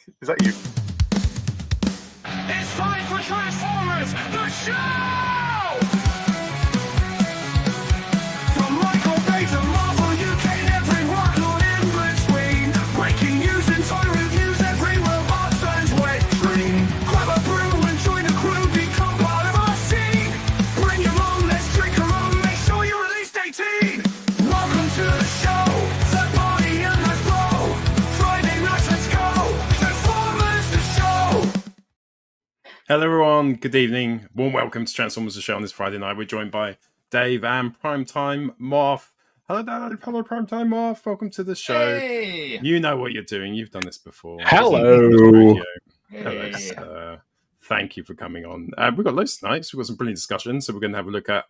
Is that you? It's time for Transformers, the show! From Michael Bay to Marvel UK and every workload in between. Breaking news and toy reviews, every robot fan's wet dream. Grab a brew and join the crew, become part of our scene. Bring your own, let's drink our own, make sure you're at least 18. Welcome to the show, the party and Hasbro. Friday nights, let's go, Transformers, the show! Hello everyone, good evening. Warm welcome to Transformers the Show on this Friday night. We're joined by Dave and Primetime Morph. Hello Dave, hello Primetime Morph. Welcome to the show. Hey! You know what you're doing. You've done this before. Hello. Hello, sir. Thank you for coming on. We've got loads tonight, so we've got some brilliant discussions. So we're going to have a look at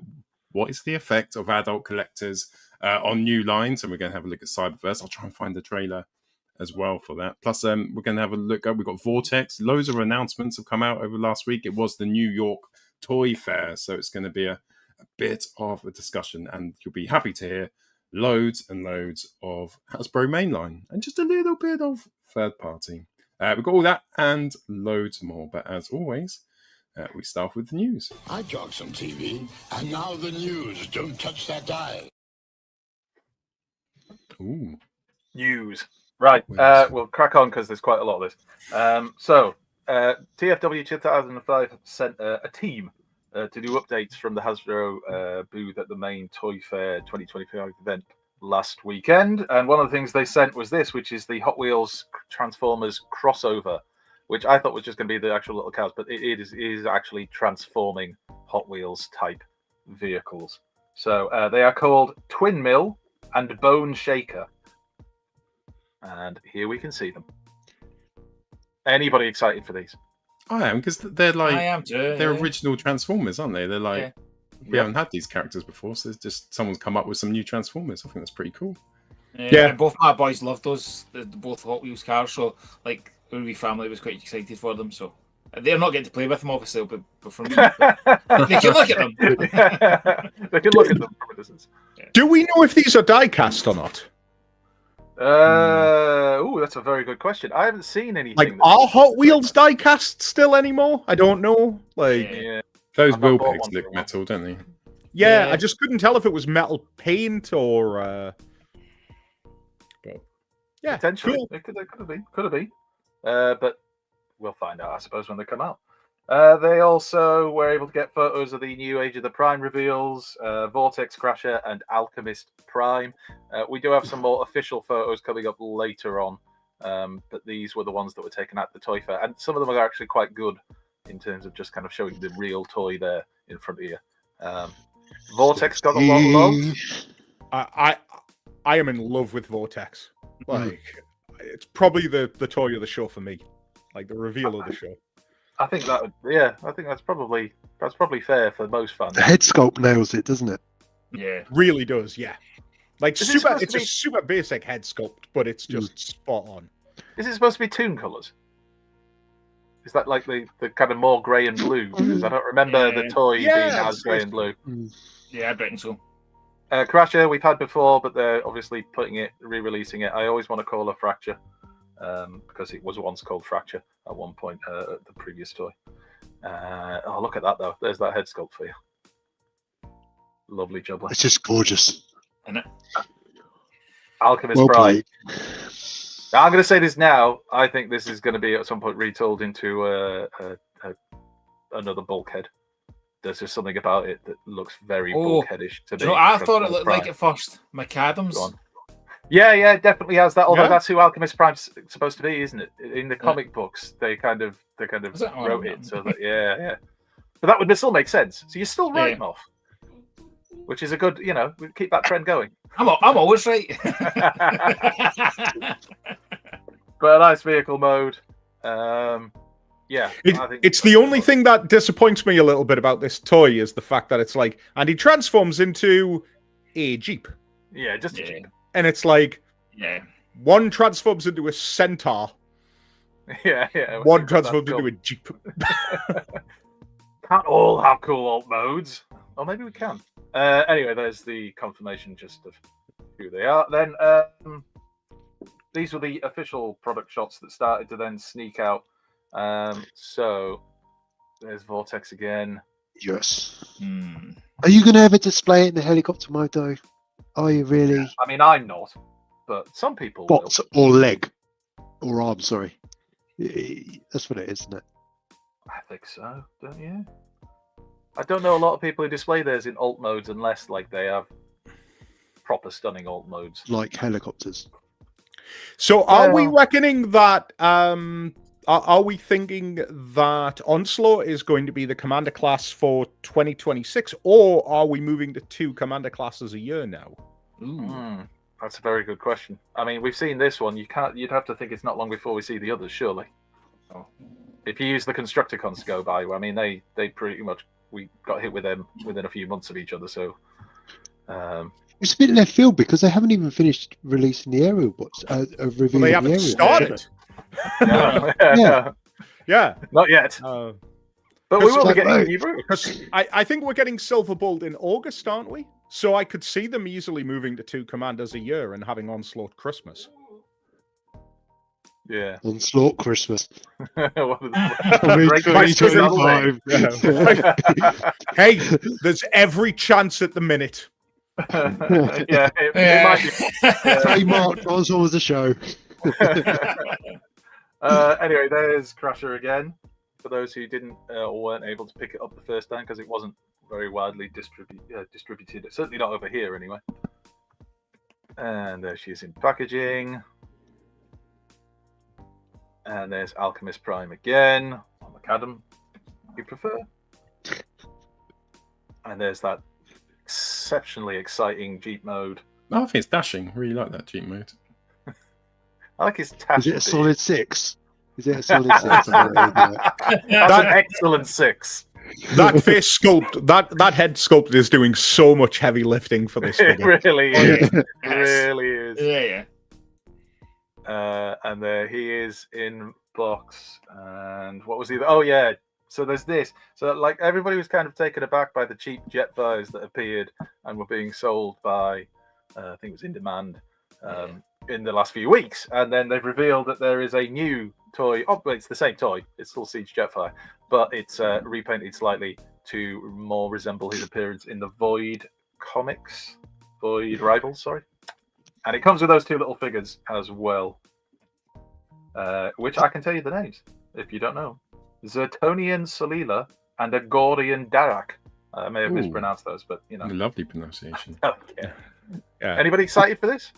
what is the effect of adult collectors on new lines, and we're going to have a look at Cyberverse. I'll try and find the trailer as well for that. Plus, we're going to have a look at, we've got Vortex. Loads of announcements have come out over last week. It was the New York Toy Fair, so it's going to be a bit of a discussion, and you'll be happy to hear loads and loads of Hasbro mainline and just a little bit of third party. We've got all that and loads more, but as always, we start with the news. I talk some TV, and now the news. Don't touch that dial. Ooh. News. Right, we'll crack on because there's quite a lot of this. TFW 2005 sent a team to do updates from the Hasbro booth at the main Toy Fair 2025 event last weekend. And one of the things they sent was this, which is the Hot Wheels Transformers crossover, which I thought was just going to be the actual little cows, but it is actually transforming Hot Wheels type vehicles. So they are called Twin Mill and Bone Shaker. And here we can see them. Anybody excited for these? I am, because they're like, I am too. they're original Transformers, aren't they? They're like, we Yeah. haven't had these characters before, so it's just someone's come up with some new Transformers. I think that's pretty cool. Yeah. Both my boys loved those, both Hot Wheels cars. So, like, our wee family was quite excited for them. So, they're not getting to play with them, obviously, but for me, they can look at them. They can look at them from a distance. Do we know if these are die-cast or not? That's a very good question. I haven't seen anything. Like, are Hot Wheels die-cast still anymore? I don't know. Like, Yeah. Those I've not wheel bought pegs one look for a while. metal, don't they? yeah, Yeah. I just couldn't tell if it was metal paint or. But yeah, Potentially. cool. It could have been. But we'll find out, I suppose, when they come out. They also were able to get photos of the new Age of the Prime reveals, Vortex Crasher and Alchemist Prime. We do have some more official photos coming up later on, but these were the ones that were taken at the Toy Fair, and some of them are actually quite good in terms of just kind of showing the real toy there in front of you. Vortex got a lot of love. I am in love with Vortex. Like, it's probably the toy of the show for me. Like the reveal of the show. I think that's probably fair for most fans. The head sculpt nails it, doesn't it? Yeah. Really does, yeah. Like Is it super, supposed it's to a be- super basic head sculpt, but it's just spot on. Is it supposed to be toon colours? Is that like the kind of more grey and blue? Because I don't remember the toy being as grey and blue. Yeah, I reckon so. Crasher we've had before, but they're obviously re-releasing it. I always want to call her Fracture, because it was once called Fracture at one point, the previous toy. Look at that though. There's that head sculpt for you. Lovely jubbler. It's just gorgeous. Isn't it? Alchemist Well Prime. played. Now, I'm going to say this now. I think this is going to be at some point retooled into another bulkhead. There's just something about it that looks very bulkheadish to me. Do you know, I thought it looked like at first. McAdams. Go on. Yeah, it definitely has that. Although Yeah. that's who Alchemist Prime's supposed to be, isn't it? In the comic books, they kind of Is it? Oh, wrote no. it so that yeah. But that would still make sense. So you're still right, Moff. Which is a good, we keep that trend going. I'm always right. But a nice vehicle mode. I think It's the only thing that disappoints me a little bit about this toy is the fact that it's like, and he transforms into a Jeep. Yeah, just a Jeep. And it's like, Yeah. one transforms into a Centaur, Yeah. one transforms into a Jeep. Can't all have cool alt modes. Or maybe we can. Anyway, there's the confirmation just of who they are. Then these were the official product shots that started to then sneak out. So there's Vortex again. Yes. Hmm. Are you going to ever display it in the helicopter mode, though? Are you really? I mean, I'm not, but some people will. Bot or leg or arm? Sorry, that's what it is, isn't it? I think so, don't you? I don't know a lot of people who display theirs in alt modes unless like they have proper stunning alt modes. Like helicopters. So, are we Well- reckoning that? Are we thinking that Onslaught is going to be the commander class for 2026, or are we moving to 2 commander classes a year now? Ooh. That's a very good question. I mean, we've seen this one. You'd have to think it's not long before we see the others, surely. Oh. If you use the Constructicons to go by, I mean, they pretty much, we got hit with them within a few months of each other. So, It's a bit left field because they haven't even finished releasing the aerial bots. Well, Revealing they the haven't aerial. started. Yeah. Yeah. Not yet. Uh, But we will be like, getting Hebrew. Because I think we're getting Silverbolt in August, aren't we? So I could see them easily moving to 2 commanders a year and having Onslaught Christmas. Yeah. Onslaught Christmas. What is- Coming Great Christmas, that'll 2025. Hey, there's every chance at the minute. Yeah, it might be. Trademark Oswald was the show. Anyway, there's Crusher again. For those who didn't or weren't able to pick it up the first time because it wasn't very widely distributed, certainly not over here anyway. And there she is in packaging. And there's Alchemist Prime again on Macadam. You prefer? And there's that exceptionally exciting Jeep mode. Oh, I think it's dashing. Really like that Jeep mode. I like his Is tash. it a solid 6? Is it a solid 6? That's an excellent 6. That face sculpt, that head sculpt is doing so much heavy lifting for this It figure. really is. It really is. Yeah. And there he is in box. And what was he? Oh yeah. So there's this. So like everybody was kind of taken aback by the cheap Jetfires that appeared and were being sold by, I think it was In Demand, in the last few weeks. And then they've revealed that there is a new toy. Oh, but it's the same toy. It's still Siege Jetfire, but it's repainted slightly to more resemble his appearance in the Void comics, Void Rivals. Sorry. And it comes with those 2 little figures as well, which I can tell you the names if you don't know. Zertonian Solila and a Gordian Darak. I may have Ooh. mispronounced those, but you know. Lovely pronunciation. Oh, yeah. Yeah. Anybody excited for this?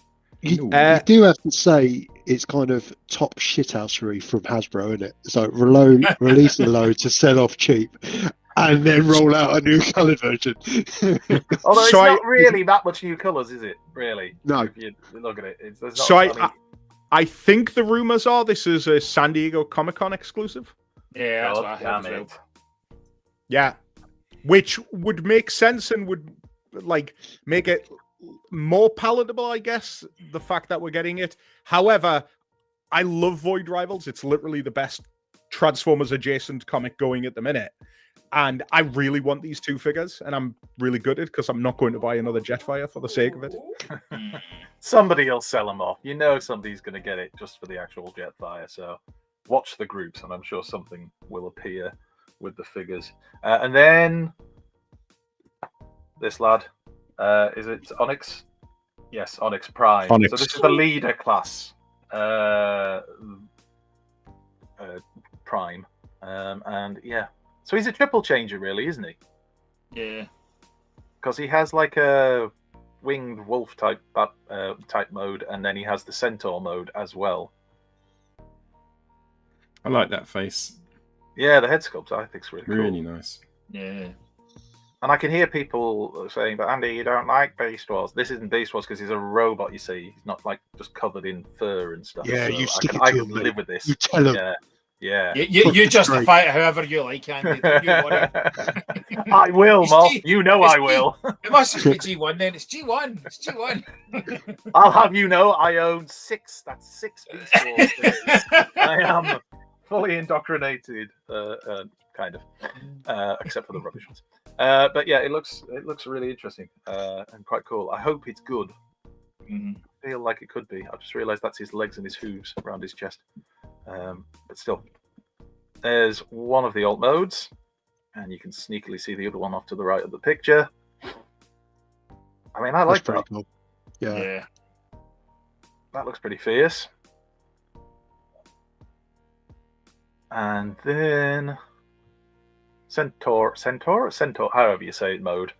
You do have to say it's kind of top shithousery from Hasbro, isn't it? So release a load to sell off cheap and then roll out a new coloured version. Although it's So not really that much new colours, is it? Really? No. If you look at it, there's not. So I mean, I think the rumors are this is a San Diego Comic-Con exclusive. Yeah, that's God what I heard damn as well. it. Yeah. Which would make sense and would like make it more palatable, I guess, the fact that we're getting it. However, I love Void Rivals. It's literally the best Transformers adjacent comic going at the minute. And I really want these 2 figures, and I'm really gutted because I'm not going to buy another Jetfire for the sake of it. Somebody will sell them off. You know somebody's going to get it just for the actual Jetfire. So watch the groups, and I'm sure something will appear with the figures. And then this lad, is it Onyx? Yes, Onyx Prime. Onyx. So this is the leader class Prime. And yeah, so he's a triple changer, really, isn't he? Yeah. Because he has like a winged wolf type mode, and then he has the centaur mode as well. I like that face. Yeah, the head sculpt I think is really cool. Really nice. Yeah. And I can hear people saying, "But Andy, you don't like Beast Wars." This isn't Beast Wars because he's a robot. You see, he's not like just covered in fur and stuff. Yeah, so you stick I it to can him, live mate. with this. You tell him. Yeah. You justify it however you like, Andy. Don't you worry. I will, It's Moth. G- You know it's I G- will. It must just be G1 then. It's G1. It's G1. I'll have you know I own 6. That's 6 Beast Wars figures. I am fully indoctrinated, kind of, except for the rubbish ones. But yeah, it looks really interesting and quite cool. I hope it's good. feel like it could be. I just realised that's his legs and his hooves around his chest. But still, there's one of the alt modes, and you can sneakily see the other one off to the right of the picture. I mean, I like that. Cool. Yeah. Yeah. That looks pretty fierce. And then Centaur, however you say it, mode.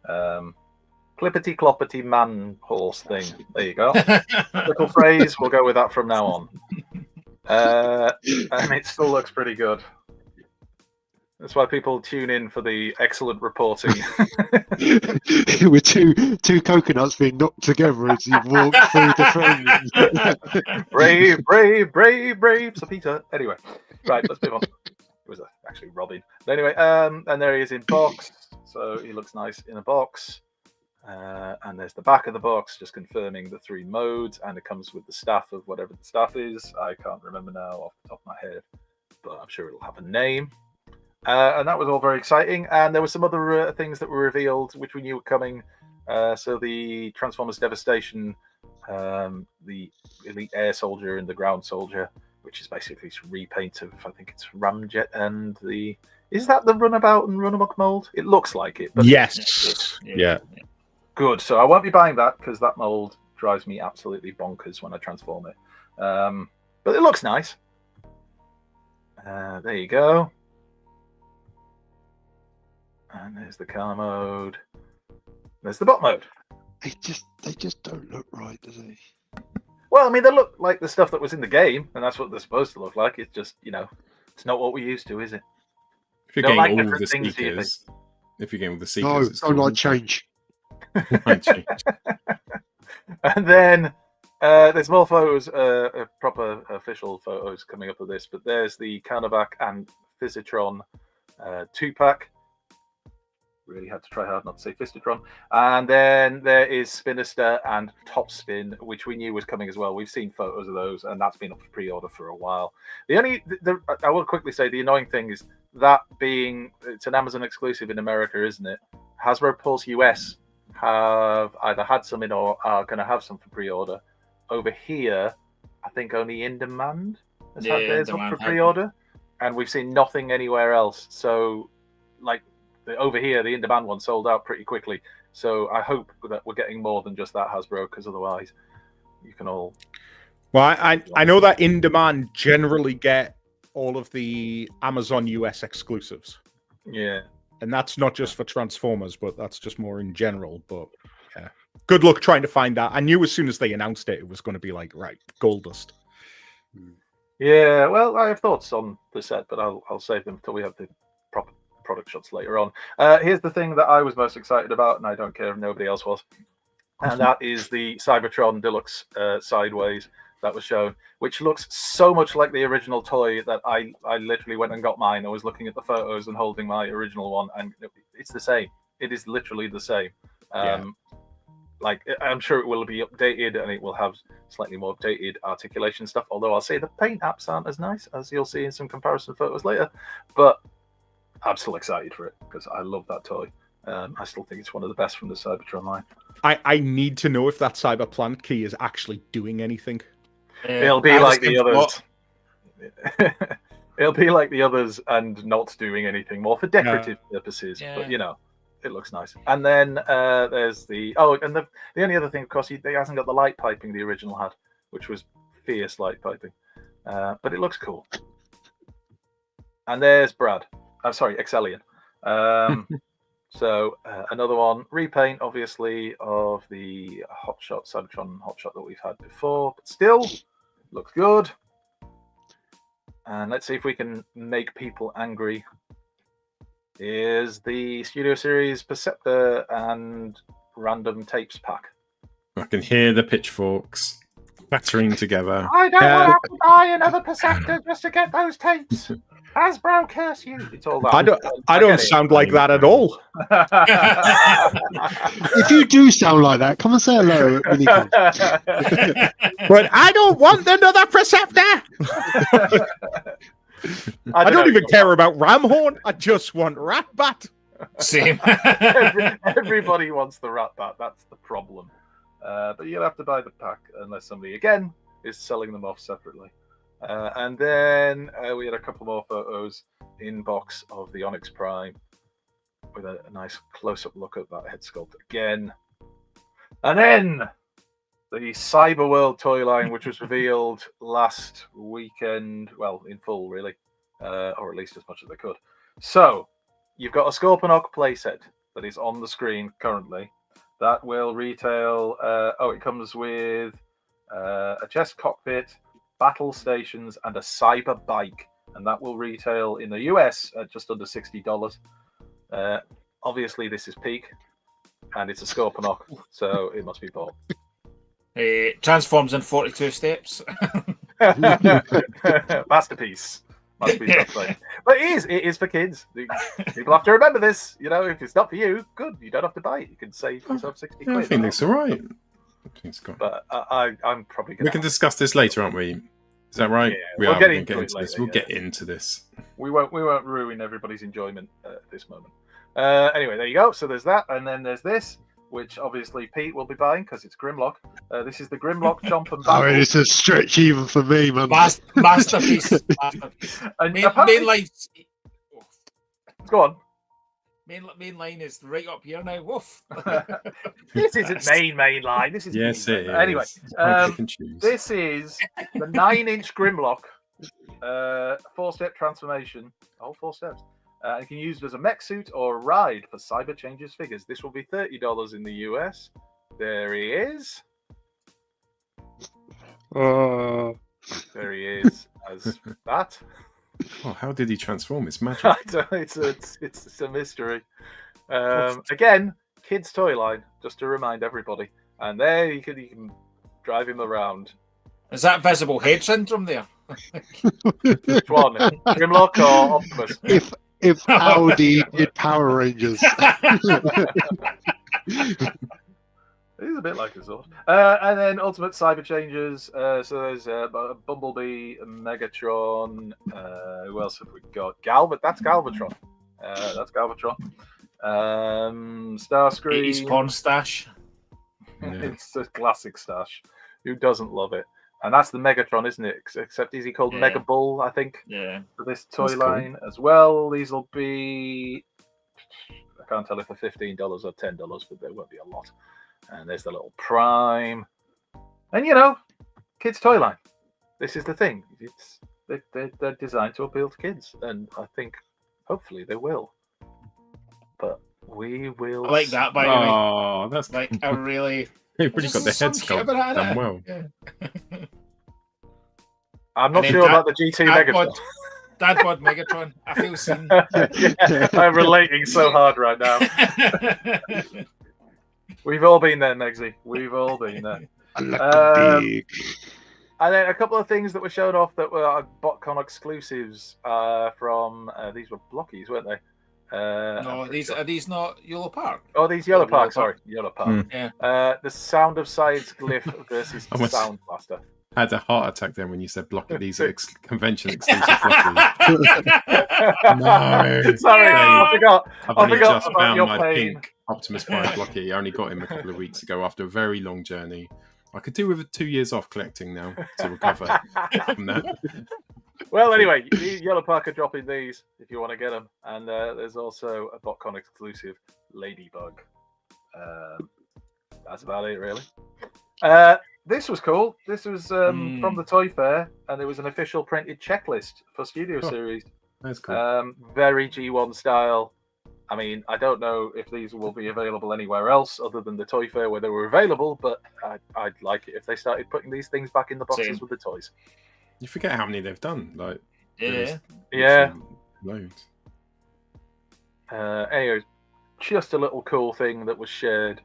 Clippity cloppity man horse thing. There you go. Little phrase. We'll go with that from now on. And it still looks pretty good. That's why people tune in for the excellent reporting. With two coconuts being knocked together as you walk through the frame. brave, Sir Peter. Anyway, right, let's move on. It was actually Robin. But anyway, and there he is in box. So he looks nice in a box. And there's the back of the box, just confirming the 3 modes, and it comes with the staff of whatever the staff is. I can't remember now off the top of my head, but I'm sure it'll have a name. And that was all very exciting. And there were some other things that were revealed, which we knew were coming. So the Transformers Devastation, the Elite Air Soldier and the Ground Soldier, which is basically a repaint of, I think it's Ramjet and the... Is that the Runabout and Runamuck mold? It looks like it. But Yes. Yeah. Good. So I won't be buying that because that mold drives me absolutely bonkers when I transform it. But it looks nice. There you go. And there's the car mode. There's the bot mode. They just don't look right, do they? Well, I mean, they look like the stuff that was in the game, and that's what they're supposed to look like. It's just, it's not what we're used to, is it? If you're Don't getting like all the different things, do you seekers, if you're getting all the No, seekers, it's don't cool. like change. Might change. And then there's more photos, proper official photos coming up of this, but there's the Carnivac and Physitron 2-pack. Really had to try hard not to say Fistitron. And then there is Spinister and Topspin, which we knew was coming as well. We've seen photos of those, and that's been up for pre-order for a while. I will quickly say the annoying thing is that it's an Amazon exclusive in America, isn't it? Hasbro Pulse US have either had some in or are going to have some for pre-order. Over here, I think only In Demand has had theirs up for pre-order, and we've seen nothing anywhere else. So, over here, the In Demand one sold out pretty quickly. So I hope that we're getting more than just that, Hasbro, because otherwise you can all... Well, I know that In Demand generally get all of the Amazon US exclusives. Yeah. And that's not just for Transformers, but that's just more in general. But yeah, good luck trying to find that. I knew as soon as they announced it, it was going to be like, right, gold dust. Yeah, well, I have thoughts on the set, but I'll save them until we have the proper product shots later on. Here's the thing that I was most excited about, and I don't care if nobody else was, and that is the Cybertron Deluxe Sideways that was shown, which looks so much like the original toy that I literally went and got mine. I was looking at the photos and holding my original one, and it's the same. It is literally the same. I'm sure it will be updated, and it will have slightly more updated articulation stuff, although I'll say the paint apps aren't as nice, as you'll see in some comparison photos later. But I'm still excited for it because I love that toy. I still think it's one of the best from the Cybertron line. I need to know if that Cyberplant key is actually doing anything. It'll be like the others. It'll be like the others and not doing anything, more for decorative purposes. Yeah. But it looks nice. And then there's the the only other thing, of course, he hasn't got the light piping the original had, which was fierce light piping. But it looks cool. And there's Brad. I'm sorry, Excellion. So another one, repaint, obviously, of the Hotshot, Cybertron Hotshot that we've had before, but still looks good. And let's see if we can make people angry. Is the Studio Series Perceptor and Random Tapes pack. I can hear the pitchforks battering together. I don't want to have to buy another Perceptor just to get those tapes. Hasbro, curse you! It's all that. I don't sound like that at all. If you do sound like that, come and say hello at Minicon. But I don't want another Perceptor. I don't even care about Ramhorn. I just want Ratbat. Same. Everybody wants the Ratbat. That's the problem. but you'll have to buy the pack unless somebody again is selling them off separately. And then we had a couple more photos in box of the Onyx Prime with a nice close-up look at that head sculpt again. And then the Cyberworld toy line, which was revealed last weekend, well, in full, really, or at least as much as they could. So, you've got a Scorponok playset that is on the screen currently. That will retail, it comes with a chest cockpit, battle stations, and a cyber bike. And that will retail in the US at just under $60. Obviously, this is peak, and it's a Scorponok, so it must be bought. Transforms in 42 steps. Masterpiece. Must be something. But it is for kids. People have to remember this. You know, if it's not for you, good. You don't have to buy it. You can save yourself 60 quid. I think it's all right. But I'm probably going We can discuss this later, aren't we? Is that right? Yeah, we we'll are. get We'll into get it into this. later, We'll yeah. get into this. We won't ruin everybody's enjoyment at this moment. Anyway, there you go. So there's that, and then there's this, which obviously Pete will be buying because it's Grimlock. This is the Grimlock Chomp and Battle. I mean, it's a stretch even for me, man. Masterpiece. And Main apparently- line. Go on. Main line is right up here now. Woof. This isn't main line. This is Yes, it is. Anyway, You can choose. this is the 9-inch Grimlock, 4-step transformation, all 4 steps. You can use it as a mech suit or a ride for Cyber Changes figures. This will be $30 in the US. There he is. There he is as that. Oh, how did he transform? It's magic. It's a mystery. Again, kids' toy line, just to remind everybody. And there you can drive him around. Is that visible head syndrome there? Which one? Grimlock or Optimus? If Audi did Power Rangers. It is a bit like a sword. And then Ultimate Cyber Changes. So there's Bumblebee, Megatron. Who else have we got? That's Galvatron. That's Galvatron. Starscream. 80s porn stash. It's a classic stash. Who doesn't love it? And that's the Megatron, isn't it? Except is he called Mega Bull, I think, Yeah. for this toy That's cool. line as well. These will be, I can't tell if they're $15 or $10, but there won't be a lot. And there's the little Prime. And, you know, kids' toy line. This is the thing. They're designed to appeal to kids. And I think, hopefully, they will. But we will. I like that, by the way. Oh, that's Like, I really. They've really got the head sculpt done well. Yeah. I'm not And then sure about the GT Megatron. Dad bod Megatron. I feel seen. Yeah, I'm relating so hard right now. We've all been there, Megsy. We've all been there. I like them big. And then a couple of things that were shown off that were BotCon exclusives from these were blockies, weren't they? No, are these not Yellow Park? Oh, these Yellow Park. Yellow Sorry, Yellow Park. Yeah. The Sound of Science glyph versus I was- Sound Blaster. I had a heart attack then when you said blocky. These are convention exclusive blockies. No. Sorry, Yeah. I forgot. I've I only forgot just about found your my pain. pink Optimus Prime blocky. I only got him a couple of weeks ago after a very long journey. I could do with 2 years off collecting now to recover from that. Well, anyway, Yellow Park are dropping these if you want to get them, and there's also a BotCon exclusive Ladybug. That's about it, really. This was cool. This was from the Toy Fair, and there was an official printed checklist for Studio Oh. Series. That's cool. Very G1 style. I mean, I don't know if these will be available anywhere else other than the Toy Fair where they were available, but I'd like it if they started putting these things back in the boxes Same. with the toys. You forget how many they've done. Like, Yeah. Yeah. Loads. Anyway, just a little cool thing that was shared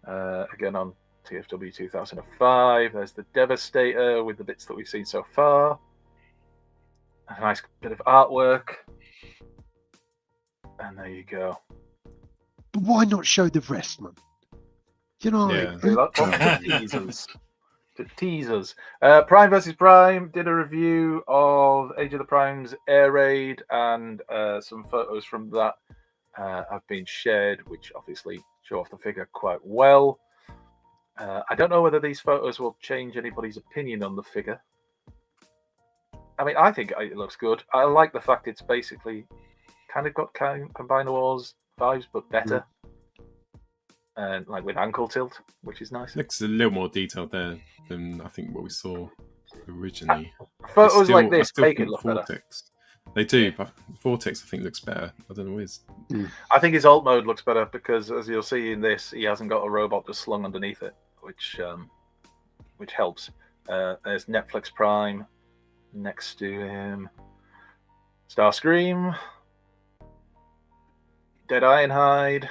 again on TFW 2005. There's the Devastator with the bits that we've seen so far. A nice bit of artwork. And there you go. But why not show the rest, man? You know, Yeah. So that's one for teasers. To teasers. Prime vs. Prime did a review of Age of the Prime's Air Raid, and some photos from that have been shared, which obviously show off the figure quite well. I don't know whether these photos will change anybody's opinion on the figure. I mean, I think it looks good. I like the fact it's basically kind of got Combine Wars vibes, but better. And like with ankle tilt, which is nice. Looks a little more detailed there than I think what we saw originally. Photos Still- like I this still make it think look better. Vortex. They do, but Vortex I think looks better. I don't know what it is. I think his alt mode looks better because, as you'll see in this, he hasn't got a robot just slung underneath it, which helps. There's Netflix Prime next to him. Starscream, Dead Ironhide,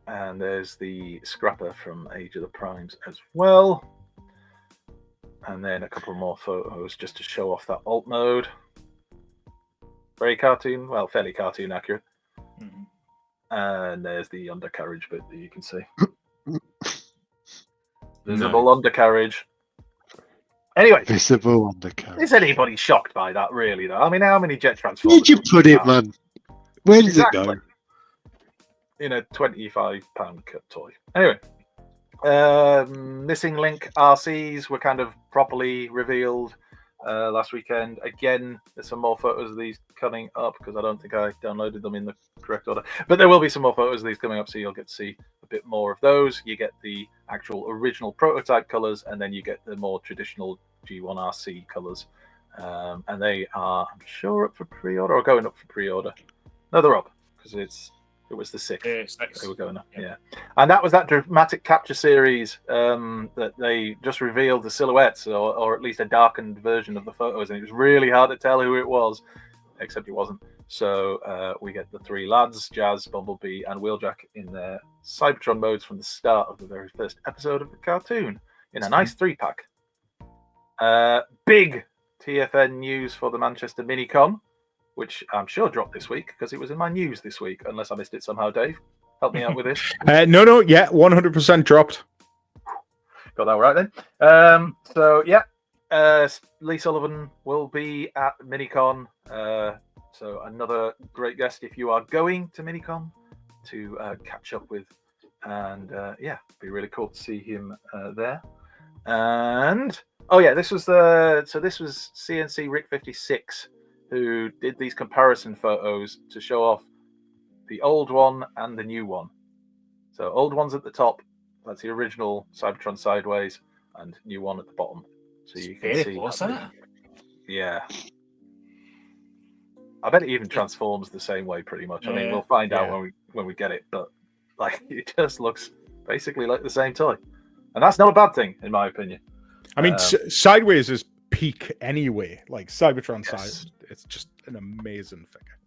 and there's the Scrapper from Age of the Primes as well. And then a couple more photos just to show off that alt mode. Very cartoon, well, fairly cartoon accurate. And there's the undercarriage bit that you can see. Visible undercarriage. Anyway, Visible undercarriage. is anybody shocked by that, really, though? I mean, how many jet Where'd transformers? you put it, man? Where does it go? In a £25 cut toy. Anyway, Missing Link RCs were kind of properly revealed last weekend. Again, there's some more photos of these coming up because I don't think I downloaded them in the correct order. But there will be some more photos of these coming up, so you'll get to see a bit more of those. You get the actual original prototype colors, and then you get the more traditional G1 RC colors. And they are, I'm sure, up for pre-order or going up for pre-order. No, they're up because it was the 6th. Yeah, They were going up, yeah. And that was that dramatic capture series that they just revealed the silhouettes, or at least a darkened version of the photos, and it was really hard to tell who it was, except it wasn't. So we get the 3 lads, Jazz, Bumblebee, and Wheeljack in their Cybertron modes from the start of the very first episode of the cartoon in a nice 3-pack. Big TFN news for the Manchester Minicon, which I'm sure dropped this week because it was in my news this week, unless I missed it somehow. Dave, help me out with this. No, yeah, 100% dropped. Got that right then. So yeah, Lee Sullivan will be at Minicon. So another great guest if you are going to Minicon to catch up with, and yeah, be really cool to see him there. And oh yeah, this was CNC Rick 56 who did these comparison photos to show off the old one and the new one. So old one's at the top, that's the original Cybertron Sideways, and new one at the bottom. So you can see. Close, isn't it? Yeah. I bet it even transforms the same way pretty much. I mean, we'll find out when we get it, but like it just looks basically like the same toy. And that's not a bad thing, in my opinion. I mean, Sideways is peak anyway. Like Cybertron size, it's just an amazing figure.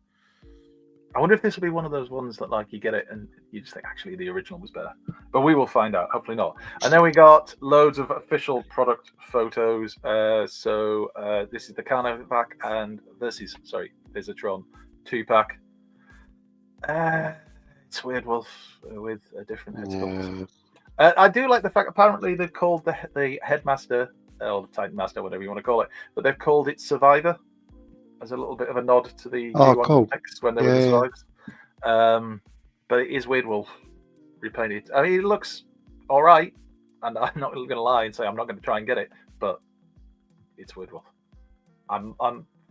I wonder if this will be one of those ones that, like, you get it and you just think actually the original was better. But we will find out. Hopefully not. And then we got loads of official product photos. So this is the Carno pack, and this is Visitron 2-pack. It's Weird Wolf with a different head sculpt. I do like the fact apparently they've called the Headmaster or the Titan Master, whatever you want to call it, but they've called it Survivor as a little bit of a nod to the G1 text when they were the Survivors. But it is Weird Wolf repainted. I mean, it looks all right, and I'm not going to lie and say I'm not going to try and get it, but it's Weird Wolf. I'm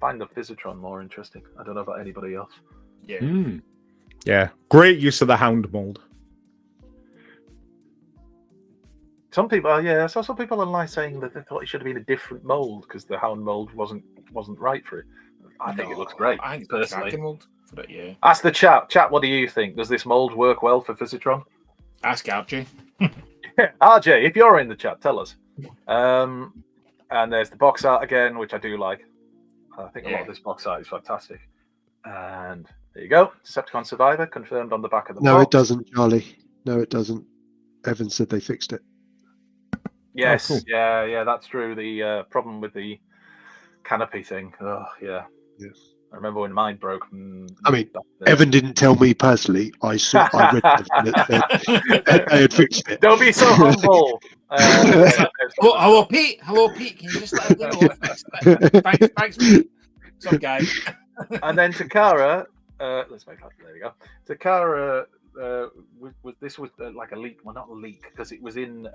find the Visitron more interesting. I don't know about anybody else. Yeah. Yeah, great use of the Hound mold. Some people, I saw some people online saying that they thought it should have been a different mold because the Hound mold wasn't right for it. I think it looks great. I think personally. it's mold for it, yeah. Ask the chat. Chat, what do you think? Does this mold work well for Visitron? Ask RJ. RJ, if you're in the chat, tell us. And there's the box art again, which I do like. I think a lot of this box art is fantastic. And there you go. Decepticon Survivor confirmed on the back of the box. No, it doesn't, Charlie. No, it doesn't. Evan said they fixed it. Yes, cool. yeah, that's true. The problem with the canopy thing. Oh, yeah. Yes. I remember when mine broke. I mean, Evan didn't tell me personally. I read that they had fixed it. Don't be so humble. Hello, Pete. Hello, Pete. Can you just let me know? Thanks, Pete. Some guy. And then Takara, let's make that. There we go. Takara this was like a leak. Well, not a leak because it was in.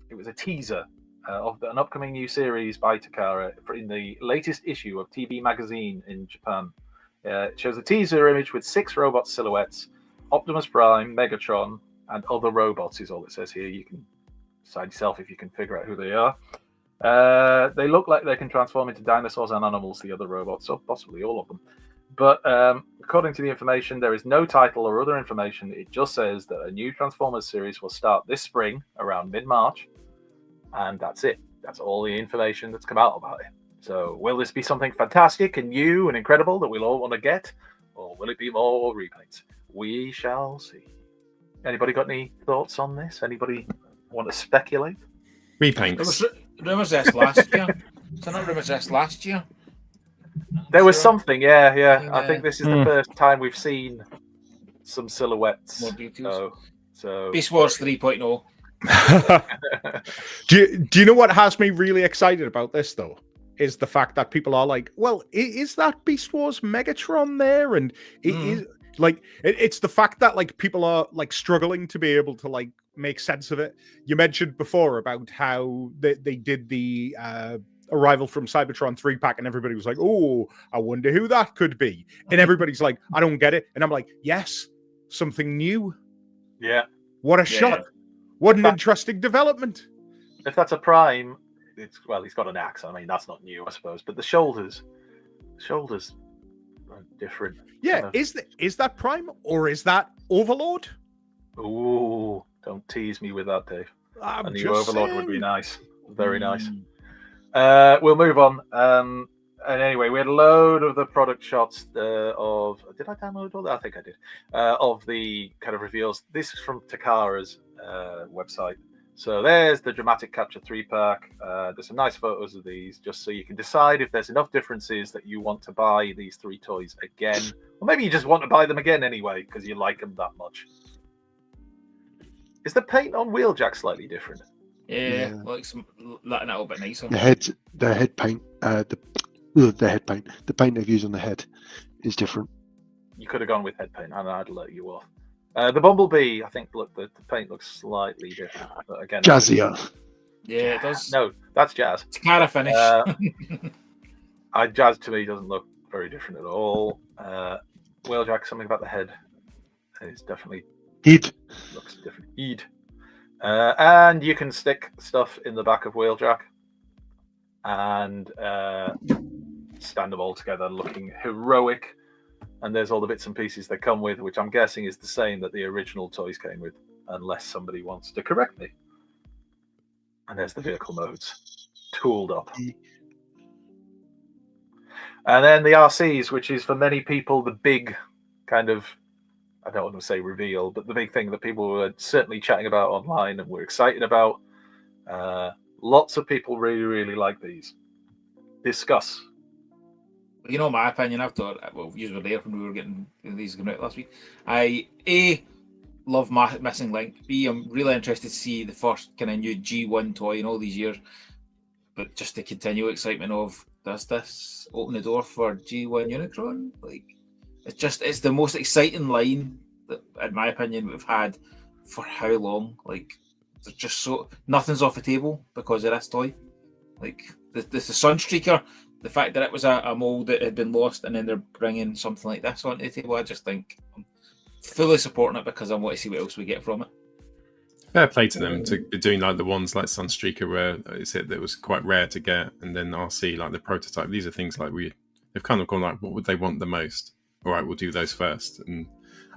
It was a teaser of an upcoming new series by Takara in the latest issue of TV Magazine in Japan. It shows a teaser image with 6 robot silhouettes: Optimus Prime, Megatron, and other robots. Is all it says here. You can decide yourself if you can figure out who they are. They look like they can transform into dinosaurs and animals, the other robots, or possibly all of them. But according to the information, there is no title or other information. It just says that a new Transformers series will start this spring, around mid-March, and that's it. That's all the information that's come out about it. So will this be something fantastic and new and incredible that we'll all want to get, or will it be more repaints? We shall see. Anybody got any thoughts on this? Anybody want to speculate? Repaints. Rumours this last year. So not rumours this last year. There was something, yeah. I think this is the first time we've seen some silhouettes. More details. So Beast Wars 3.0. Do you know what has me really excited about this though? Is the fact that people are like, well, is that Beast Wars Megatron there? And it is like it's the fact that like people are like struggling to be able to like make sense of it. You mentioned before about how they did the Arrival from Cybertron 3-pack, and everybody was like, oh, I wonder who that could be. And everybody's like, I don't get it. And I'm like, yes, something new. Yeah. What a shot. What an interesting development. If that's a Prime, he's got an axe. I mean, that's not new, I suppose. But the shoulders are different. Yeah, kind of. is that Prime or is that Overlord? Ooh, don't tease me with that, Dave. I'm A new just Overlord saying. would be nice. Very nice. We'll move on. And anyway, we had a load of the product shots of... Did I download all that? I think I did. Of the kind of reveals. This is from Takara's website. So there's the Dramatic Capture 3-pack. There's some nice photos of these, just so you can decide if there's enough differences that you want to buy these 3 toys again. Or maybe you just want to buy them again anyway, because you like them that much. Is the paint on Wheeljack slightly different? Yeah, looks a little bit nicer. The head paint, the paint they've used on the head is different. You could have gone with head paint, and I'd let you off. The Bumblebee, I think, the paint looks slightly different. But again, Jazzier. Yeah, it does. No, that's Jazz. It's Cara finish. Jazz to me doesn't look very different at all. Wheeljack, something about the head is definitely Heat. looks different. And you can stick stuff in the back of Wheeljack and stand them all together looking heroic. And there's all the bits and pieces they come with, which I'm guessing is the same that the original toys came with, unless somebody wants to correct me. And there's the vehicle modes tooled up. And then the RCs, which is for many people the big kind of, I don't want to say reveal, but the big thing that people were certainly chatting about online and were excited about. Lots of people really, really like these. Discuss. You know my opinion. I've thought, well, you were there when we were getting these going out last week. I love Missing Link. B, I'm really interested to see the first kind of new G1 toy in all these years. But just the continual excitement of, does this open the door for G1 Unicron? Like, it's the most exciting line that, in my opinion, we've had for how long? Like, there's just nothing's off the table because of this toy. Like the Sunstreaker, the fact that it was a mold that had been lost, and then they're bringing something like this onto the table. I just think I'm fully supporting it because I want to see what else we get from it. Fair play to them to be doing like the ones like Sunstreaker, where it said that was quite rare to get, and then RC like the prototype. These are things like they've kind of gone like, what would they want the most? All right, we'll do those first. And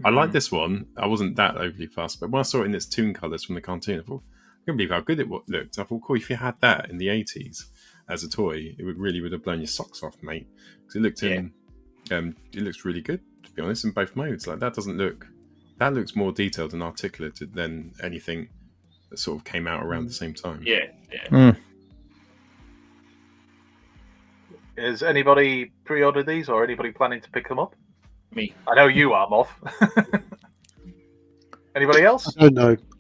I like this one. I wasn't that overly fussed, but when I saw it in its toon colours from the cartoon, I thought, I can't believe how good it looked. I thought, cool, if you had that in the 80s as a toy, it would have blown your socks off, mate. Because it looked it looks really good, to be honest, in both modes. Like that looks more detailed and articulate than anything that sort of came out around the same time. Yeah. Has anybody pre-ordered these, or anybody planning to pick them up? Me. I know you are, Moff. Anybody else? I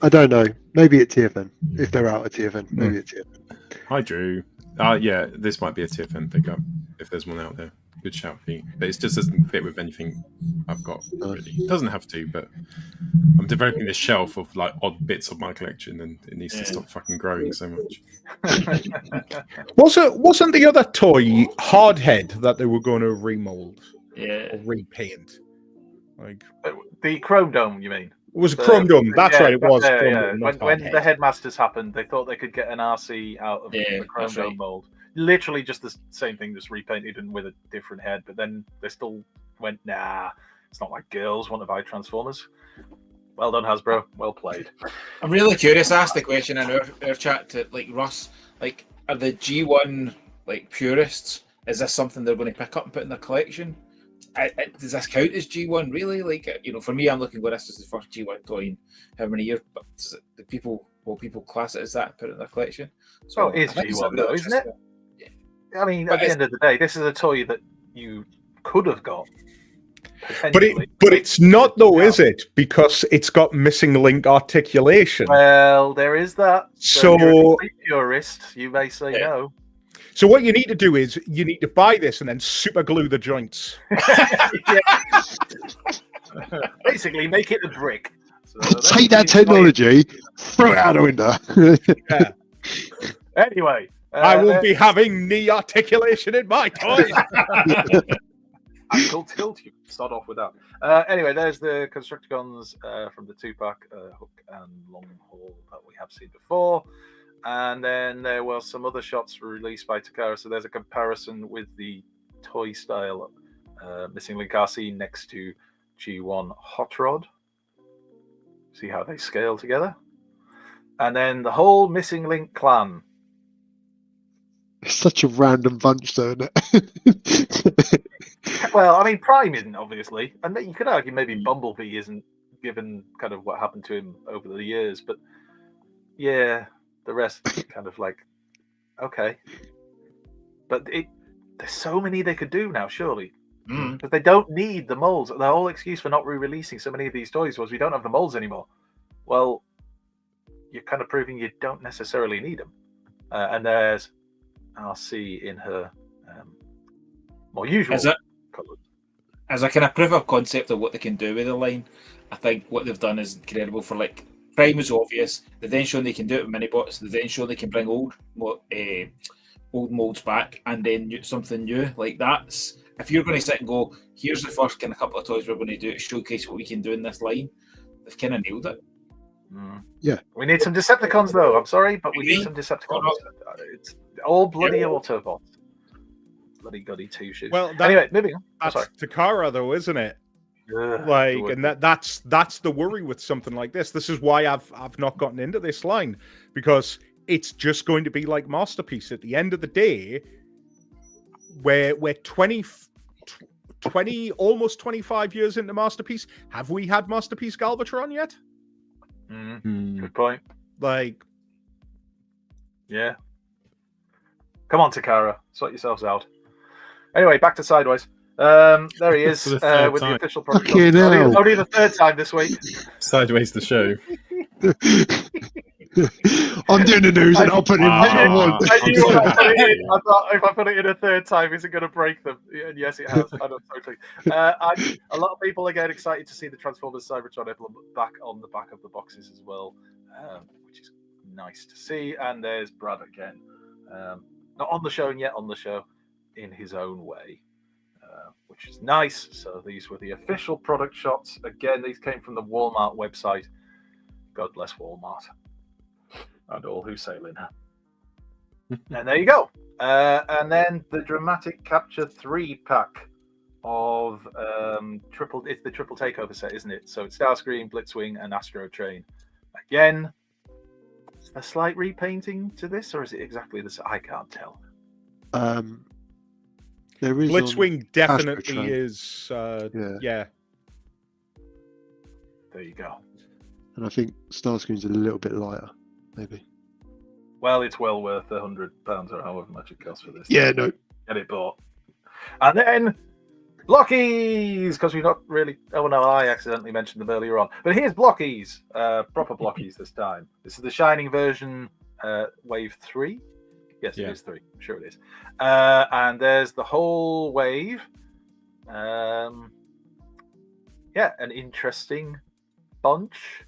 don't know. Maybe at TFN. If they're out at TFN, maybe at TFN. Hi, Drew. Yeah, this might be a TFN pickup if there's one out there. Good shout, Pete. But it just doesn't fit with anything I've got. Really, it doesn't have to. But I'm developing this shelf of like odd bits of my collection, and it needs to stop fucking growing so much. Wasn't the other toy Hardhead that they were going to remold or repaint? Like The Chrome Dome, you mean? it was Chrome Dome. That's right. It was. Yeah, Chrome yeah. Dome, not When Hardhead. the headmasters happened, they thought they could get an RC out of the Chrome that's Dome right. mold. Literally just the same thing, just repainted and with a different head. But then they still went, nah, it's not like girls want to buy Transformers. Well done, Hasbro. Well played. I'm really curious. I asked the question in our chat to like Russ. Like, are the G1 like purists? Is this something they're going to pick up and put in their collection? Does this count as G1 really? Like, for me, I'm looking. Well, this is the first G1 toy in how many years? But will people class it as that and put it in their collection? So it is I think it's G1 really though, isn't it? interesting. I mean, But at the end of the day, this is a toy that you could have got. But it's not though, is it? Because it's got missing link articulation. Well, there is that. So- if you're a complete purist, you may say no. So what you need to do is you need to buy this and then super glue the joints. Basically, make it a brick. So Take that technology, throw it out the window. Anyway, I won't be having knee articulation in my toys. Ankle tilt. You start off with that. Anyway, there's the Constructicons from the 2-pack hook and long haul that we have seen before. And then there were some other shots released by Takara. So there's a comparison with the toy style Missing Link RC next to G1 Hot Rod. See how they scale together. And then the whole Missing Link clan. It's such a random bunch, though, isn't it? Well, I mean, Prime isn't, obviously. And you could argue maybe Bumblebee isn't, given kind of what happened to him over the years. But yeah, the rest kind of like, okay. But there's so many they could do now, surely. But they don't need the molds. The whole excuse for not re-releasing so many of these toys was we don't have the molds anymore. Well, you're kind of proving you don't necessarily need them. And there's RC in her more usual colours. As a kind of proof of concept of what they can do with the line, I think what they've done is incredible. For like Prime is obvious. They've then shown they can do it with mini-bots. They've then shown they can bring old molds back and then something new. Like that's, if you're going to sit and go, here's the first kind of couple of toys we're going to do to showcase what we can do in this line, they've kind of nailed it. Yeah. We need some Decepticons, though. I'm sorry, but we need some Decepticons. It's all bloody Autobots. Bloody goody two-shoes. Well, anyway, moving on. That's Takara, though, isn't it? Like, and that's the worry with something like this. This is why I've not gotten into this line, because it's just going to be like Masterpiece. At the end of the day, we're 20 almost 25 years into Masterpiece. Have we had Masterpiece Galvatron yet? Good point. Like, yeah. Come on, Takara, sort yourselves out. Anyway, back to Sideways. There he is with the official product. Only the third time this week. Sideways the show. I'm doing the news and I'll put in what I want. I thought if I put it in a third time, is it going to break them? And yes, it has. I know, totally. A lot of people are getting excited to see the Transformers Cybertron emblem back on the back of the boxes as well, which is nice to see. And there's Brad again. Not on the show and yet on the show in his own way, which is nice. So these were the official product shots. Again, these came from the Walmart website. God bless Walmart and all who sail in her. And there you go. And then the Dramatic Capture 3-pack of it's the triple takeover set, isn't it? So it's Starscream, Blitzwing, and Astro Train. Again, is there a slight repainting to this, or is it exactly the same? I can't tell. There is Blitzwing definitely Train. is. Yeah. There you go. And I think Starscream's a little bit lighter, maybe. Well, it's well worth £100 or however much it costs for this. Yeah, no. Get it bought. And then Blockies, because we've not really. Oh no, I accidentally mentioned them earlier on. But here's Blockies, proper Blockies this time. This is the Shining version, Wave 3. Yes, Yeah. it is 3. I'm sure it is. And there's the whole wave. Yeah, an interesting bunch.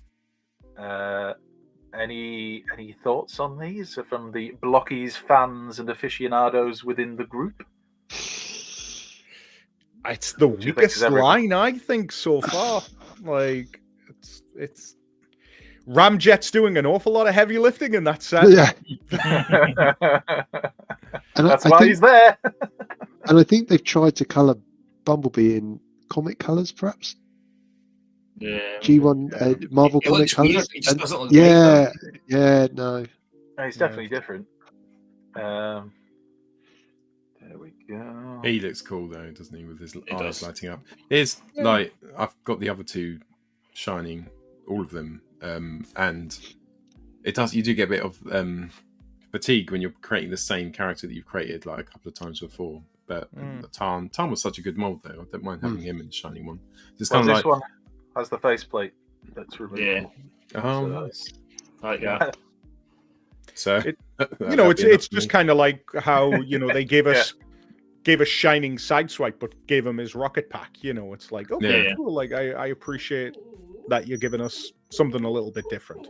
Any thoughts on these from the Blockies fans and aficionados within the group? It's the do you think weakest is everybody- line, I think, so far. Like, it's Ramjet's doing an awful lot of heavy lifting in that set. Yeah, and That's I why think, he's there. and I think they've tried to colour Bumblebee in comic colours, perhaps. Yeah. G1 Marvel It comic looks weird. colours. It just doesn't look Yeah, yeah, no. He's definitely different. There we go. He looks cool though, doesn't he, with his eyes does. lighting up? It's like I've got the other two shining, all of them, and it does. You do get a bit of fatigue when you're creating the same character that you've created like a couple of times before. But Tarn was such a good mold though. I don't mind having him in the shining one. It's Well, kind of this one has the faceplate that's removable. Yeah. oh, so- nice. Like that. So It's just kind of like how they gave us Shining Sideswipe, but gave him his rocket pack. It's like, okay, Yeah. cool. Like I appreciate that you're giving us something a little bit different.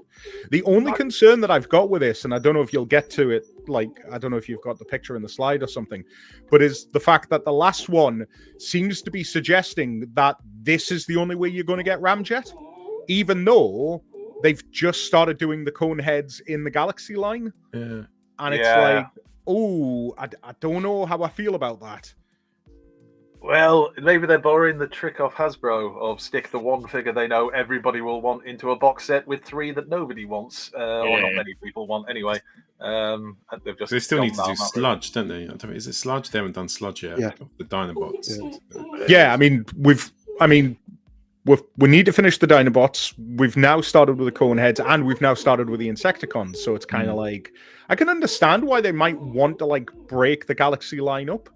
The only concern that I've got with this, and I don't know if you'll get to it, like I don't know if you've got the picture in the slide or something, but is the fact that the last one seems to be suggesting that this is the only way you're going to get Ramjet, even though they've just started doing the cone heads in the Galaxy line. Yeah. And it's Yeah. like, oh, I don't know how I feel about that. Well, maybe they're borrowing the trick off Hasbro of stick the one figure they know everybody will want into a box set with 3 that nobody wants, or not many people want anyway. And they've just So they still gone need to down do that route. sludge, don't they? I don't know, is it sludge? They haven't done sludge yet. Yeah. The Dinobots. Yeah, I mean, we need to finish the Dinobots. We've now started with the cone heads, and we've now started with the Insecticons. So it's kind of like, I can understand why they might want to like break the Galaxy line up,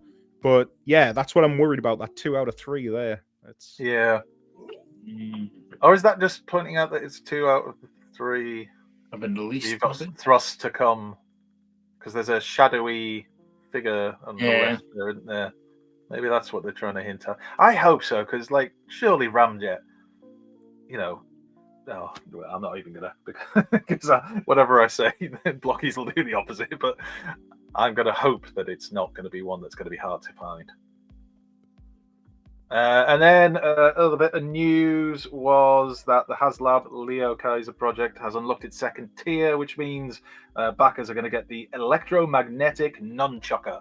but yeah, that's what I'm worried about. That 2 out of 3 there. It's Yeah. Or is that just pointing out that it's 2 out of 3? I've been released. You've got thrust to come because there's a shadowy figure on the left there, isn't there? Maybe that's what they're trying to hint at. I hope so, because like surely Ramjet, no, I'm not even gonna because whatever I say, Blockies will do the opposite. But I'm gonna hope that it's not going to be one that's going to be hard to find. And then a little bit of news was that the HasLab Leo Kaiser project has unlocked its second tier, which means backers are going to get the electromagnetic nunchucker,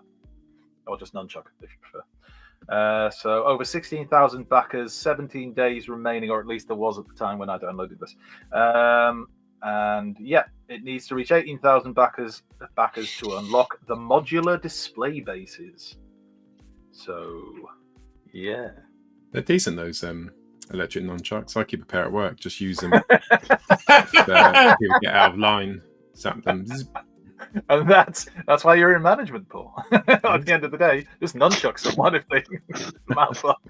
or just nunchuck if you prefer. So over 16,000 backers, 17 days remaining, or at least there was at the time when I downloaded this. And yeah, it needs to reach 18,000 backers to unlock the modular display bases. So yeah, They're decent, those electric nunchucks. I keep a pair at work. Just use them. People get out of line. Zap them. and that's why you're in management, Paul. At the end of the day, just nunchuck someone if they mouth up.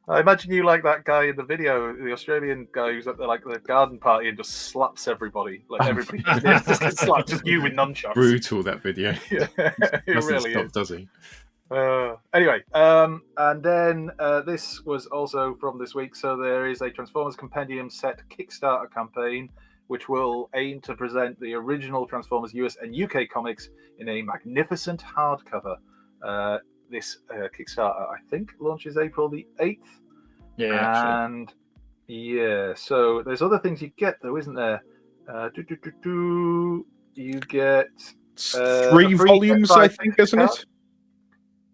I imagine you like that guy in the video, the Australian guy who's at the garden party and just slaps everybody. Like everybody just gets slapped, just you with nunchucks. Brutal, that video. Yeah, it Doesn't really stop, is. does he? Anyway, and then this was also from this week. So there is a Transformers Compendium set Kickstarter campaign, which will aim to present the original Transformers US and UK comics in a magnificent hardcover. This Kickstarter, I think, launches April the 8th. Yeah, actually. And yeah, so there's other things you get, though, isn't there? You get 3 volumes, I think, isn't it?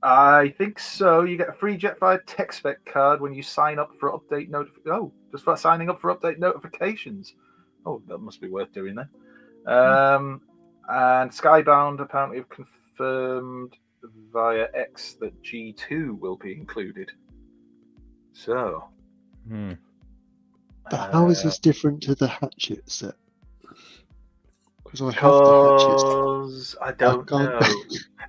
I think so. You get a free Jetfire tech spec card when you sign up for update just for signing up for update notifications. Oh, that must be worth doing then. And Skybound apparently have confirmed via X that G2 will be included. So, But how is this different to the Hatchet set? Because I have the Hatchets. I don't know.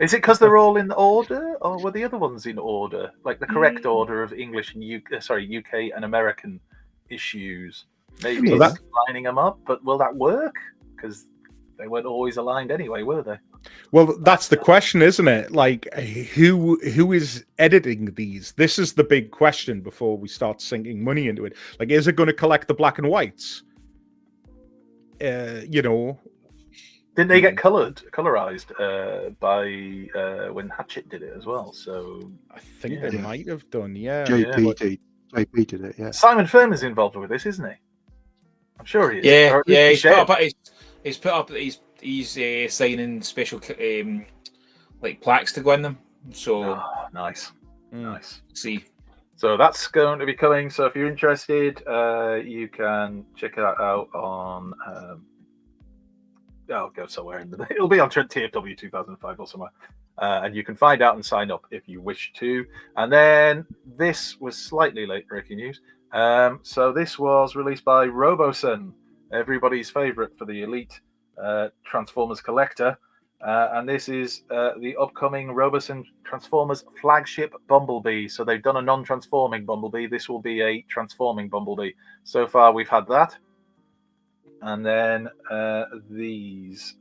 Is it because they're all in order, or were the other ones in order, like the correct order of English and UK and American issues? Maybe Well, it's lining them up, but will that work? Because they weren't always aligned anyway, were they? Well, that's the question, isn't it? Like, who is editing these? This is the big question before we start sinking money into it. Like, is it going to collect the black and whites? You know, Didn't they get colorized by when Hatchet did it as well? So I think Yeah. they might have done. Yeah. JP did it, yeah. Simon Fern is involved with this, isn't he? I'm sure he is. Yeah, Or at least yeah. he He's put shared. up. He's put up. He's signing special like plaques to go in them. So Oh, nice, nice. see. So that's going to be coming. So if you're interested, you can check that out on. I'll go somewhere in the. It'll be on TFW 2005 or somewhere, and you can find out and sign up if you wish to. And then this was slightly late breaking news. So this was released by Roboson, everybody's favorite for the elite Transformers collector. And this is the upcoming Roboson Transformers flagship Bumblebee. So they've done a non-transforming Bumblebee. This will be a transforming Bumblebee. So far, we've had that. And then these,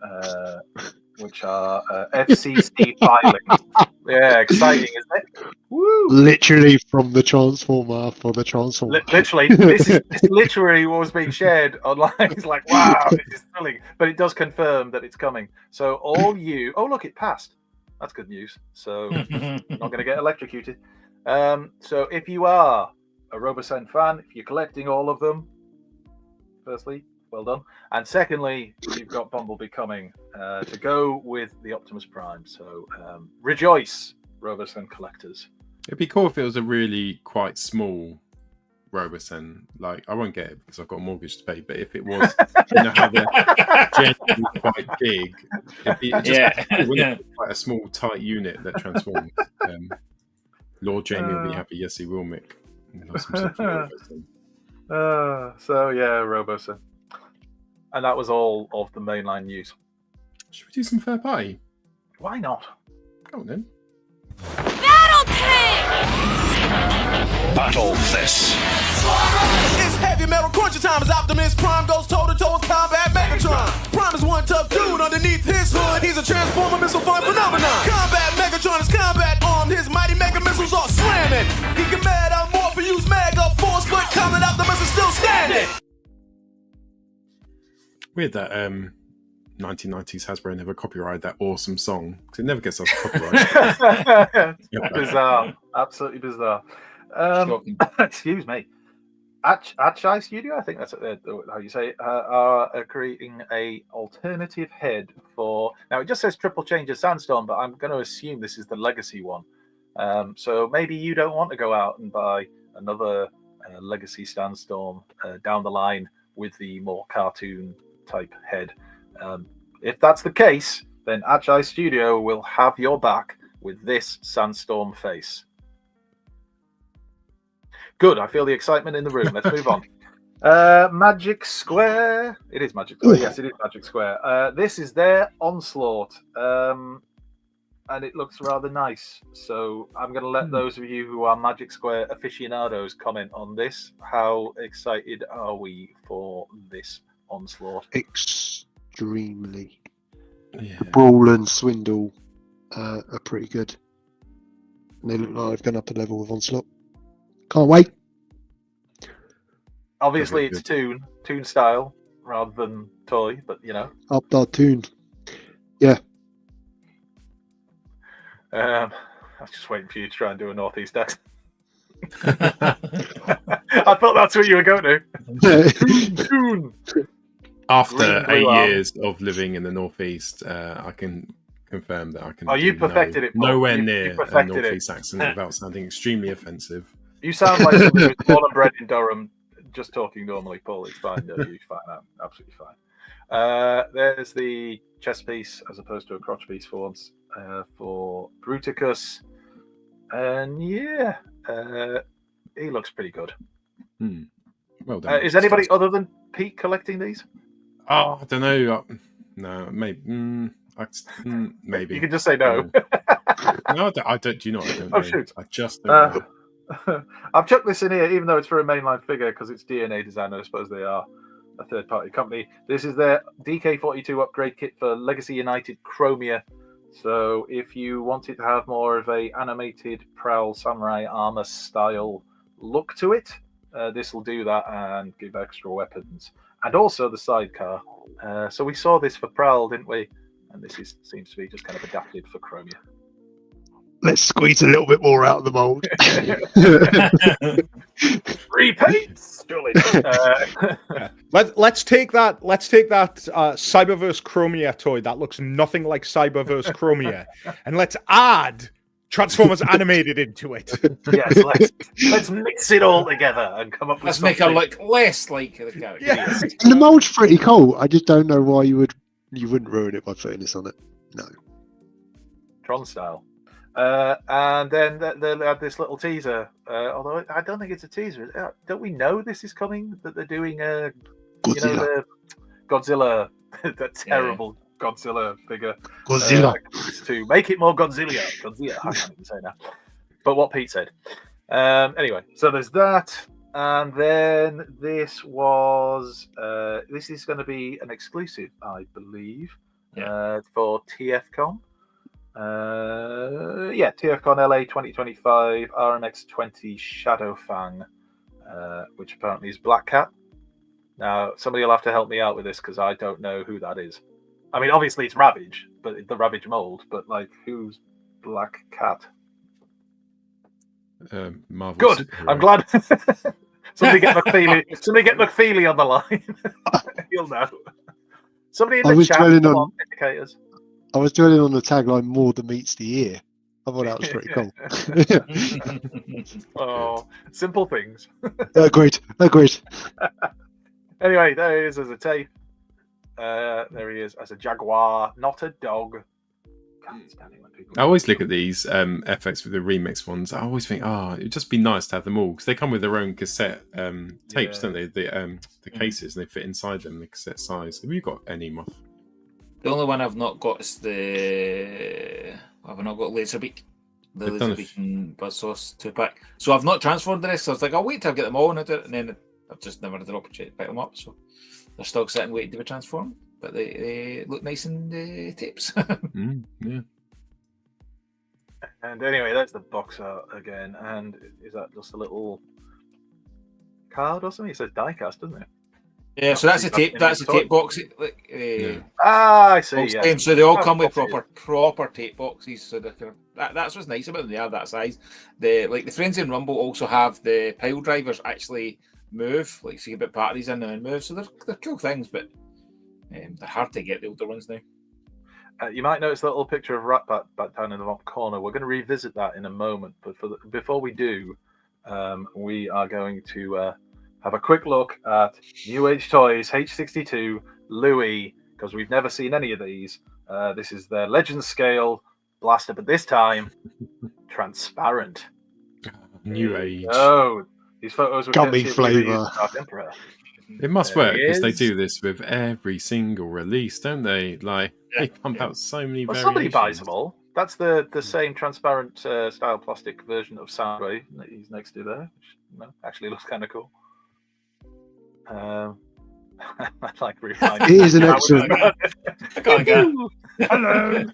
which are FCC filings. Yeah, exciting, isn't it? Woo! Literally from the Transformer for the Transformer. Literally, this is literally what was being shared online. It's like, wow, this is thrilling. But it does confirm that it's coming. So all you, oh look, it passed. That's good news. So you're not going to get electrocuted. So if you are a Robosen fan, if you're collecting all of them, firstly, well done. And secondly, you've got Bumblebee coming to go with the Optimus Prime. So rejoice, Robosen collectors. It'd be cool if it was a really quite small Robosen. Like, I won't get it because I've got a mortgage to pay, but if it was, you know how they're generally quite big, quite a small, tight unit that transforms. Lord Jamie will be happy. Yes, he will, Mick. So yeah, Robosen. And that was all of the mainline news. Should we do some fair play? Why not? Go on then. Battle tank! Battle this. It's heavy metal crunchy time as Optimus Prime goes toe-to-toe with Combat Megatron. Prime is one tough dude underneath his hood. He's a Transformer missile fire phenomenon. Combat Megatron is combat armed. His mighty mega missiles are slamming. He can mad out more for use mega force, but Combat Optimus is still standing. Weird that 1990s Hasbro never copyrighted that awesome song because it never gets us copyrighted. Bizarre, absolutely bizarre. Excuse me. Atchai Studio, I think that's how you say it, are creating a alternative head for. Now it just says triple change of Sandstorm, but I'm going to assume this is the legacy one. So maybe you don't want to go out and buy another legacy Sandstorm down the line with the more cartoon type head. If that's the case, then Atchai Studio will have your back with this Sandstorm face. Good, I feel the excitement in the room. Let's move on. Magic Square. It is Magic Square. Yes, it is Magic Square. This is their Onslaught. And it looks rather nice. So I'm going to let those of you who are Magic Square aficionados comment on this. How excited are we for this Onslaught? Extremely. Yeah. The Brawl and Swindle are pretty good. And they look like they've gone up a level with Onslaught. Can't wait. Obviously, it's Toon style rather than toy, but you know. Up that Toon. Yeah. I was just waiting for you to try and do a Northeast accent. I thought that's what you were going to. Toon. After Green 8 blue years of living in the Northeast, I can confirm that I can. Oh, you do perfected it, Paul. Nowhere You near a perfected it. Northeast accent without sounding extremely offensive. You sound like somebody who's born and bred in Durham, just talking normally, Paul. It's fine. No, you're fine. Absolutely fine. There's the chest piece as opposed to a crotch piece for once for Bruticus. And yeah, he looks pretty good. Well done. Is anybody other than Pete collecting these? Oh, I don't know. No, maybe. Maybe. You can just say no. No, I don't. Do you know? I don't Oh, know. shoot. I just don't know. I've chucked this in here, even though it's for a mainline figure, because it's DNA design. I suppose they are. a third-party company. This is their DK42 upgrade kit for Legacy United Chromia. So if you wanted to have more of a animated Prowl Samurai armor style look to it, this will do that and give extra weapons. And also the sidecar. So we saw this for Prowl, didn't we? And this seems to be just kind of adapted for Chromia. Let's squeeze a little bit more out of the mold. Repaints, surely. Let's take that Cyberverse Chromia toy that looks nothing like Cyberverse Chromia, and let's add Transformers animated into it. Yes, let's mix it all together and come up with Let's something. make her look less like the character. Yes. And the mold's pretty cool. I just don't know why you wouldn't ruin it by putting this on it. No. Tron style. And then they'll have this little teaser. Although I don't think it's a teaser. Don't we know this is coming? That they're doing Godzilla. the Godzilla, that terrible Godzilla figure. Godzilla. To make it more Godzilla. I can't even say now. But what Pete said. Anyway, so there's that. And then this was this is going to be an exclusive, I believe, for TFCon. TFCon LA 2025 RMX 20 Shadowfang, which apparently is Black Cat. Now, somebody will have to help me out with this because I don't know who that is. I mean, obviously it's Ravage, but the Ravage mold. But like, who's Black Cat? Marvel. Good. superhero. I'm glad. Somebody get McFeely. Somebody get McFeely on the line. He'll know. Somebody in I the was chat. dwelling Come on- on, indicators. I was dwelling on the tagline more than meets the ear. I thought that was pretty cool. Oh, simple things. Agreed. Anyway, there he is as a tape. There he is as a jaguar, not a dog. Can't stand it when people. I always look at these FX with the remix ones. I always think, it'd just be nice to have them all because they come with their own cassette tapes, don't they? The cases, and they fit inside them, the cassette size. Have you got any, Moth? The only one I've not got is I've not got Laserbeak. The They've done Laserbeak and Buzzsaw 2-pack. So I've not transferred the rest. So I was like, I'll wait till I get them all and I do it. And then I've just never had an opportunity to pick them up. So they're still sitting waiting to be transformed. But they look nice in the tapes. Yeah. And anyway, that's the box art again. And is that just a little card or something? It says diecast, doesn't it? Yeah, so that's a tape. That's a tape box. I see. Yeah. So they all That's come with possible. proper tape boxes. So that's what's nice about them. They are that size. The Frenzy and Rumble also have the pile drivers actually move. Like see a bit batteries in there and move. So they're cool things, but they're hard to get, the older ones now. You might notice a little picture of Ratbat back down in the bottom corner. We're going to revisit that in a moment, but before we do, we are going to have a quick look at New Age Toys H62 Louis, because we've never seen any of these. This is their Legend Scale blaster, but this time transparent. New Age. Oh, these photos were Gummy courtesy of flavour. the Dark Emperor. It must There work he because they is. do this with every single release, don't they? Like they pump out so many Well, variations. somebody buys them all. That's the same transparent style plastic version of Soundwave that he's next to there, which actually looks kind of cool. I'd like It is an excellent. I can't get it. Hello.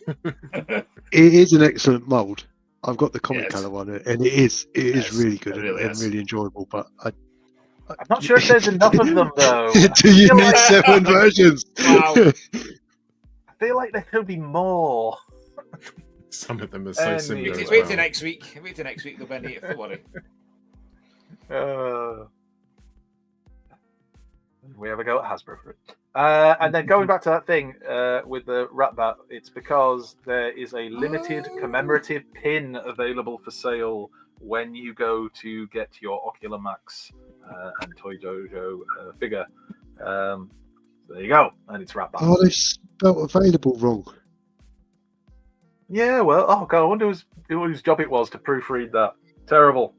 It is an excellent mold. I've got the comic Yes. color one, and it is Yes, really good it really and is. really enjoyable. But I'm not sure if there's enough of them though. do you feel need like- 7 versions? Wow. I feel like there could be more. Some of them are so And similar. it's as Wait well. till next week. Wait till next week. They'll be in it. Don't worry. We have a go at Hasbro for it. And then going back to that thing with the Ratbat, it's because there is a limited commemorative pin available for sale when you go to get your Ocular Max and Toy Dojo figure. There you go, and it's Ratbat. Oh, they spelled available wrong. Yeah, well, oh god, I wonder whose job it was to proofread that. Terrible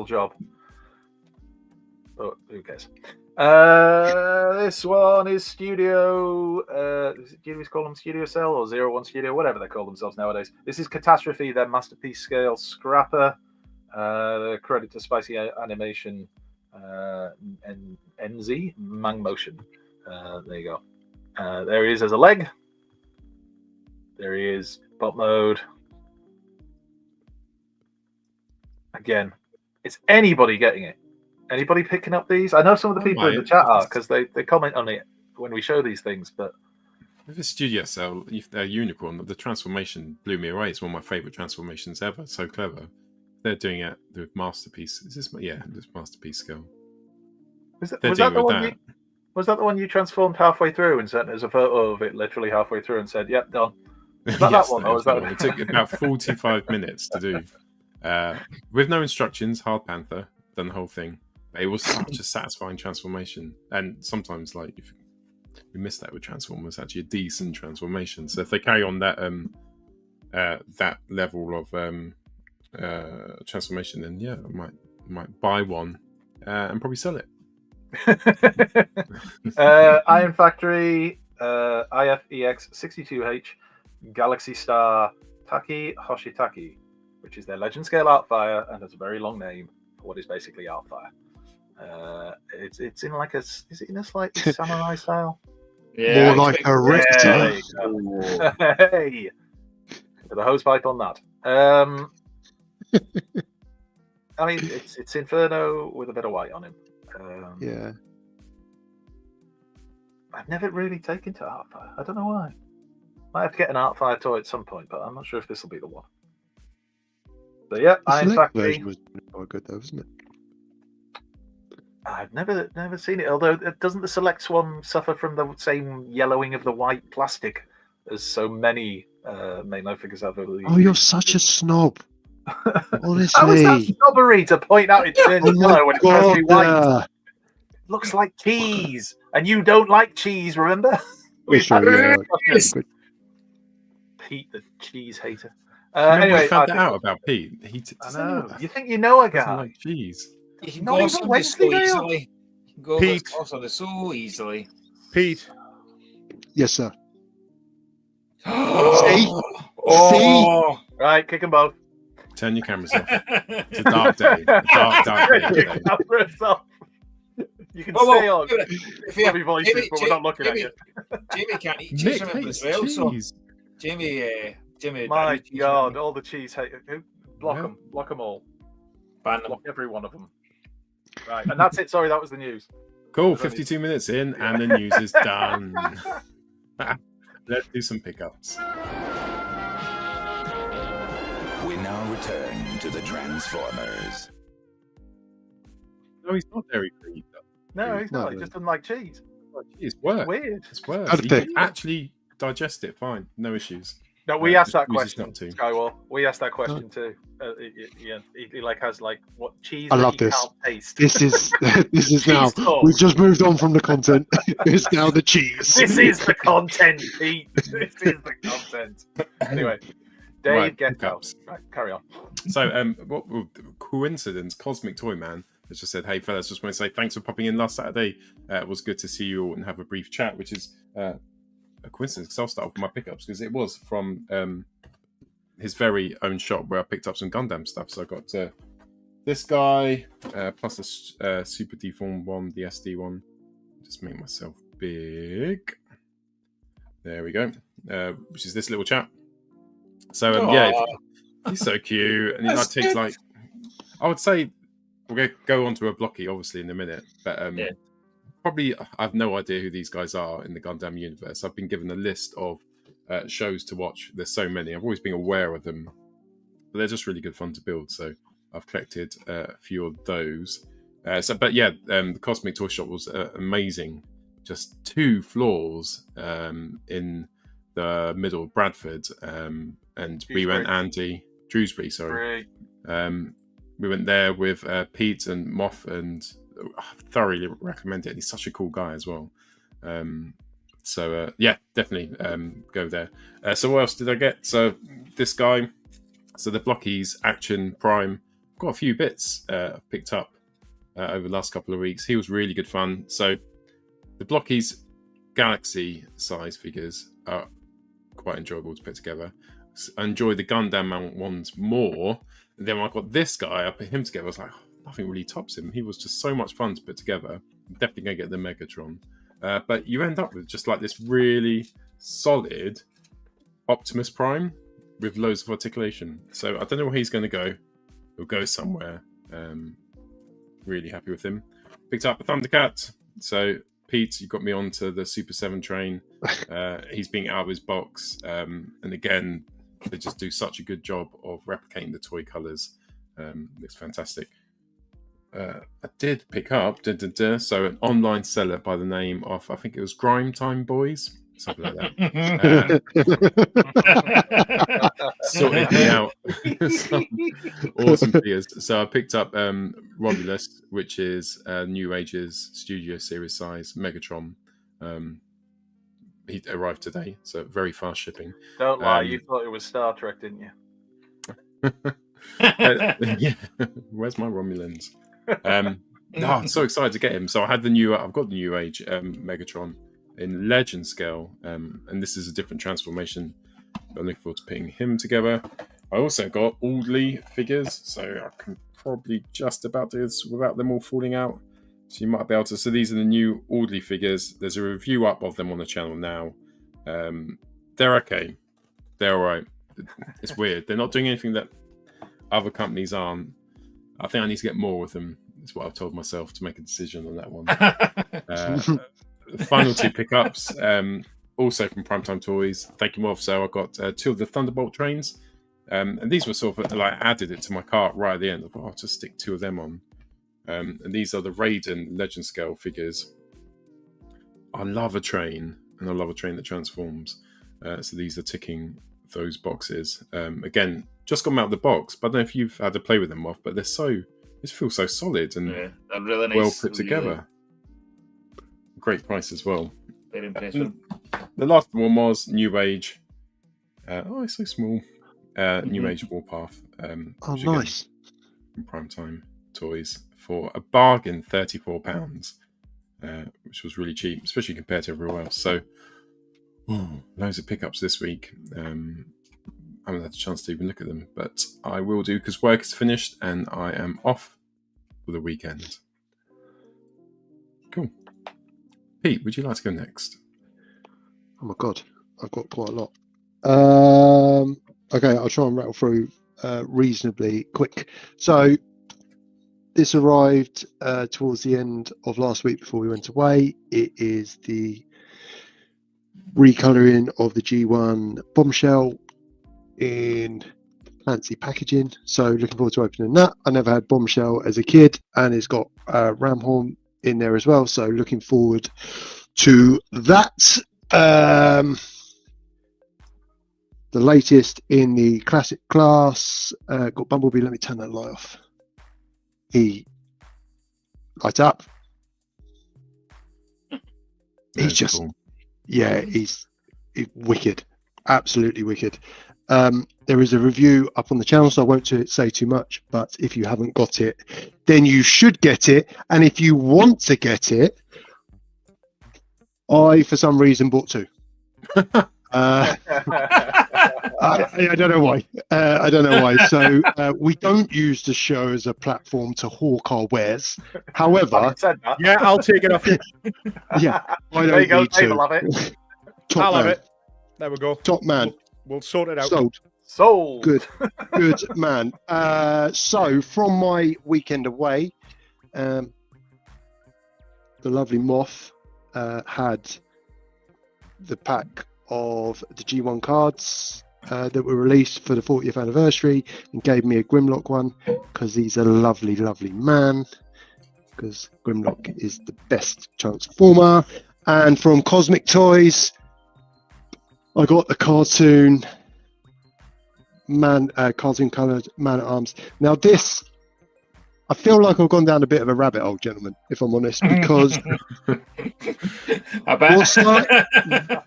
job. But who cares? This one is Studio. Do you call them Studio Cell or 01 Studio, whatever they call themselves nowadays? This is Catastrophe, their masterpiece scale scrapper. Credit to Spicy Animation NZ Mang Motion. There you go. There he is as a leg. There he is, bot mode. Again, is anybody getting it? Anybody picking up these? I know some of the people in the chat are because they comment on it when we show these things, but with the Studio Cell, Unicorn, the transformation blew me away. It's one of my favorite transformations ever. So clever. They're doing it with Masterpiece. Is this? Yeah, this Masterpiece skill. Was that the one you transformed halfway through and sent us a photo of it literally halfway through and said, "Yep, done." Was that Yes, that one? that Or was was the that one. It took about 45 minutes to do. With no instructions, Hard Panther done the whole thing. But it was such a satisfying transformation. And sometimes, like, if you miss that with Transformers, actually a decent transformation. So if they carry on that that level of transformation, then yeah, I might buy one and probably sell it. Iron Factory, IFEX62H, Galaxy Star, Taki Hoshitaki, which is their legend scale Artfire and has a very long name for what is basically Artfire. It's in like is it in a slightly samurai style? Yeah, More like a rector. Hey, with a hose pipe on that. I mean, it's Inferno with a bit of white on him. Yeah. I've never really taken to Artfire. I don't know why. Might have to get an Artfire toy at some point, but I'm not sure if this will be the one. So yeah, The Iron select Factory. version was quite good though, wasn't it? I've never seen it. Although doesn't the Select one suffer from the same yellowing of the white plastic as so many Mamo figures have? Oh, you're such a snob. Honestly. How is that snobbery to point out it turns yellow when it's supposed to be white? It looks like cheese, and you don't like cheese, remember? Pete, Pete, the cheese hater. Anyway, I found that out about Pete. I know. You think you know a guy? Like cheese. You can Not go even off Wednesday so day off. easily. You can go Pete. off on so easily. Pete, Yes, sir. Oh, Right, kick them both. Turn your cameras off. It's a dark day. A dark day. Kick cameras off. You can Oh, stay on. if you Heavy voices, but we're not looking at you. Jamie can't eat cheese Nick from it hates as well. So cheese. Jamie, My cheese God, all the cheese hate. Block Yeah. them. Block them all. ban them. Block every one of them. Right, and that's it. Sorry, that was the news. Cool. 52 minutes in, and the news is done. Let's do some pickups. We now return to the Transformers. No, he's not dairy free. No, he's not. He No. just doesn't like cheese. It's worse. Weird. It's worse. How'd He it can actually digest it fine. No issues. No, we asked that chooses question, not to. Skywall. We asked that question too. He like has like what cheese I that love you this. can't taste. This is now. Cheese talk. We've just moved on from the content. It's now the cheese. This is the content, Pete. This is the content. Anyway, Dave, Right, get pickups. out. Right, carry on. So, what coincidence? Cosmic Toy Man has just said, "Hey fellas, just want to say thanks for popping in last Saturday. It was good to see you all and have a brief chat," which is a coincidence because I'll start off with my pickups because it was from his very own shop where I picked up some Gundam stuff. So I got this guy plus a Super Deformed one, the SD one. Just make myself big. There we go. Which is this little chap. So yeah, he's so cute, and he like takes like I would say we're gonna go on to a blocky obviously in a minute, but probably I have no idea who these guys are in the Gundam universe. I've been given a list of shows to watch. There's so many. I've always been aware of them, but they're just really good fun to build. So I've collected a few of those. The Cosmic Toy Shop was amazing. Just 2 floors in the middle of Bradford, and we went Dewsbury, sorry. We went there with Pete and Moth, and I thoroughly recommend it. He's such a cool guy as well. Definitely go there. So what else did I get? So this guy, so the Blockies Action Prime, got a few bits picked up over the last couple of weeks. He was really good fun. So the Blockies Galaxy size figures are quite enjoyable to put together. I enjoy the Gundam ones more. And then when I got this guy, I put him together. I was like, nothing really tops him. He was just so much fun to put together. Definitely going to get the Megatron. But you end up with just like this really solid Optimus Prime with loads of articulation. So I don't know where he's going to go. He'll go somewhere. Really happy with him. Picked up a Thundercat. So Pete, you got me onto the Super 7 train. He's being out of his box. And again, they just do such a good job of replicating the toy colours. It's fantastic. I did pick up so an online seller by the name of, I think it was Grime Time Boys, something like that. Sorted me out some awesome figures. So I picked up Romulus, which is New Age's Studio Series size Megatron. He arrived today, so very fast shipping. Don't lie, you thought it was Star Trek, didn't you? Yeah, where's my Romulans? I'm so excited to get him. So I've got the New Age Megatron in Legend scale, and this is a different transformation. I'm looking forward to putting him together. I also got Audley figures, so I can probably just about do this without them all falling out. So you might be able to. So these are the new Audley figures. There's a review up of them on the channel now. They're okay. They're all right. It's weird. They're not doing anything that other companies aren't. I think I need to get more with them. That's what I've told myself to make a decision on that one. The final two pickups, also from Primetime Toys. Thank you, Morph. So I got two of the Thunderbolt trains. And these were sort of like added it to my cart right at the end. I thought I'll just stick two of them on. And these are the Raiden Legend scale figures. I love a train, and I love a train that transforms. So these are ticking those boxes. Again, just got them out of the box, but I don't know if you've had to play with them off, but they're this feels so solid and they're really nice, well put together. Great price as well. Very impressive. The last one was New Age. It's so small. New Age Warpath. Nice. From Primetime Toys for a bargain, £34, which was really cheap, especially compared to everywhere else. So, loads of pickups this week. I haven't had a chance to even look at them, but I will do because work is finished and I am off for the weekend. Cool. Pete, would you like to go next? Oh my god, I've got quite a lot. Okay, I'll try and rattle through reasonably quick. So this arrived towards the end of last week before we went away. It is the recolouring of the G1 Bombshell in fancy packaging. So looking forward to opening that. I never had Bombshell as a kid, and it's got ram horn in there as well. So looking forward to that. The latest in the classic class, got Bumblebee. Let me turn that light off. He lights up. He's just, cool. Yeah, he's wicked, absolutely wicked. There is a review up on the channel, so I won't say too much, but if you haven't got it, then you should get it. And if you want to get it, I, for some reason, bought two. I don't know why. I don't know why. So we don't use the show as a platform to hawk our wares. However, yeah, I'll take it off. Yeah, I don't there you go. need to. I'll have it. I'll have it. There we go. Top man. We'll sort it out. Sold. Good man. So from my weekend away, the lovely Moth had the pack of the G1 cards that were released for the 40th anniversary, and gave me a Grimlock one because he's a lovely, lovely man. Because Grimlock is the best Transformer. And from Cosmic Toys, I got the cartoon coloured Man at Arms. Now this, I feel like I've gone down a bit of a rabbit hole, gentlemen, if I'm honest, because I bet.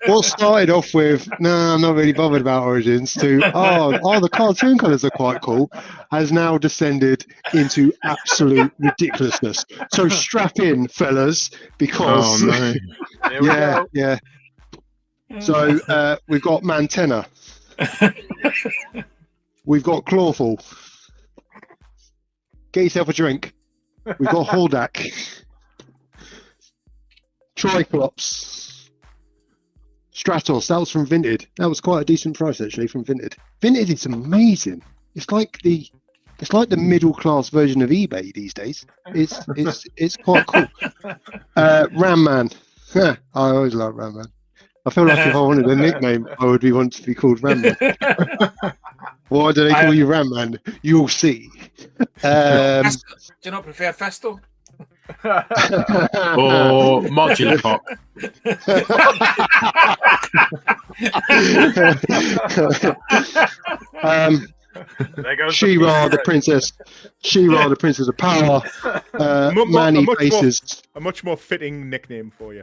what started off with, no, I'm not really bothered about Origins, to, the cartoon colours are quite cool, has now descended into absolute ridiculousness. So strap in, fellas, because... Oh, no. Yeah. So we've got Mantenna. We've got Clawful. Get yourself a drink. We've got Hordak, Triclops, Stratos. That was from Vinted. That was quite a decent price actually from Vinted. Vinted is amazing. It's like the middle class version of eBay these days. It's quite cool. Ram Man. I always like Ram Man. I feel like if I wanted a nickname, I would want to be called Ram Man. Why do they call you Ram Man? You'll see. Do you not prefer Festo? Or modular cock. There goes She-Ra, the princess. She-Ra, the princess of power. Manny faces. A much more fitting nickname for you.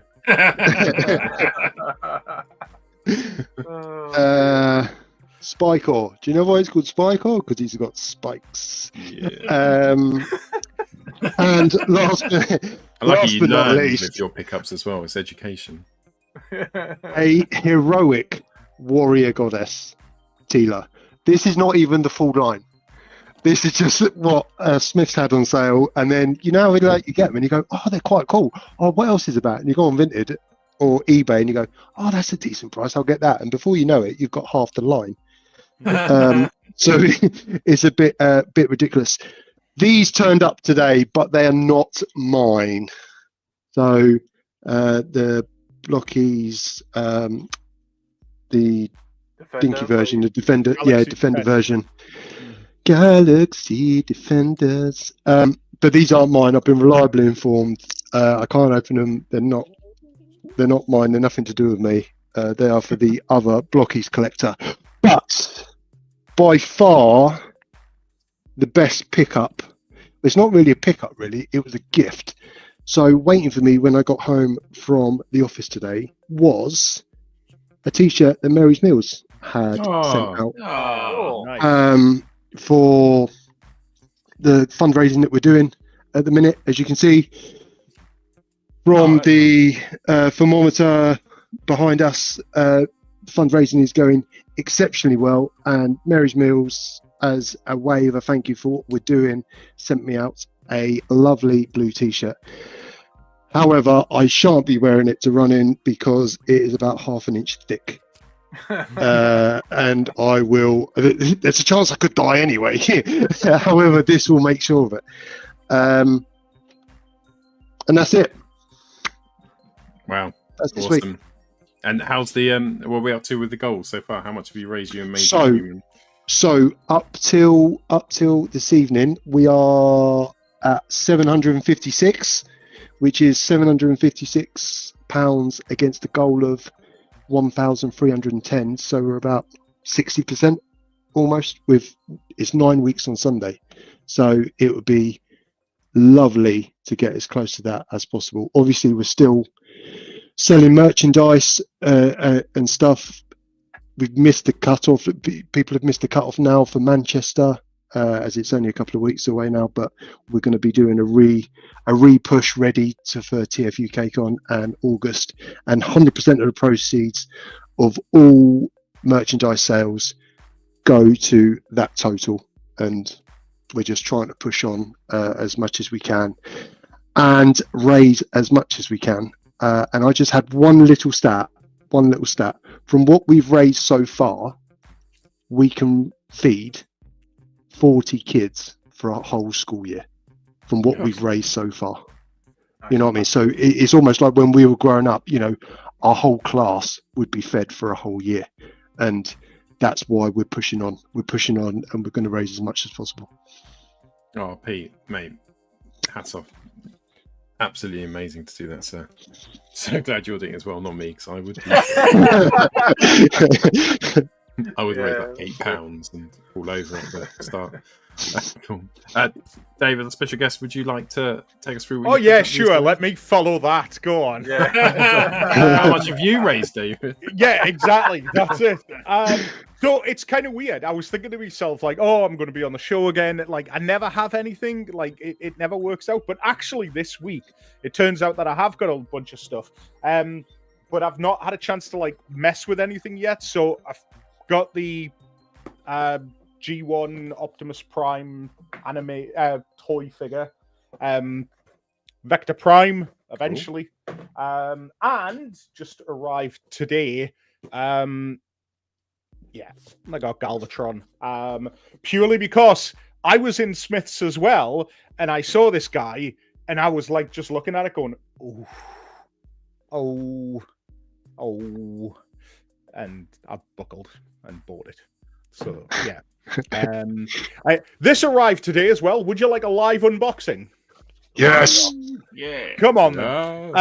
Spycore. Do you know why he's called Spycore? Because he's got spikes. Yeah. And last I like you but not learn least, with your pickups as well. It's education. a heroic warrior goddess, Tila. This is not even the full line. This is just what Smith's had on sale, and then you know, like you get them and you go, oh, they're quite cool. Oh, what else is about? And you go on Vinted or eBay and you go, oh, that's a decent price. I'll get that. And before you know it, you've got half the line. So it's a bit ridiculous. These turned up today, but they are not mine. So the Blockies, the dinky version, the Defender, Galaxy Defender Defender. version, Galaxy Defenders. But these aren't mine. I've been reliably informed. I can't open them. They're not mine. They're nothing to do with me. They are for the other Blockies collector. But by far the best pickup. It's not really a pickup, really. It was a gift. So waiting for me when I got home from the office today was a T-shirt that Mary's Mills had sent out Oh, Nice. for the fundraising that we're doing at the minute. As you can see from the thermometer behind us, fundraising is going exceptionally well, and Mary's Mills, as a way of a thank you for what we're doing, sent me out a lovely blue T-shirt. However, I shan't be wearing it to run in because it is about half an inch thick. And I will, there's a chance I could die anyway. However, this will make sure of it. And that's it. Wow. That's this Awesome. week. And how's the what are we up to with the goals so far? How much have you raised, you amazing So up till this evening, we are at 756, which is £756 against the goal of 1,310. So we're about 60% almost. It's 9 weeks on Sunday, so it would be lovely to get as close to that as possible. Obviously, we're still selling merchandise and stuff. We've missed the cutoff. People have missed the cutoff now for Manchester, as it's only a couple of weeks away now. But we're going to be doing a re-push ready for TF UKCon and August, and 100% of the proceeds of all merchandise sales go to that total. And we're just trying to push on as much as we can and raise as much as we can. And I just had one little stat. From what we've raised so far, we can feed 40 kids for a whole school year from what we've raised so far. You know what I mean? So it's almost like when we were growing up, you know, our whole class would be fed for a whole year. And that's why we're pushing on. We're pushing on, and we're going to raise as much as possible. Oh, Pete, mate, hats off. Absolutely amazing to do that, sir. So glad you're doing it as well, not me, because I would. I would weigh like £8 and fall over at the start. Cool. David, a special guest, would you like to take us through? Oh yeah, sure. Let me follow that. Go on. How much have you raised, David? Yeah, exactly. That's it. So it's kind of weird. I was thinking to myself, like, oh, I'm going to be on the show again. Like, I never have anything. Like, it never works out. But actually, this week, it turns out that I have got a bunch of stuff. But I've not had a chance to, like, mess with anything yet. So I've got the G1 Optimus Prime anime toy figure. Vector Prime eventually, and just arrived today. Yeah, I got Galvatron. Purely because I was in Smith's as well, and I saw this guy, and I was like just looking at it, going, oh, and I buckled and bought it. So yeah. This arrived today as well. Would you like a live unboxing? Yes. Yeah. Come on, then. No.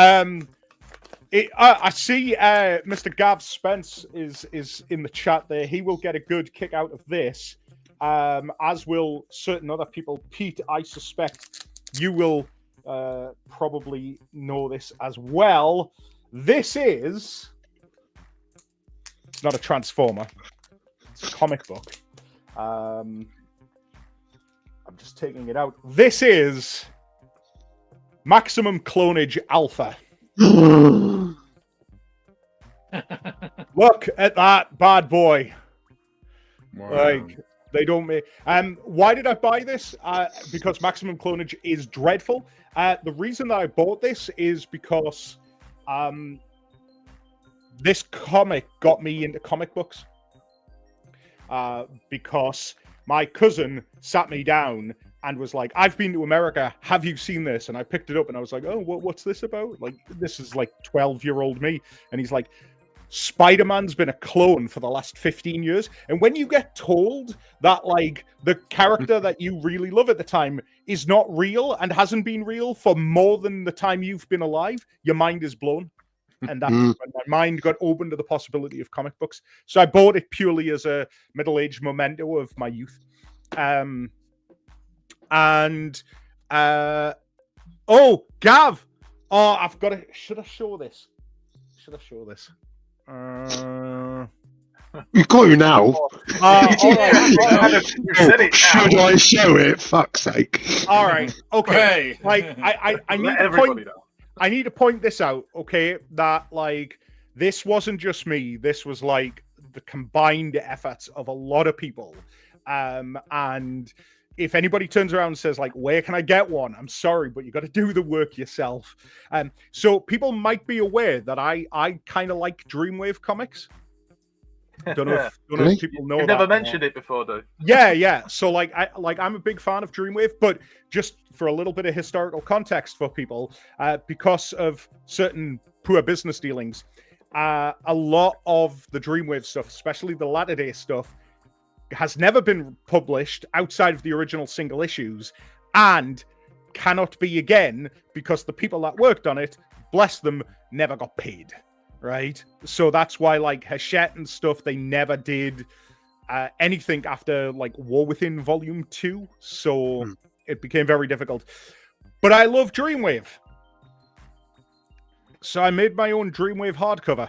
I see Mr. Gav Spence is in the chat there. He will get a good kick out of this, as will certain other people. Pete, I suspect you will probably know this as well. This is... It's not a Transformer. It's a comic book. I'm just taking it out. This is Maximum Clonage Alpha. Look at that bad boy. Wow. Like, they don't make... why did I buy this? Because Maximum Clonage is dreadful. The reason that I bought this is because this comic got me into comic books. Because my cousin sat me down and was like, I've been to America. Have you seen this? And I picked it up and I was like, oh, what's this about? Like, this is like 12-year-old me. And he's like, Spider-Man's been a clone for the last 15 years. And when you get told that, like, the character that you really love at the time is not real and hasn't been real for more than the time you've been alive, your mind is blown. And that's when my mind got open to the possibility of comic books. So I bought it purely as a middle-aged memento of my youth. Oh, Gav! Oh, I've got to... Should I show this? You've got you now. All right. You said it now. Should I show it? Fuck's sake. All right. Okay. Hey. Like, I need Let to everybody point... know. I need to point this out, okay? That, like, this wasn't just me. This was, like, the combined efforts of a lot of people. And if anybody turns around and says, like, where can I get one? I'm sorry, but you got to do the work yourself. So people might be aware that I kind of like Dreamwave comics. Don't know if people know You've that. never mentioned it before, though. Yeah. So I'm a big fan of Dreamwave, but just for a little bit of historical context for people, because of certain poor business dealings, a lot of the Dreamwave stuff, especially the latter day stuff, has never been published outside of the original single issues and cannot be again because the people that worked on it, bless them, never got paid. Right, so that's why, like, Hachette and stuff, they never did anything after, like, War Within Volume 2, so it became very difficult. But I love Dreamwave, so I made my own Dreamwave hardcover.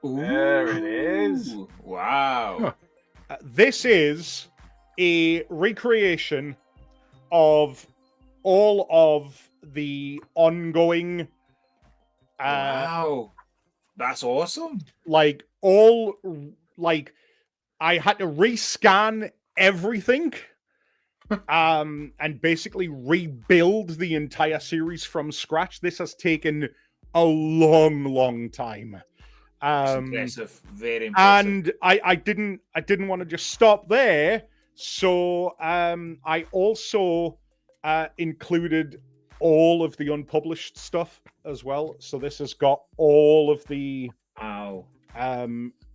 There it is. Wow. This is a recreation of all of the ongoing... wow. That's awesome. I had to rescan everything and basically rebuild the entire series from scratch. This has taken a long time. Impressive. Very impressive. And I didn't want to just stop there. So I also included all of the unpublished stuff as well. So this has got all of the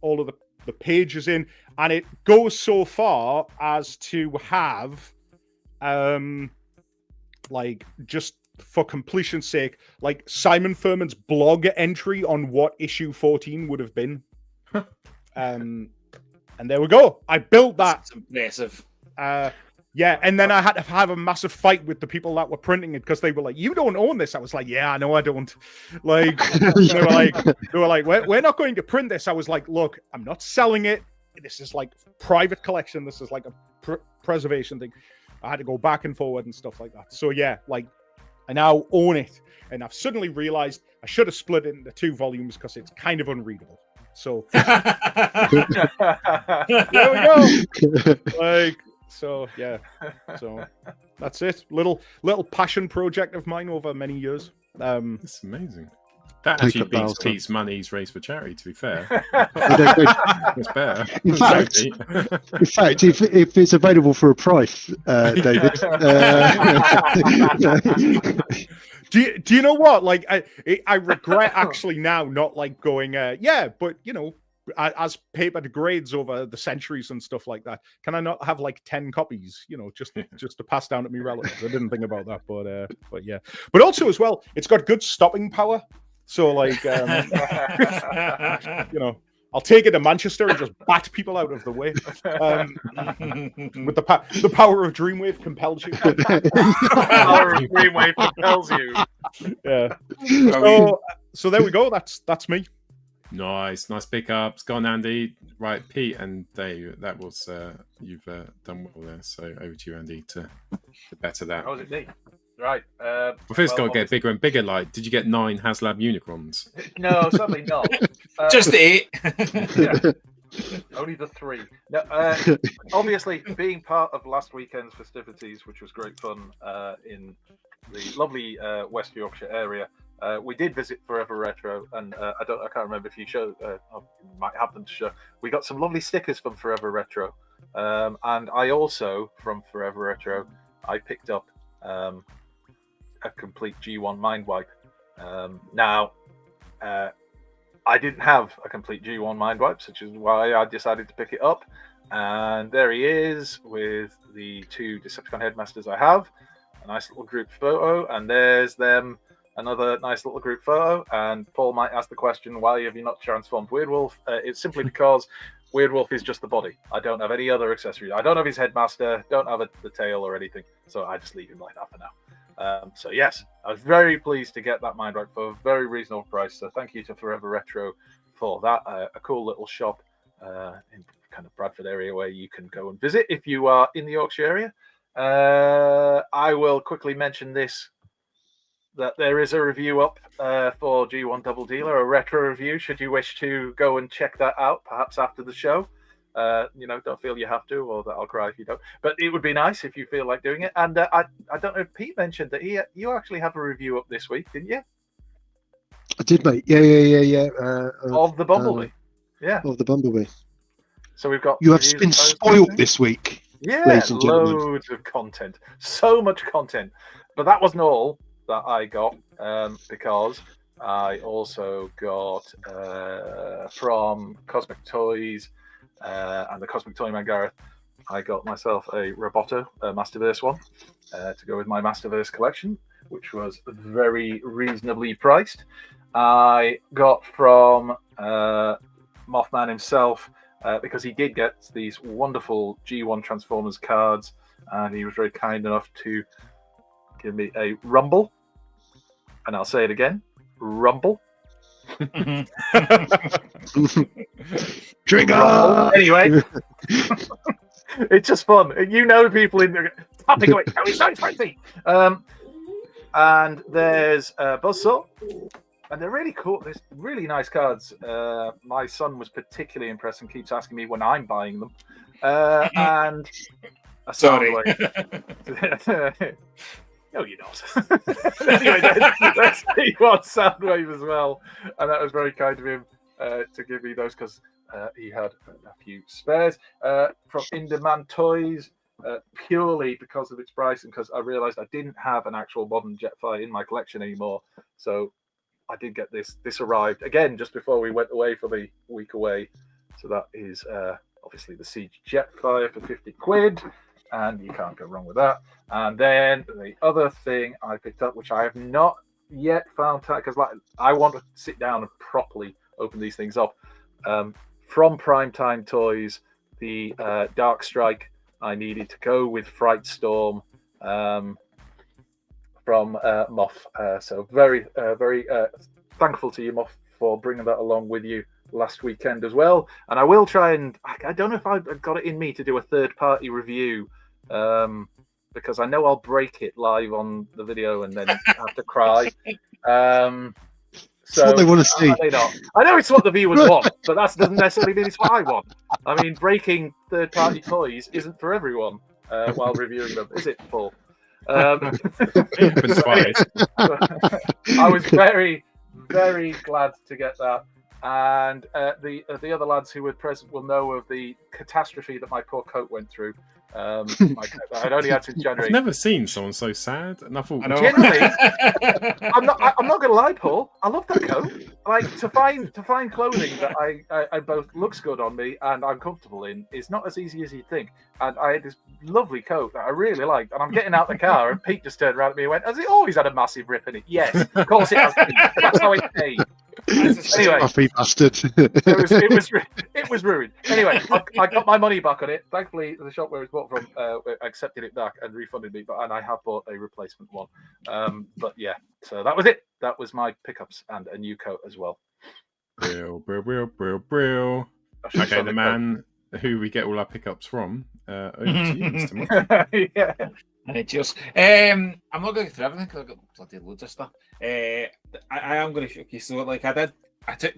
the pages in, and it goes so far as to have like, just for completion's sake, like Simon Furman's blog entry on what issue 14 would have been. And there we go. I built that. That's impressive. Yeah, and then I had to have a massive fight with the people that were printing it because they were like, "You don't own this." I was like, "Yeah, I know I don't." Like, they were like, "We're not going to print this." I was like, "Look, I'm not selling it. This is like private collection. This is like a preservation thing." I had to go back and forward and stuff like that. So yeah, like, I now own it, and I've suddenly realized I should have split it into 2 volumes because it's kind of unreadable. So there we go. Like. So yeah, That's it. Little passion project of mine over many years. It's amazing. That Take actually up beats milestone. Pete's Money's Race for Charity, to be fair. It's better. In fact, if it's available for a price, David. Do you know what? Like, I regret actually now not like going. But you know, as paper degrades over the centuries and stuff like that, can I not have like 10 copies? You know, just to pass down to me relatives. I didn't think about that, but yeah. But also as well, it's got good stopping power. So like, you know, I'll take it to Manchester and just bat people out of the way. With the power of Dreamwave compels you. Power of Dreamwave compels you. Yeah. So there we go. That's me. Nice pickups. Go on, Andy. Right, Pete and Dave. That was you've done well there. So over to you, Andy, to better that. Oh, was it me? Right. Well, first, got to get bigger and bigger. Like, did you get 9 HasLab Unicrons? No, sadly not. Just 8. Yeah. Only the 3. No, obviously, being part of last weekend's festivities, which was great fun in the lovely West Yorkshire area, we did visit Forever Retro, and I can't remember if you showed. You might have them to show. We got some lovely stickers from Forever Retro, and I also from Forever Retro, I picked up a complete G1 mind wipe. Now, I didn't have a complete G1 mind wipe, which is why I decided to pick it up. And there he is with the 2 Decepticon headmasters I have. A nice little group photo, and there's them. Another nice little group photo. And Paul might ask the question, why have you not transformed Weirdwolf? It's simply because Weirdwolf is just the body. I don't have any other accessories. I don't have his headmaster, don't have the tail or anything. So I just leave him like that for now. So yes, I was very pleased to get that mind wipe for a very reasonable price. So thank you to Forever Retro for that. A cool little shop in kind of Bradford area where you can go and visit if you are in the Yorkshire area. I will quickly mention this, that there is a review up for G1 Double Dealer, a retro review, should you wish to go and check that out, perhaps after the show. You know, don't feel you have to, or that I'll cry if you don't. But it would be nice if you feel like doing it. And I don't know if Pete mentioned that you actually have a review up this week, didn't you? I did, mate. Yeah. Of the Bumblebee. Yeah. Of the Bumblebee. So we've got. You have been spoiled this week. Yeah, ladies and gentlemen. Loads of content. So much content. But that wasn't all that I got, because I also got from Cosmic Toys and the Cosmic Toy Man Gareth, I got myself a Roboto, a Masterverse one, to go with my Masterverse collection, which was very reasonably priced. I got from Mothman himself, because he did get these wonderful G1 Transformers cards, and he was very kind enough to give me a Rumble, and I'll say it again, Rumble. Trigger! Rumble. Anyway, it's just fun. You know, people in there tapping away. Oh, it's so spicy. And there's Buzzsaw. And they're really cool. There's really nice cards. My son was particularly impressed and keeps asking me when I'm buying them. And a Soundwave. No, you're not. Anyway, there's P1 Soundwave as well. And that was very kind of him to give me those, because he had a few spares. From In-Demand Toys, purely because of its price and because I realised I didn't have an actual modern Jetfire in my collection anymore. So I did get this. This arrived again just before we went away for the week away. So that is obviously the Siege Jetfire for 50 quid, and you can't go wrong with that. And then the other thing I picked up, which I have not yet found, because I want to sit down and properly open these things up. From Primetime Toys, the Dark Strike I needed to go with Fright Storm. From Moth. So very thankful to you, Moth, for bringing that along with you last weekend as well. And I will try and, I don't know if I've got it in me to do a third-party review, because I know I'll break it live on the video and then have to cry. It's what they want to see. I know it's what the viewers want, but that doesn't necessarily mean it's what I want. I mean, breaking third-party toys isn't for everyone while reviewing them, is it, Paul? Open twice. I was very, very glad to get that. And the other lads who were present will know of the catastrophe that my poor coat went through. I'd only had since I've January. never seen someone so sad, and I thought, Generally, I'm not gonna lie, Paul. I love that coat. Like to find clothing that I both looks good on me and I'm comfortable in is not as easy as you'd think. And I had this lovely coat that I really liked, and I'm getting out the car, and Pete just turned around at me and went, "Has it always had a massive rip in it?" Yes, of course it has. That's how it's made. Anyway, Puffy bastard. it was ruined. Anyway, I got my money back on it. Thankfully, the shop where it was bought from accepted it back and refunded me. And I have bought a replacement one. But yeah, so that was it. That was my pickups and a new coat as well. Brill. I should Okay, show the coat. man who we get all our pickups from. Over to you, Mr. Mike. Yeah. Cheers. I'm not going to go through everything because I've got bloody loads of stuff. I am going to show you. So, like I took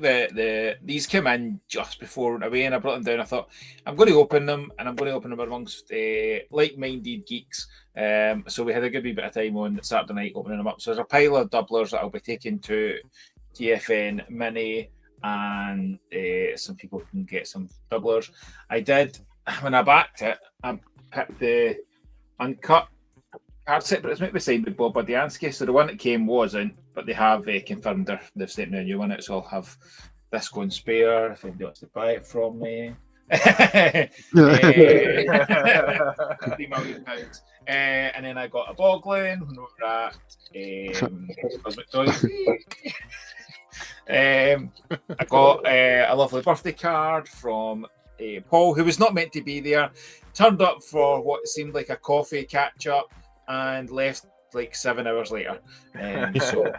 these came in just before I went away, and I brought them down. I thought I'm going to open them, and I'm going to open them amongst like-minded geeks. So we had a good wee bit of time on Saturday night opening them up. So there's a pile of doublers that I'll be taking to TFN Mini, and some people can get some doublers. I did when I backed it. I picked the uncut card set, but it's made beside with Bob Badiansky. So the one that came wasn't, but they have confirmed they've sent me a new one. It's all have this going spare if anybody wants to buy it from me. £50 million. And then I got a Boglin when we were at Cosmic Toys. I got a lovely birthday card from Paul, who was not meant to be there, turned up for what seemed like a coffee catch up and left like 7 hours later. So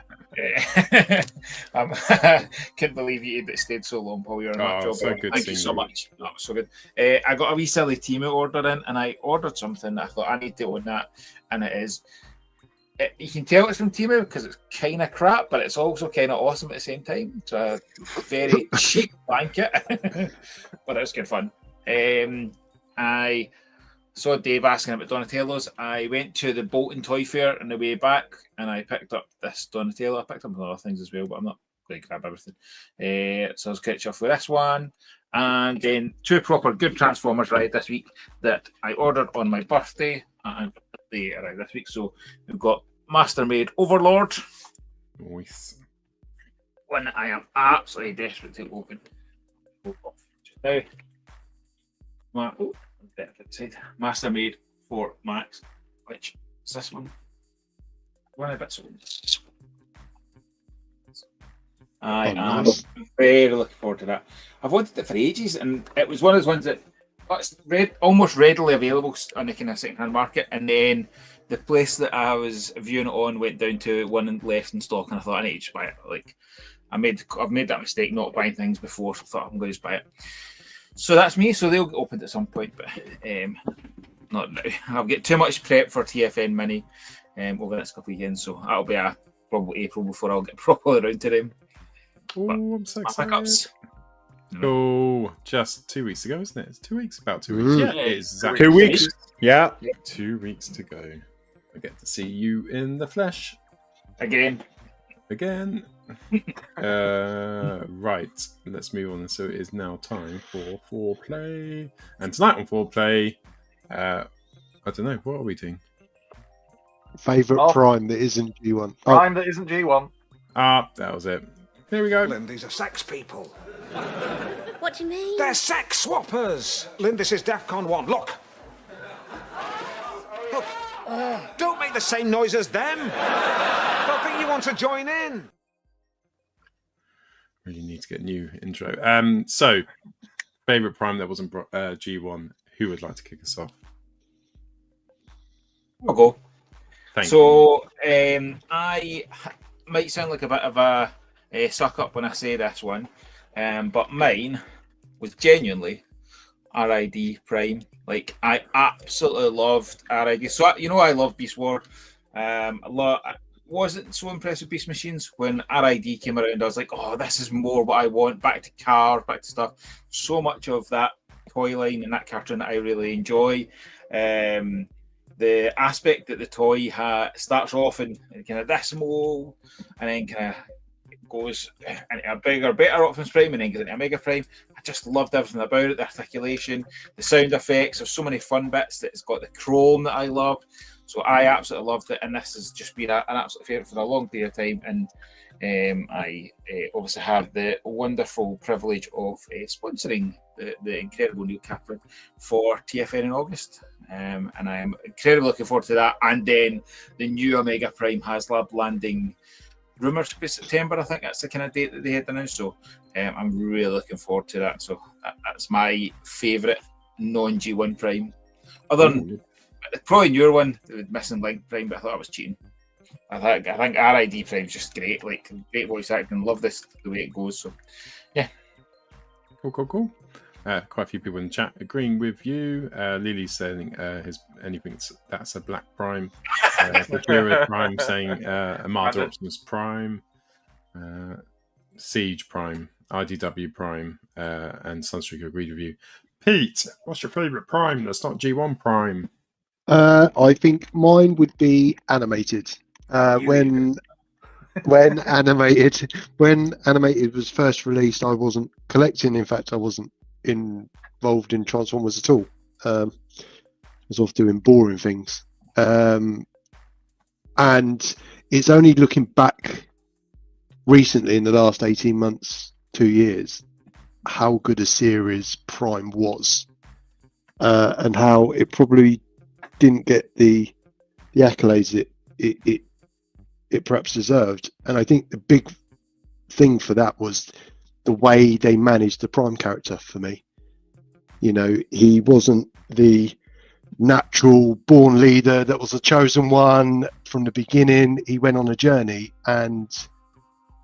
I couldn't believe you stayed so long, Paul. You're in that job. So good. Thank you so much. That was so good. I got a wee silly Temu order in, and I ordered something that I thought I need to own that, and it is. You can tell it's from Temu because it's kind of crap, but it's also kind of awesome at the same time. It's a very cheap blanket, but it was good fun. I saw Dave asking about Donatello's. I went to the Bolton Toy Fair on the way back, and I picked up this Donatello. I picked up other things as well, but I'm not going to grab everything. So I was catching off with this one. And then 2 proper good Transformers ride this week that I ordered on my birthday, and they arrived this week. So we've got Master Made Overlord. Nice. One that I am absolutely desperate to open. Now, Master Made for Max, which is this one. One of it's I am very looking forward to that. I've wanted it for ages, and it was one of those ones that it's almost readily available on the kind of second-hand market, and then the place that I was viewing it on went down to one left in stock, and I thought I need to just buy it. Like I've made that mistake not buying things before, so I thought I'm going to just buy it. So that's me. So they'll get opened at some point, but not now. I'll get too much prep for TFN Mini over the next couple of weekends, so that'll be probably April before I'll get properly around to them. Oh, I'm so excited. Pickups. Oh, just 2 weeks ago, isn't it? It's 2 weeks, about 2 weeks. Yeah, exactly. 2 weeks. Yeah. 2 weeks to go. I get to see you in the flesh. Again. Right, let's move on. So it is now time for foreplay. And tonight on foreplay, I don't know, what are we doing? Favourite Prime that isn't G1. Prime that isn't G1. That was it. Here we go. Lynn, these are sex people. What do you mean? They're sex swappers. Lynn, this is DEFCON 1. Look. Look. Don't make the same noise as them. Don't think you want to join in. Really need to get a new intro. So, favourite Prime that wasn't G1. Who would like to kick us off? I'll go. Thank you. I might sound like a bit of a suck up when I say this one, but mine was genuinely RID Prime. Like, I absolutely loved RID. So, I love Beast War. I wasn't so impressed with Beast Machines. When RID came around, I was like, oh, this is more what I want. Back to cars, back to stuff. So much of that toy line and that cartoon that I really enjoy. the aspect that the toy starts off in kind of decimal, and then kind of goes into a bigger, better Optimus Prime, and then goes into a Mega Prime. I just loved everything about it, the articulation, the sound effects. There's so many fun bits. That it's got the chrome that I love. So I absolutely loved it, and this has just been an absolute favourite for a long period of time. And I obviously have the wonderful privilege of sponsoring the incredible Neil Kaplan for TFN in August. And I am incredibly looking forward to that. And then the new Omega Prime HasLab landing, rumours to be September. I think that's the kind of date that they had announced. So I'm really looking forward to that. So that's my favourite non-G1 Prime. Other than probably your one, the missing link Prime, but I thought it was cheating. I think RID Prime's just great, like great voice acting. Love this the way it goes. So yeah, Cool. Quite a few people in the chat agreeing with you. Lily's saying that's a Black Prime. Bakura Prime saying Armada Optimus Prime, Siege Prime, IDW Prime, and Sunstreak agreed with you. Pete, what's your favourite Prime that's not G1 Prime? I think mine would be animated. When animated was first released, I wasn't collecting. In fact, I wasn't involved in Transformers at all. I was off doing boring things. And it's only looking back recently in the last 18 months, 2 years, how good a series Prime was, and how it probably didn't get the accolades it perhaps deserved. And I think the big thing for that was the way they managed the Prime character for me. You know, he wasn't the natural born leader that was a chosen one from the beginning. He went on a journey, and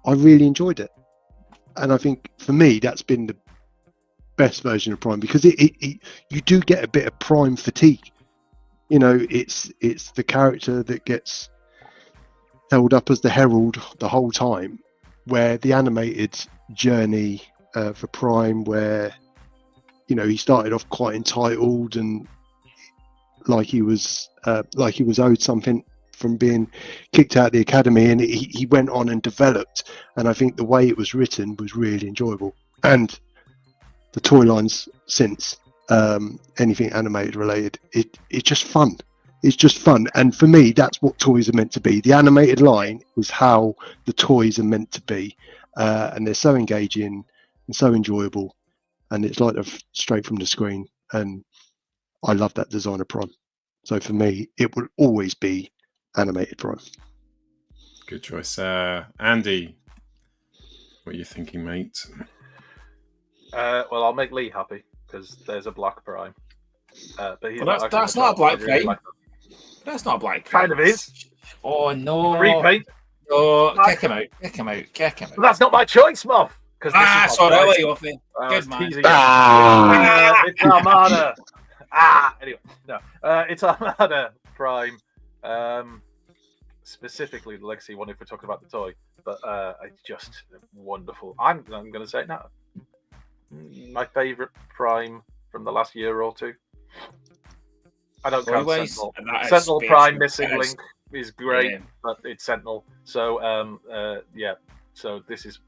I really enjoyed it. And I think for me that's been the best version of Prime, because you do get a bit of Prime fatigue. You know, it's the character that gets held up as the herald the whole time, where the animated journey for Prime, where, you know, he started off quite entitled and like he was owed something from being kicked out of the academy, and he went on and developed. And I think the way it was written was really enjoyable. And the toy lines since, anything animated related, it's just fun. It's just fun. And for me, that's what toys are meant to be. The animated line was how the toys are meant to be. And they're so engaging and so enjoyable. And it's like they're straight from the screen. And I love that design of Prime. So for me, it will always be animated Prime. Good choice. Andy, what are you thinking, mate? Well, I'll make Lee happy because there's a Black Prime. But he's that's not a Black Prime. That's not a Black Prime. Kind of is. Oh no! Repaint. Oh, kick him out! But that's not my choice, Muff. Sorry, I'll let you off then. Good man. It's Armada. Anyway, no. It's Armada Prime. Specifically the Legacy one, if we're talking about the toy. But it's just wonderful. I'm going to say it now. My favourite Prime from the last year or two. I don't count Sentinel. Sentinel Prime missing link is great, but it's Sentinel. So yeah. So this is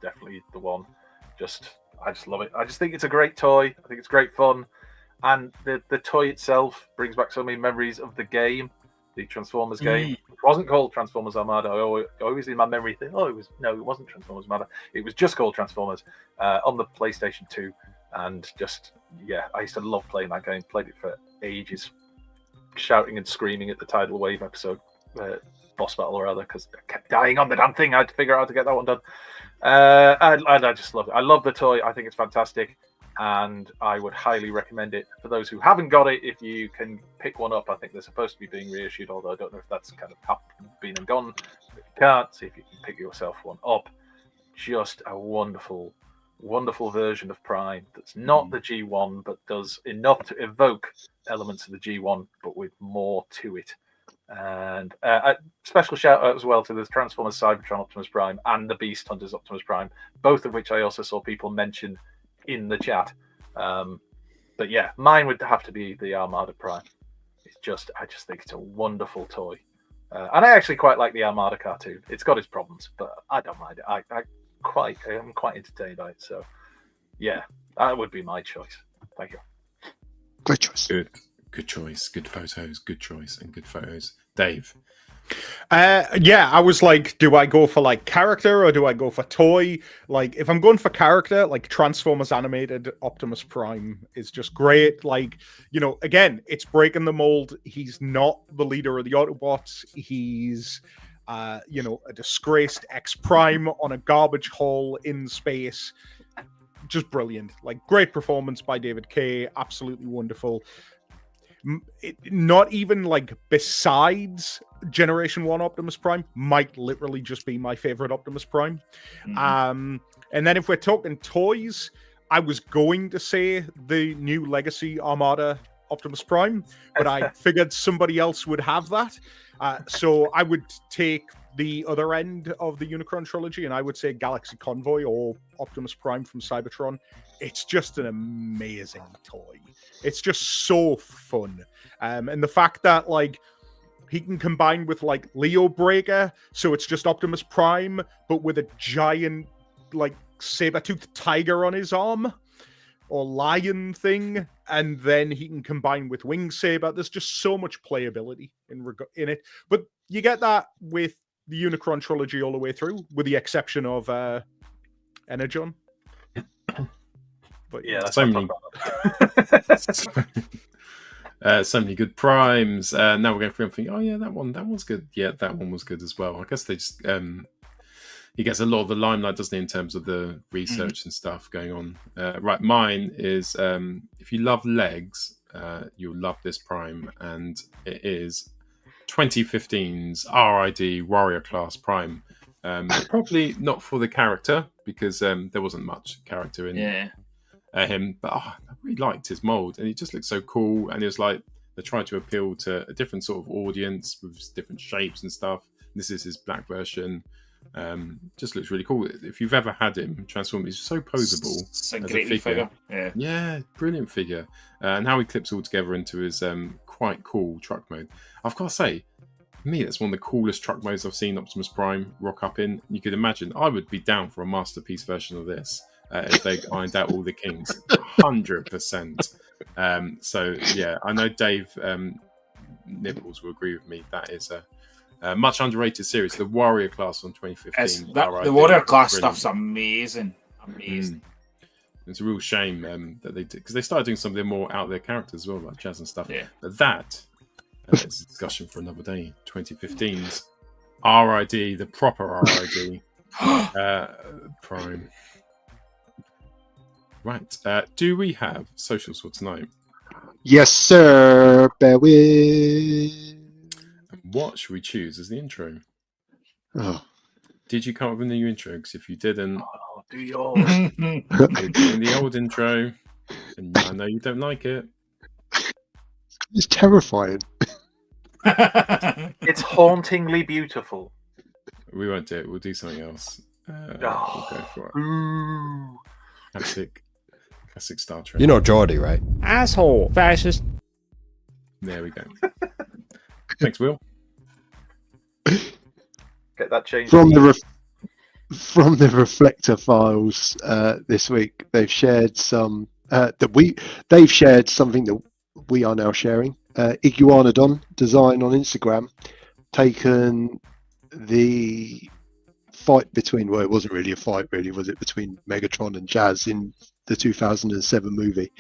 definitely the one. I just love it. I just think it's a great toy. I think it's great fun, and the toy itself brings back so many memories of the game, the Transformers game. It wasn't called Transformers Armada. I always in my memory think, it wasn't Transformers Armada. It was just called Transformers on the PlayStation 2, and I used to love playing that game. Played it for ages, shouting and screaming at the Tidal Wave episode boss battle or other, because I kept dying on the damn thing. I had to figure out how to get that one done. And I just love it. I love the toy. I think it's fantastic, and I would highly recommend it for those who haven't got it. If you can pick one up, I think they're supposed to be being reissued, although I don't know if that's kind of been and gone. If you can't, see if you can pick yourself one up. Just a wonderful, wonderful version of Prime that's not the G1, but does enough to evoke elements of the G1, but with more to it. And a special shout out as well to the Transformers Cybertron Optimus Prime and the Beast Hunters Optimus Prime, both of which I also saw people mention in the chat. But yeah, mine would have to be the Armada Prime. I just think it's a wonderful toy. And I actually quite like the Armada cartoon. It's got its problems, but I don't mind it. I'm quite entertained by it. So, yeah, that would be my choice. Thank you. Great choice. Good choice. Good photos. Good choice and good photos. Dave. Yeah, I was like, do I go for like character or do I go for toy? Like, if I'm going for character, like Transformers animated Optimus Prime is just great. Like, you know, again, it's breaking the mold. He's not the leader of the Autobots. He's, you know, a disgraced ex-Prime on a garbage haul in space. Just brilliant. Like, great performance by David Kay. Absolutely wonderful. Not even like besides Generation 1 Optimus Prime might literally just be my favorite Optimus Prime. And then if we're talking toys, I was going to say the new Legacy Armada Optimus Prime, but I figured somebody else would have that. So I would take the other end of the Unicron trilogy, and I would say Galaxy Convoy or Optimus Prime from Cybertron. It's just an amazing toy. It's just so fun. And the fact that, like, he can combine with, like, Leo Breaker, so it's just Optimus Prime, but with a giant, like, saber-toothed tiger on his arm, or lion thing, and then he can combine with Wing Saber. There's just so much playability in it. But you get that with the Unicron trilogy all the way through, with the exception of Energon. But Yeah, that's so what many, so many good primes. Now we're going through and thinking, oh yeah, that one's good. Yeah, that one was good as well. I guess they just he gets a lot of the limelight, doesn't he, in terms of the research and stuff going on. Right, mine is if you love legs, you'll love this prime, and it is 2015's RID Warrior Class Prime. Probably not for the character, because there wasn't much character in him, but I really liked his mold, and he just looked so cool. And it was like they tried to appeal to a different sort of audience with different shapes and stuff. This is his black version. Just looks really cool. If you've ever had him transform, he's so posable. It's a great figure. Yeah, brilliant figure. And how he clips all together into his quite cool truck mode. I've got to say, for me, that's one of the coolest truck modes I've seen Optimus Prime rock up in. You could imagine I would be down for a masterpiece version of this if they ironed out all the kings. 100%. So yeah, I know Dave Nibbles will agree with me. That is a much underrated series. The Warrior Class on 2015. The Warrior Class stuff's amazing. It's a real shame that they did, because they started doing some of their more out there characters as well, like Jazz and stuff. Yeah. But that is a discussion for another day. 2015's RID, the proper RID Prime. Right. Do we have socials for tonight? Yes, sir. Bear with. What should we choose as the intro? Oh. Did you come up with a new intro? Because if you didn't, do yours. you're doing the old intro, and I know you don't like it. It's terrifying. It's hauntingly beautiful. We won't do it. We'll do something else. We'll go for it. Ooh. Classic Star Trek. You know Geordie, right? Asshole. Fascist. There we go. Thanks, Will. Get that changed. From the Reflector files this week, they've shared some they've shared something that we are now sharing. Iguanodon design on Instagram, taken the fight between, well, it wasn't really a fight, really, was it, between Megatron and Jazz in the 2007 movie,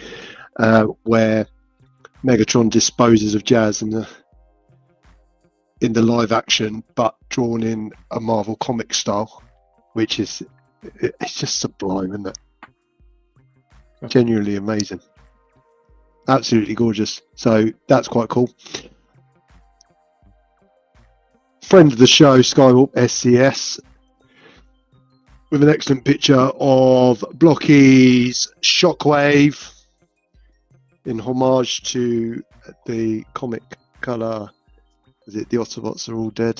where Megatron disposes of Jazz in the live action, but drawn in a Marvel comic style, which is, it's just sublime, isn't it? Genuinely amazing. Absolutely gorgeous. So that's quite cool. Friend of the show, Skywalk SCS, with an excellent picture of Blocky's Shockwave in homage to the comic colour. Is it The Autobots Are All Dead?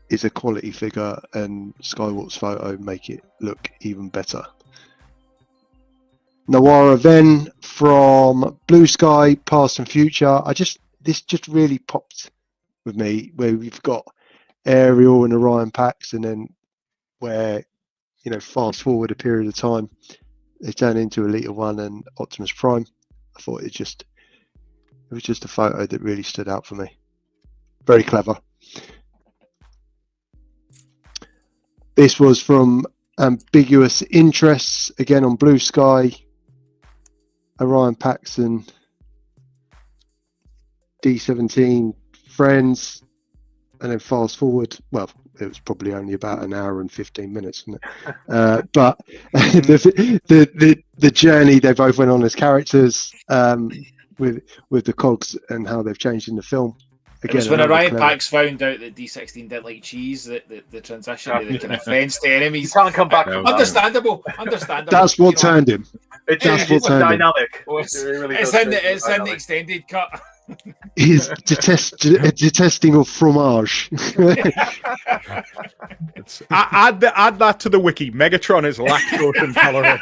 It's a quality figure, and Skywalk's photo make it look even better. Noir Ven from Blue Sky, Past and Future. This just really popped with me, where we've got Ariel and Orion packs, and then where, you know, fast forward a period of time, they turn into Elite 1 and Optimus Prime. I thought it was just a photo that really stood out for me. Very clever. This was from Ambiguous Interests, again on Blue Sky. Orion Paxson, D17 friends, and then fast forward. Well, it was probably only about an hour and 15 minutes, wasn't it? But the journey they both went on as characters, with the cogs and how they've changed in the film. Again, it was when Orion Pax found out that D16 didn't like cheese, that the transition to the kind of friends to enemies. You can't come back from Understandable. That's what turned him. That's what turned dynamic. It's in the extended cut. He's detesting of fromage. Add that to the wiki. Megatron is lactose intolerant.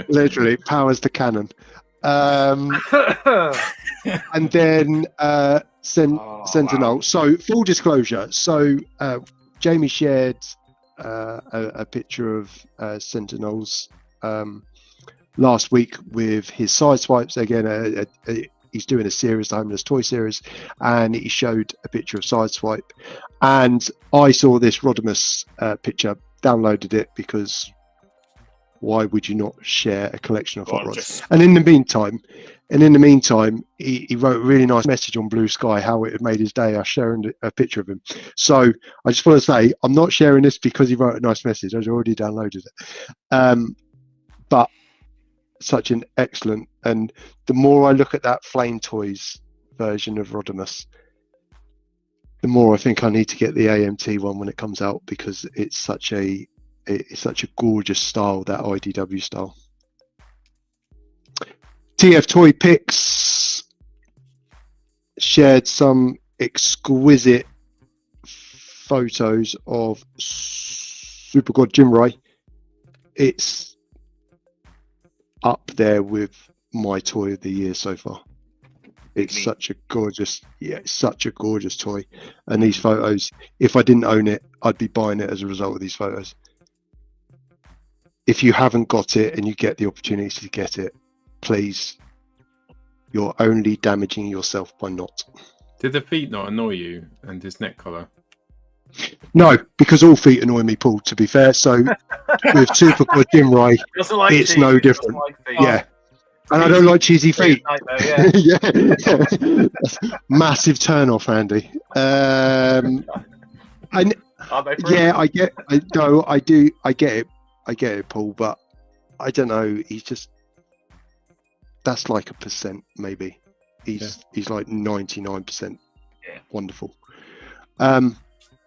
Literally, powers the cannon. And then Sentinel. Wow. So full disclosure. So Jamie shared a picture of Sentinels last week with his side swipes. Again, he's doing a series, the Homeless Toy series, and he showed a picture of Sideswipe. And I saw this Rodimus picture, downloaded it, because why would you not share a collection of hot rods? And in the meantime, he wrote a really nice message on Blue Sky how it had made his day. I was sharing a picture of him. So I just want to say, I'm not sharing this because he wrote a nice message. I've already downloaded it. But such an excellent, and the more I look at that Flame Toys version of Rodimus, the more I think I need to get the AMT one when it comes out, because it's such a gorgeous style, that IDW style. TF Toy Picks shared some exquisite photos of Super God Jimrai. It's up there with my toy of the year so far. It's such a gorgeous toy. And these photos, if I didn't own it, I'd be buying it as a result of these photos. If you haven't got it and you get the opportunity to get it, please, you're only damaging yourself by not. Did the feet not annoy you, and his neck collar? No, because all feet annoy me, Paul, to be fair. So with Super God Jimrai, it's no different. Yeah. And I don't like cheesy feet. Yeah. Massive turn off, Andy. I get it, Paul, but I don't know. He's just, that's like 1%, maybe. He's like 99% wonderful.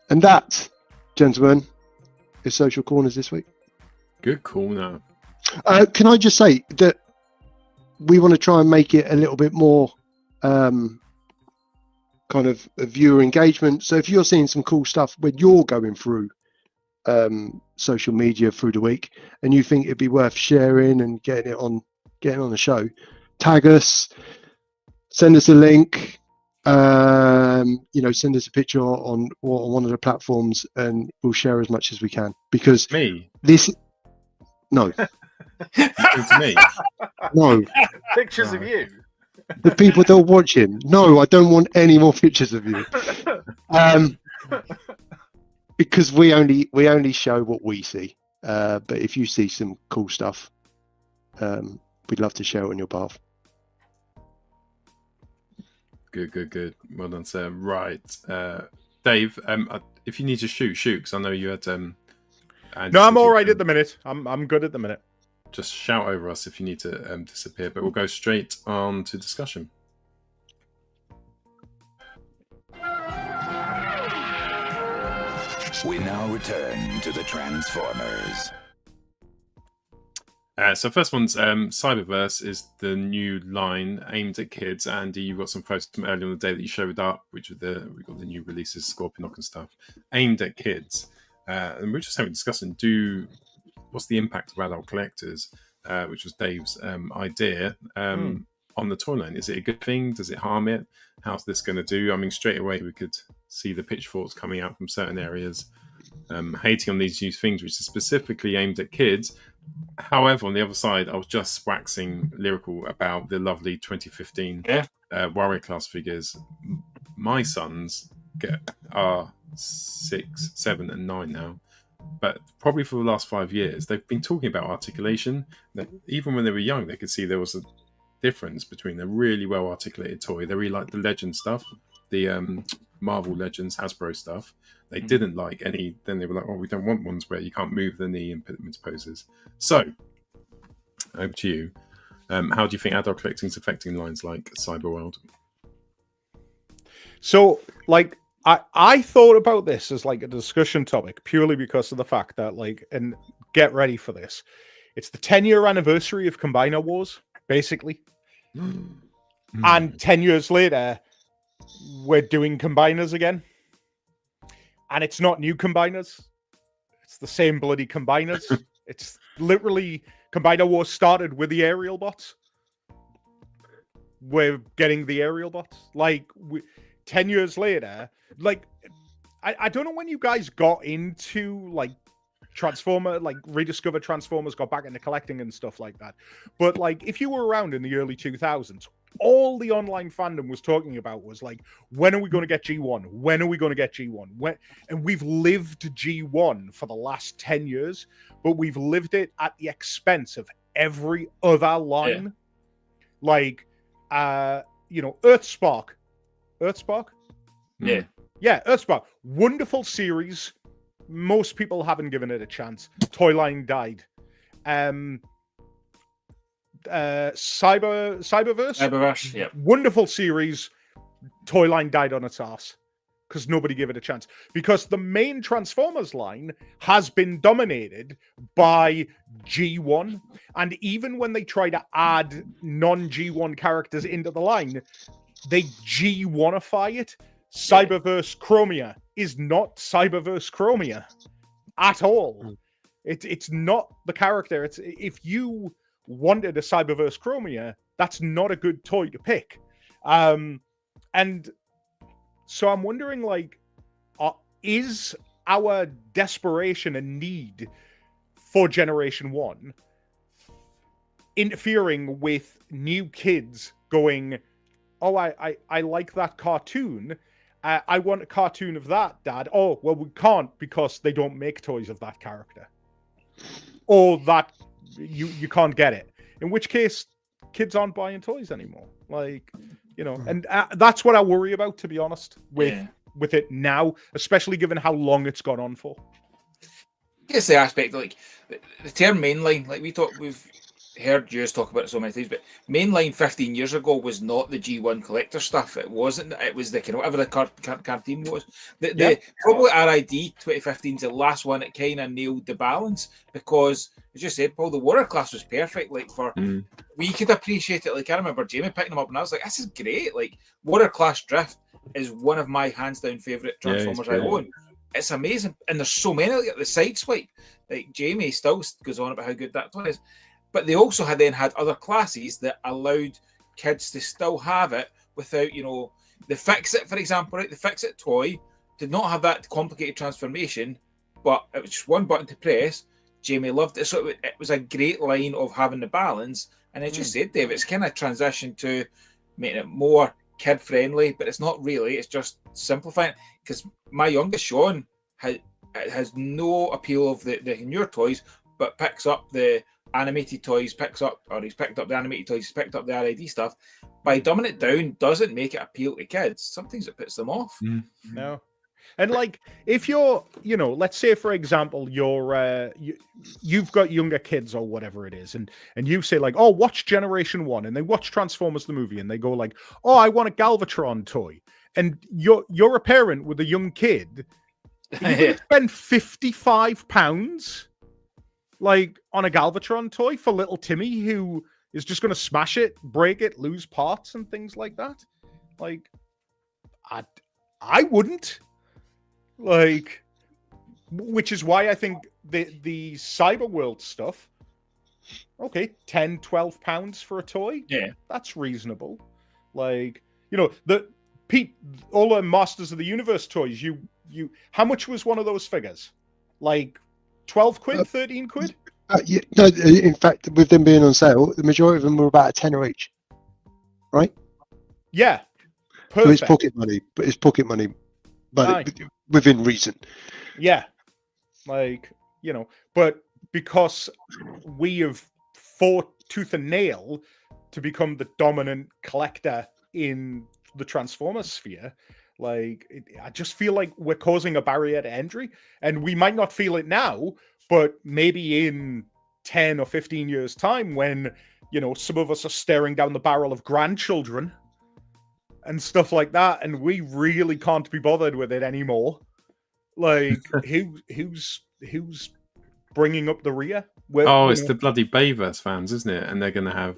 And that, gentlemen, is Social Corners this week. Good corner. Can I just say that we want to try and make it a little bit more kind of a viewer engagement. So if you're seeing some cool stuff when you're going through social media through the week, and you think it'd be worth sharing and getting on the show, tag us, send us a link, send us a picture on one of the platforms, and we'll share as much as we can. Because no. To me. No. Pictures of you. The people that are watching. No, I don't want any more pictures of you. Because we only show what we see. But if you see some cool stuff, we'd love to share it on your behalf. Good. Well done, sir. Right. Dave, if you need to shoot, because I know you had no, I'm all right at the minute. I'm good at the minute. Just shout over us if you need to disappear, but we'll go straight on to discussion. We now return to the Transformers. So first one's Cyberverse is the new line aimed at kids. Andy, you got some photos from earlier on the day that you showed up, which we got the new releases, Scorpionok and stuff, aimed at kids. And we're just having a discussion. what's the impact of adult collectors, which was Dave's idea on the toy line. Is it a good thing? Does it harm it? How's this going to do? I mean, straight away we could see the pitchforks coming out from certain areas, hating on these new things, which are specifically aimed at kids. However, on the other side, I was just waxing lyrical about the lovely 2015 Warrior class figures. My sons are 6, 7, and 9 now, but probably for the last 5 years, they've been talking about articulation. That even when they were young, they could see there was a difference between a really well articulated toy. They really liked the Legend stuff, the Marvel Legends, Hasbro stuff. They didn't like any. Then they were like, "Oh, we don't want ones where you can't move the knee and put them into poses." So, over to you. How do you think adult collecting is affecting lines like Cyberworld? So, like, I thought about this as like a discussion topic purely because of the fact that, like, and get ready for this. It's the 10-year anniversary of Combiner Wars, basically. And 10 years later, we're doing Combiners again. And it's not new Combiners. It's the same bloody Combiners. It's literally, Combiner Wars started with the aerial bots. We're getting the aerial bots. Like, 10 years later, like, I don't know when you guys got into, like, Transformer, like, rediscovered Transformers, got back into collecting and stuff like that. But, like, if you were around in the early 2000s, all the online fandom was talking about was, like, when are we going to get G1? When are we going to get G1? When? And we've lived G1 for the last 10 years, but we've lived it at the expense of every other line. Like, you know, Earthspark? Yeah. Yeah, Earthspark. Wonderful series. Most people haven't given it a chance. Toy line died. Cyberverse. Yeah. Wonderful series. Toy line died on its ass because nobody gave it a chance. Because the main Transformers line has been dominated by G1. And even when they try to add non-G1 characters into the line, they G1ify it. Cyberverse Chromia is not Cyberverse Chromia at all. It's not the character. It's, if you wanted a Cyberverse Chromia, that's not a good toy to pick. And so I'm wondering, like, is our desperation and need for Generation 1 interfering with new kids going, oh, I like that cartoon. I want a cartoon of that, Dad. Oh, well, we can't because they don't make toys of that character. Or that you can't get it. In which case, kids aren't buying toys anymore. Like, you know, and that's what I worry about, to be honest, with it now, especially given how long it's gone on for. It's the aspect, like, the term mainline, like we've heard you talk about it so many times, but mainline 15 years ago was not the G1 collector stuff. It wasn't. It was the kind of whatever the cartoon was. The probably RID 2015 is the last one that kind of nailed the balance, because as you said, Paul, the Warrior class was perfect. Like, for we could appreciate it. Like, I remember Jamie picking them up and I was like, this is great. Like, Warrior class Drift is one of my hands down favorite Transformers I own. It's amazing, and there's so many. Like the side swipe, like Jamie still goes on about how good that toy is. But they also had other classes that allowed kids to still have it without, you know, the Fix-It, for example, right? The Fix-It toy did not have that complicated transformation, but it was just one button to press. Jamie loved it. So it was a great line of having the balance. And as you said, Dave, it's kind of transitioned to making it more kid-friendly, but it's not really. It's just simplifying. Because my youngest, Sean, has no appeal of the newer toys, but picks up the animated toys, he's picked up the animated toys, he's picked up the RID stuff. By dumbing it down doesn't make it appeal to kids. Sometimes it puts them off. No. And like, if you're, you know, let's say, for example, you've got younger kids or whatever it is, and you say, like, oh, watch Generation 1, and they watch Transformers the movie, and they go like, oh, I want a Galvatron toy. And you're a parent with a young kid, you spend £55 like on a Galvatron toy for little Timmy, who is just going to smash it, break it, lose parts and things like that. Like, I wouldn't. Like, which is why I think the cyber world stuff, okay, 10, 12 pounds for a toy. Yeah. That's reasonable. Like, you know, all the Masters of the Universe toys, how much was one of those figures? Like 12 quid, 13 quid? Yeah, no, in fact, with them being on sale, the majority of them were about a tenner each, right? Yeah. So Perfect. it's pocket money, but within reason. Yeah. Like, you know, but because we have fought tooth and nail to become the dominant collector in the Transformers sphere, like, I just feel like we're causing a barrier to entry, and we might not feel it now, but maybe in 10 or 15 years' time, when, you know, some of us are staring down the barrel of grandchildren and stuff like that, and we really can't be bothered with it anymore. Like, who's bringing up the rear? It's the bloody Bayverse fans, isn't it? And they're going to have,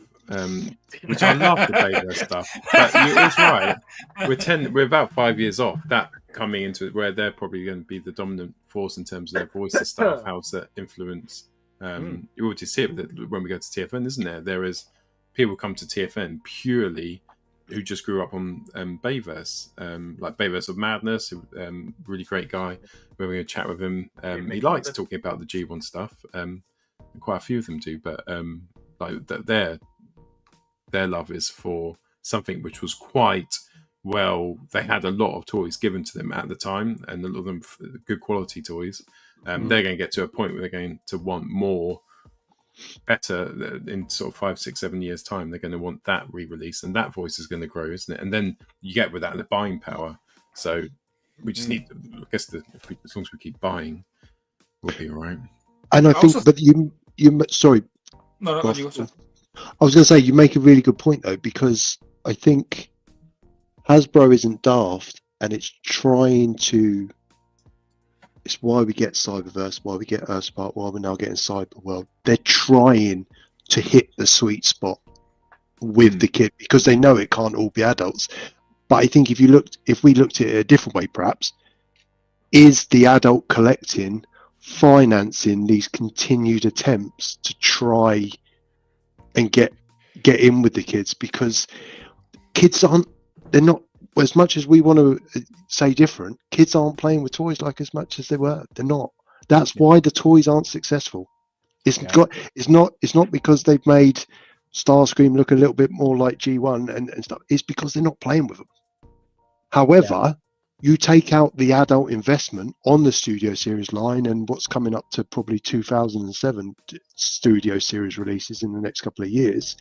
which I love the Bayverse stuff. But it's right. We're about 5 years off that coming into it, where they're probably going to be the dominant force in terms of their voice and stuff. How's that influence? You already see it when we go to TFN, isn't there? There is people come to TFN purely who just grew up on Bayverse, like Bayverse of Madness, really great guy. We're going to chat with him. He likes talking about the G1 stuff. Quite a few of them do, but like their love is for something which was quite well. They had a lot of toys given to them at the time, and a lot of them good quality toys. They're going to get to a point where they're going to want more. Better in sort of 5, 6, 7 years time, they're going to want that re-release, and that voice is going to grow, isn't it? And then you get with that the buying power. So we just need, I guess, as long as we keep buying, we'll be all right. And I think, but you sorry, no, I was going to say you make a really good point though, because I think Hasbro isn't daft, and it's trying to. It's why we get Cyberverse, why we get Earthspark, why we're now getting Cyberworld. They're trying to hit the sweet spot with the kid, because they know it can't all be adults. But I think if we looked at it a different way, perhaps, is the adult collecting financing these continued attempts to try and get in with the kids, because kids they're not, as much as we want to say different, kids aren't playing with toys like as much as they were. They're not. That's why the toys aren't successful. It's not because they've made Starscream look a little bit more like G1 and stuff. It's because they're not playing with them. However, you take out the adult investment on the Studio Series line and what's coming up to probably 2007 Studio Series releases in the next couple of years,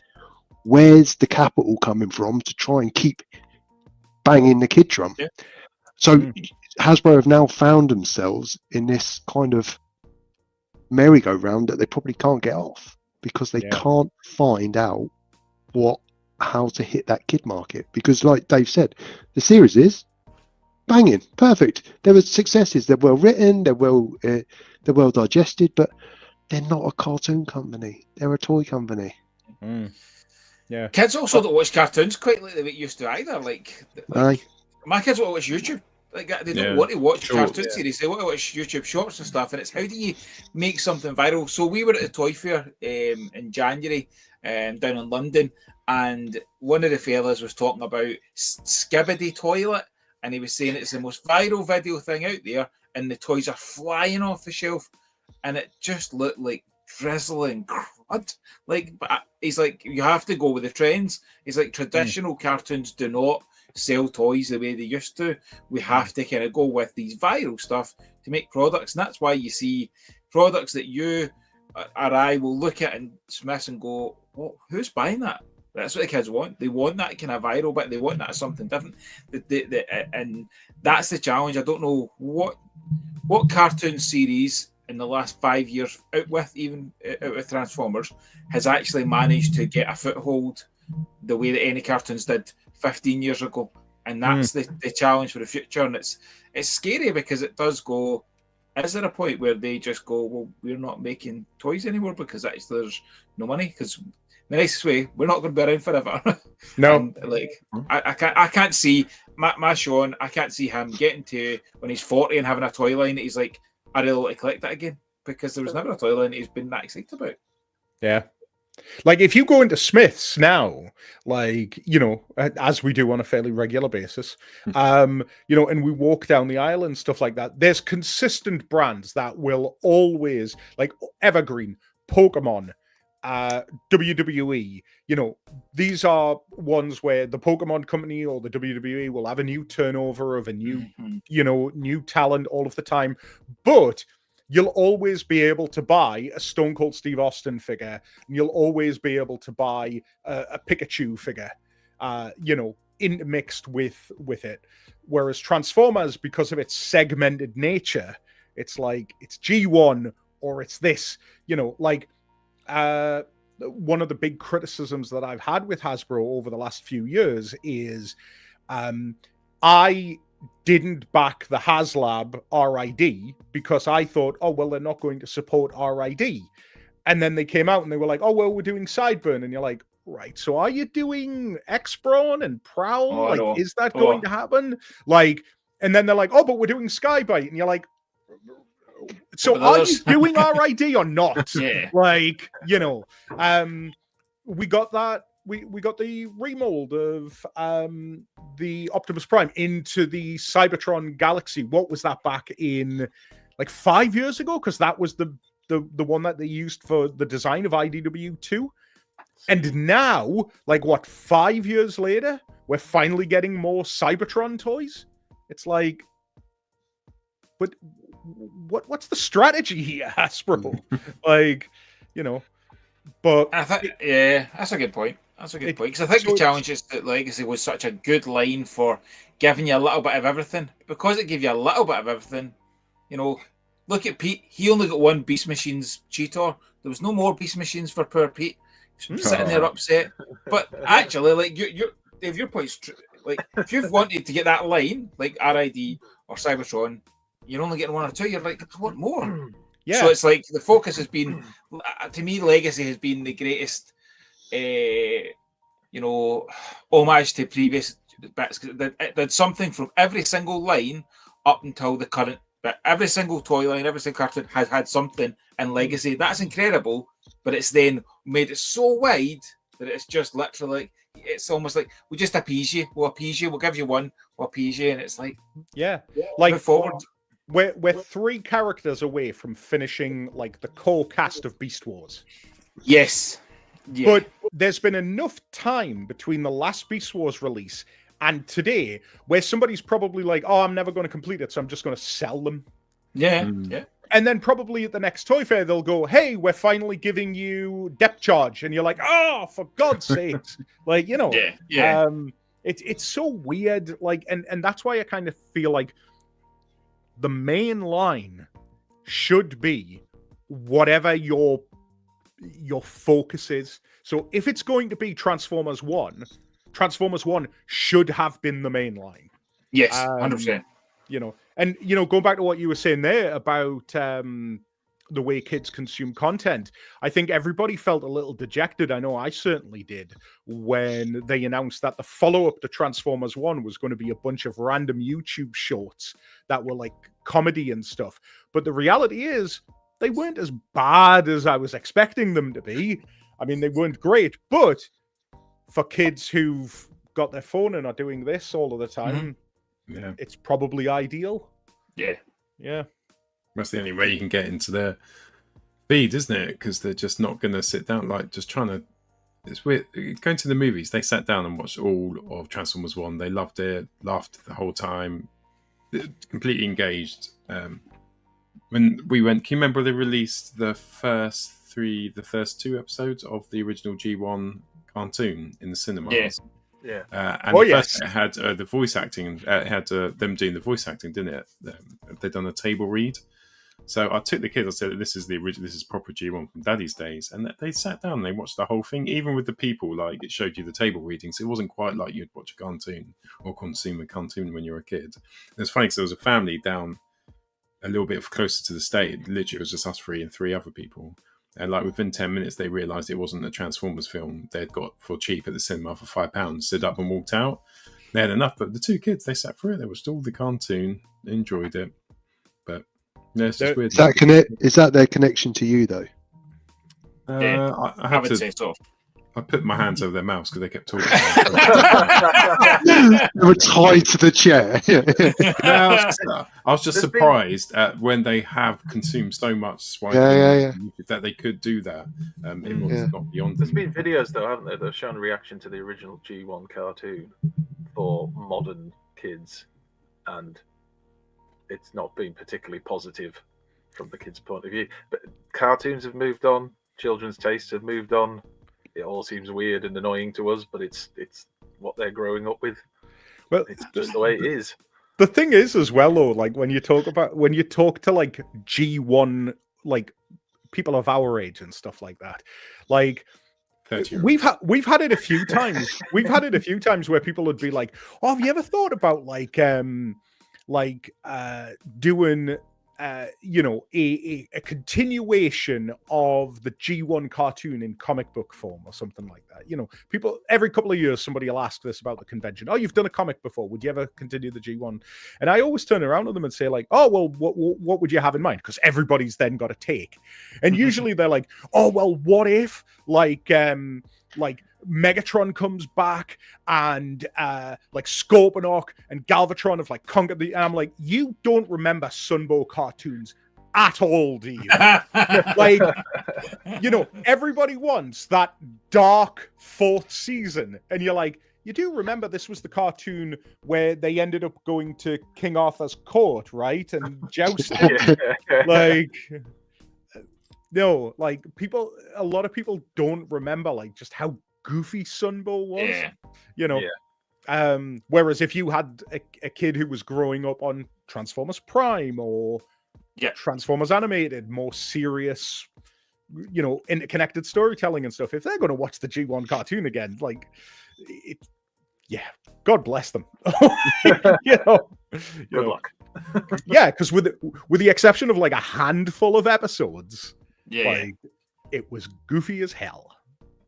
where's the capital coming from to try and keep banging the kid drum? So Hasbro have now found themselves in this kind of merry-go-round that they probably can't get off, because they can't find out how to hit that kid market. Because like Dave said, the series is banging, perfect. There were successes. They're well written. They're well digested. But they're not a cartoon company. They're a toy company. Yeah. Kids also don't watch cartoons quite like they used to either. Like my kids want to watch YouTube. Like they don't want to watch cartoon series. They want to watch YouTube shorts and stuff. And it's how do you make something viral? So we were at the toy fair in January down in London, and one of the fellas was talking about Skibidi Toilet, and he was saying it's the most viral video thing out there, and the toys are flying off the shelf, and it just looked like drizzling crud. Like, but he's like, you have to go with the trends. He's like, traditional cartoons do not sell toys the way they used to. We have to kind of go with these viral stuff to make products, and that's why you see products that you or I will look at and dismiss and go, well, who's buying that? That's what the kids want. They want that kind of viral, but they want that as something different. And that's the challenge. I don't know what cartoon series in the last 5 years, out with Transformers, has actually managed to get a foothold the way that any cartoons did 15 years ago. And that's the challenge for the future. And it's scary, because it does go, is there a point where they just go, well, we're not making toys anymore because actually there's no money? Because the nicest way, we're not going to be around forever. No. And, like, I can't see my Sean, I can't see him getting to when he's 40 and having a toy line that he's like, I really like to collect that again. because there was never a toy line he's been that excited about. Yeah. Like if you go into Smith's now, like, you know, as we do on a fairly regular basis, you know, and we walk down the aisle and stuff like that, there's consistent brands that will always, like Evergreen, Pokemon, WWE, you know, these are ones where the Pokemon company or the WWE will have a new turnover of a new, you know, new talent all of the time. But you'll always be able to buy a Stone Cold Steve Austin figure, and you'll always be able to buy a Pikachu figure, you know, intermixed with it. Whereas Transformers, because of its segmented nature, it's like it's G1 or it's this, you know, like one of the big criticisms that I've had with Hasbro over the last few years is I didn't back the HasLab RID because I thought, oh, well, they're not going to support RID. And then they came out and they were like, oh, well, we're doing Sideburn. And you're like, right, so are you doing X-Brawn and Prowl? Oh, like, no. is that going to happen? Like, and then they're like, oh, but we're doing Skybite. And you're like, so are you doing RID or not? Yeah. Like, you know, we got that. We got the remold of the Optimus Prime into the Cybertron Galaxy. What was that back in like 5 years ago? Because that was the one that they used for the design of IDW2. And now, like what, 5 years later, we're finally getting more Cybertron toys. It's like, but what's the strategy here, Hasbro? Like, you know, but I think, yeah, that's a good point. That's a good point. Because I think the challenge is that Legacy was such a good line for giving you a little bit of everything. Because it gave you a little bit of everything, you know, look at Pete. He only got one Beast Machines Cheetor. There was no more Beast Machines for poor Pete. He's sitting there upset. But actually, like, Dave, your point's true. Like, if you've wanted to get that line, like RID or Cybertron, you're only getting one or two. You're like, I want more. Yeah. So it's like the focus has been, to me, Legacy has been the greatest, you know, homage to previous bits. It did something from every single line up until the current bit. Every single toy line, every single cartoon has had something in Legacy. That's incredible, but it's then made it so wide that it's just literally like, it's almost like we just appease you. We'll appease you. We'll give you one. We'll appease you, and it's like, yeah, like move forward. We're 3 characters away from finishing like the core cast of Beast Wars. Yes. Yeah. But there's been enough time between the last Beast Wars release and today where somebody's probably like, oh, I'm never going to complete it, so I'm just going to sell them. Yeah. Yeah. And then probably at the next Toy Fair, they'll go, hey, we're finally giving you Depth Charge. And you're like, oh, for God's sakes. Like, you know, it's so weird. Like, and that's why I kind of feel like the main line should be whatever your focus is. So if it's going to be Transformers 1 should have been the main line. Yes, 100%. You know, and, you know, going back to what you were saying there about the way kids consume content, I think everybody felt a little dejected. I know I certainly did when they announced that the follow-up to Transformers 1 was going to be a bunch of random YouTube shorts that were like comedy and stuff. But the reality is they weren't as bad as I was expecting them to be. I mean, they weren't great, but for kids who've got their phone and are doing this all of the time, yeah, it's probably ideal. Yeah. That's the only way you can get into their feed, isn't it? Because they're just not going to sit down, like just trying to. It's weird. Going to the movies, they sat down and watched all of Transformers 1. They loved it, laughed the whole time, completely engaged. When we went, can you remember they released the first 2 episodes of the original G1 cartoon in the cinemas? Yeah. And first it had the voice acting. It had them doing the voice acting, didn't it? They'd done a table read. So I took the kids. I said, "This is the original. This is proper G1 from Daddy's days." And they sat down and they watched the whole thing, even with the people. Like it showed you the table readings. It wasn't quite like you'd watch a cartoon or consume a cartoon when you were a kid. And it's funny because there was a family down a little bit closer to the state. Literally, it was just us 3 and 3 other people. And like within 10 minutes, they realised it wasn't a Transformers film they'd got for cheap at the cinema for £5. Stood up and walked out. They had enough, but the 2 kids, they sat through it. They watched all the cartoon, enjoyed it. But Yeah, it's just weird. Is that their connection to you though? Yeah, I I had would to. say so. I put my hands over their mouths because they kept talking. They were tied to the chair. I was just surprised at when they have consumed so much swine that they could do that. It was not beyond There's them. been videos though, haven't there? They've shown a reaction to the original G1 cartoon for modern kids, and it's not been particularly positive from the kids' point of view. But cartoons have moved on, children's tastes have moved on. It all seems weird and annoying to us, but it's what they're growing up with. Well, it's just the way it is. The thing is, as well, though, like when you talk to like G1, like people of our age and stuff like that, like we've had it a few times. We've had it a few times where people would be like, "Oh, have you ever thought about doing a continuation of the G1 cartoon in comic book form or something like that?" People every couple of years somebody will ask this about the convention. "Oh, you've done a comic before. Would you ever continue the G1?" And I always turn around to them and say like, "Oh, well, what would you have in mind?" Because everybody's then got a take, and usually they're like, "Oh, well, what if like Megatron comes back and like Scorponok and Galvatron have like conquered the..." And I'm like, "You don't remember Sunbow cartoons at all, do you?" Like, everybody wants that dark fourth season, and you're like, "You do remember this was the cartoon where they ended up going to King Arthur's court, right? And jousting." Like, no, like a lot of people don't remember like just how goofy Sunbow was. Whereas if you had a kid who was growing up on Transformers Prime or Transformers Animated, more serious, interconnected storytelling and stuff, if they're going to watch the G1 cartoon again, like, God bless them. Good luck. Yeah, because with the exception of like a handful of episodes, like, it was goofy as hell.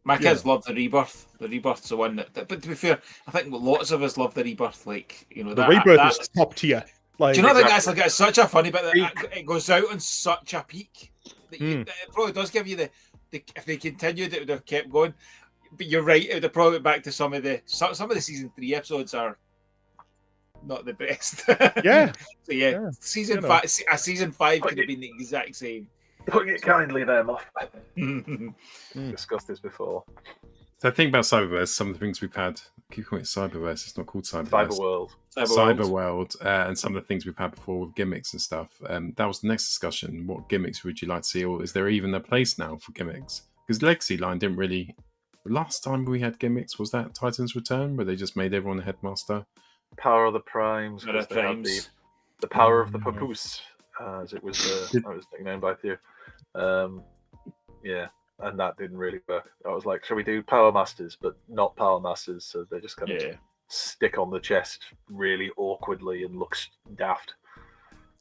My kids love the Rebirth. The Rebirth's the one that, but to be fair, I think lots of us love the Rebirth. Like, the Rebirth is top tier. Like, do you know that that's like it's such a funny bit that it goes out on such a peak that it probably does give you the if they continued, it would have kept going. But you're right, it would have probably went back to some of the season 3 episodes are not the best. So season 5 could have been the exact same. Putting it kindly there, Moff. Discussed this before. So think about Cyberverse, some of the things we've had. I keep calling it Cyberverse, it's not called Cyberverse. Cyberworld, and some of the things we've had before with gimmicks and stuff. That was the next discussion. What gimmicks would you like to see, or is there even a place now for gimmicks? Because Legacy line didn't really... The last time we had gimmicks, was that Titan's Return, where they just made everyone a headmaster? Power of the Primes. The Power of the Papoose, as it was nicknamed by Theo. And that didn't really work. I was like, shall we do Power Masters, but not Power Masters? So they just kind of stick on the chest really awkwardly and looks daft.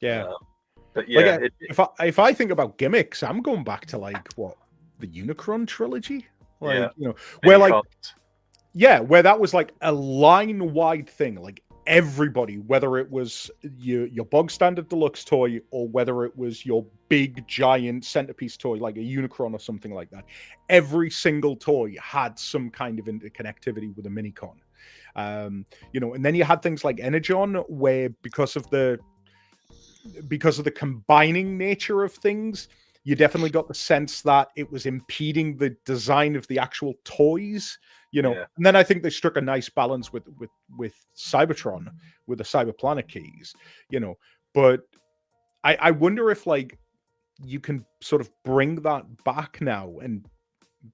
But yeah, like, if I think about gimmicks, I'm going back to like the Unicron trilogy, like where like where that was like a line-wide thing, like everybody, whether it was your bog standard deluxe toy or whether it was your big giant centerpiece toy like a Unicron or something like that, every single toy had some kind of interconnectivity with a Minicon. And then you had things like Energon, where because of the combining nature of things, you definitely got the sense that it was impeding the design of the actual toys. And then I think they struck a nice balance with Cybertron, with the Cyberplanet keys, but I wonder if like you can sort of bring that back now and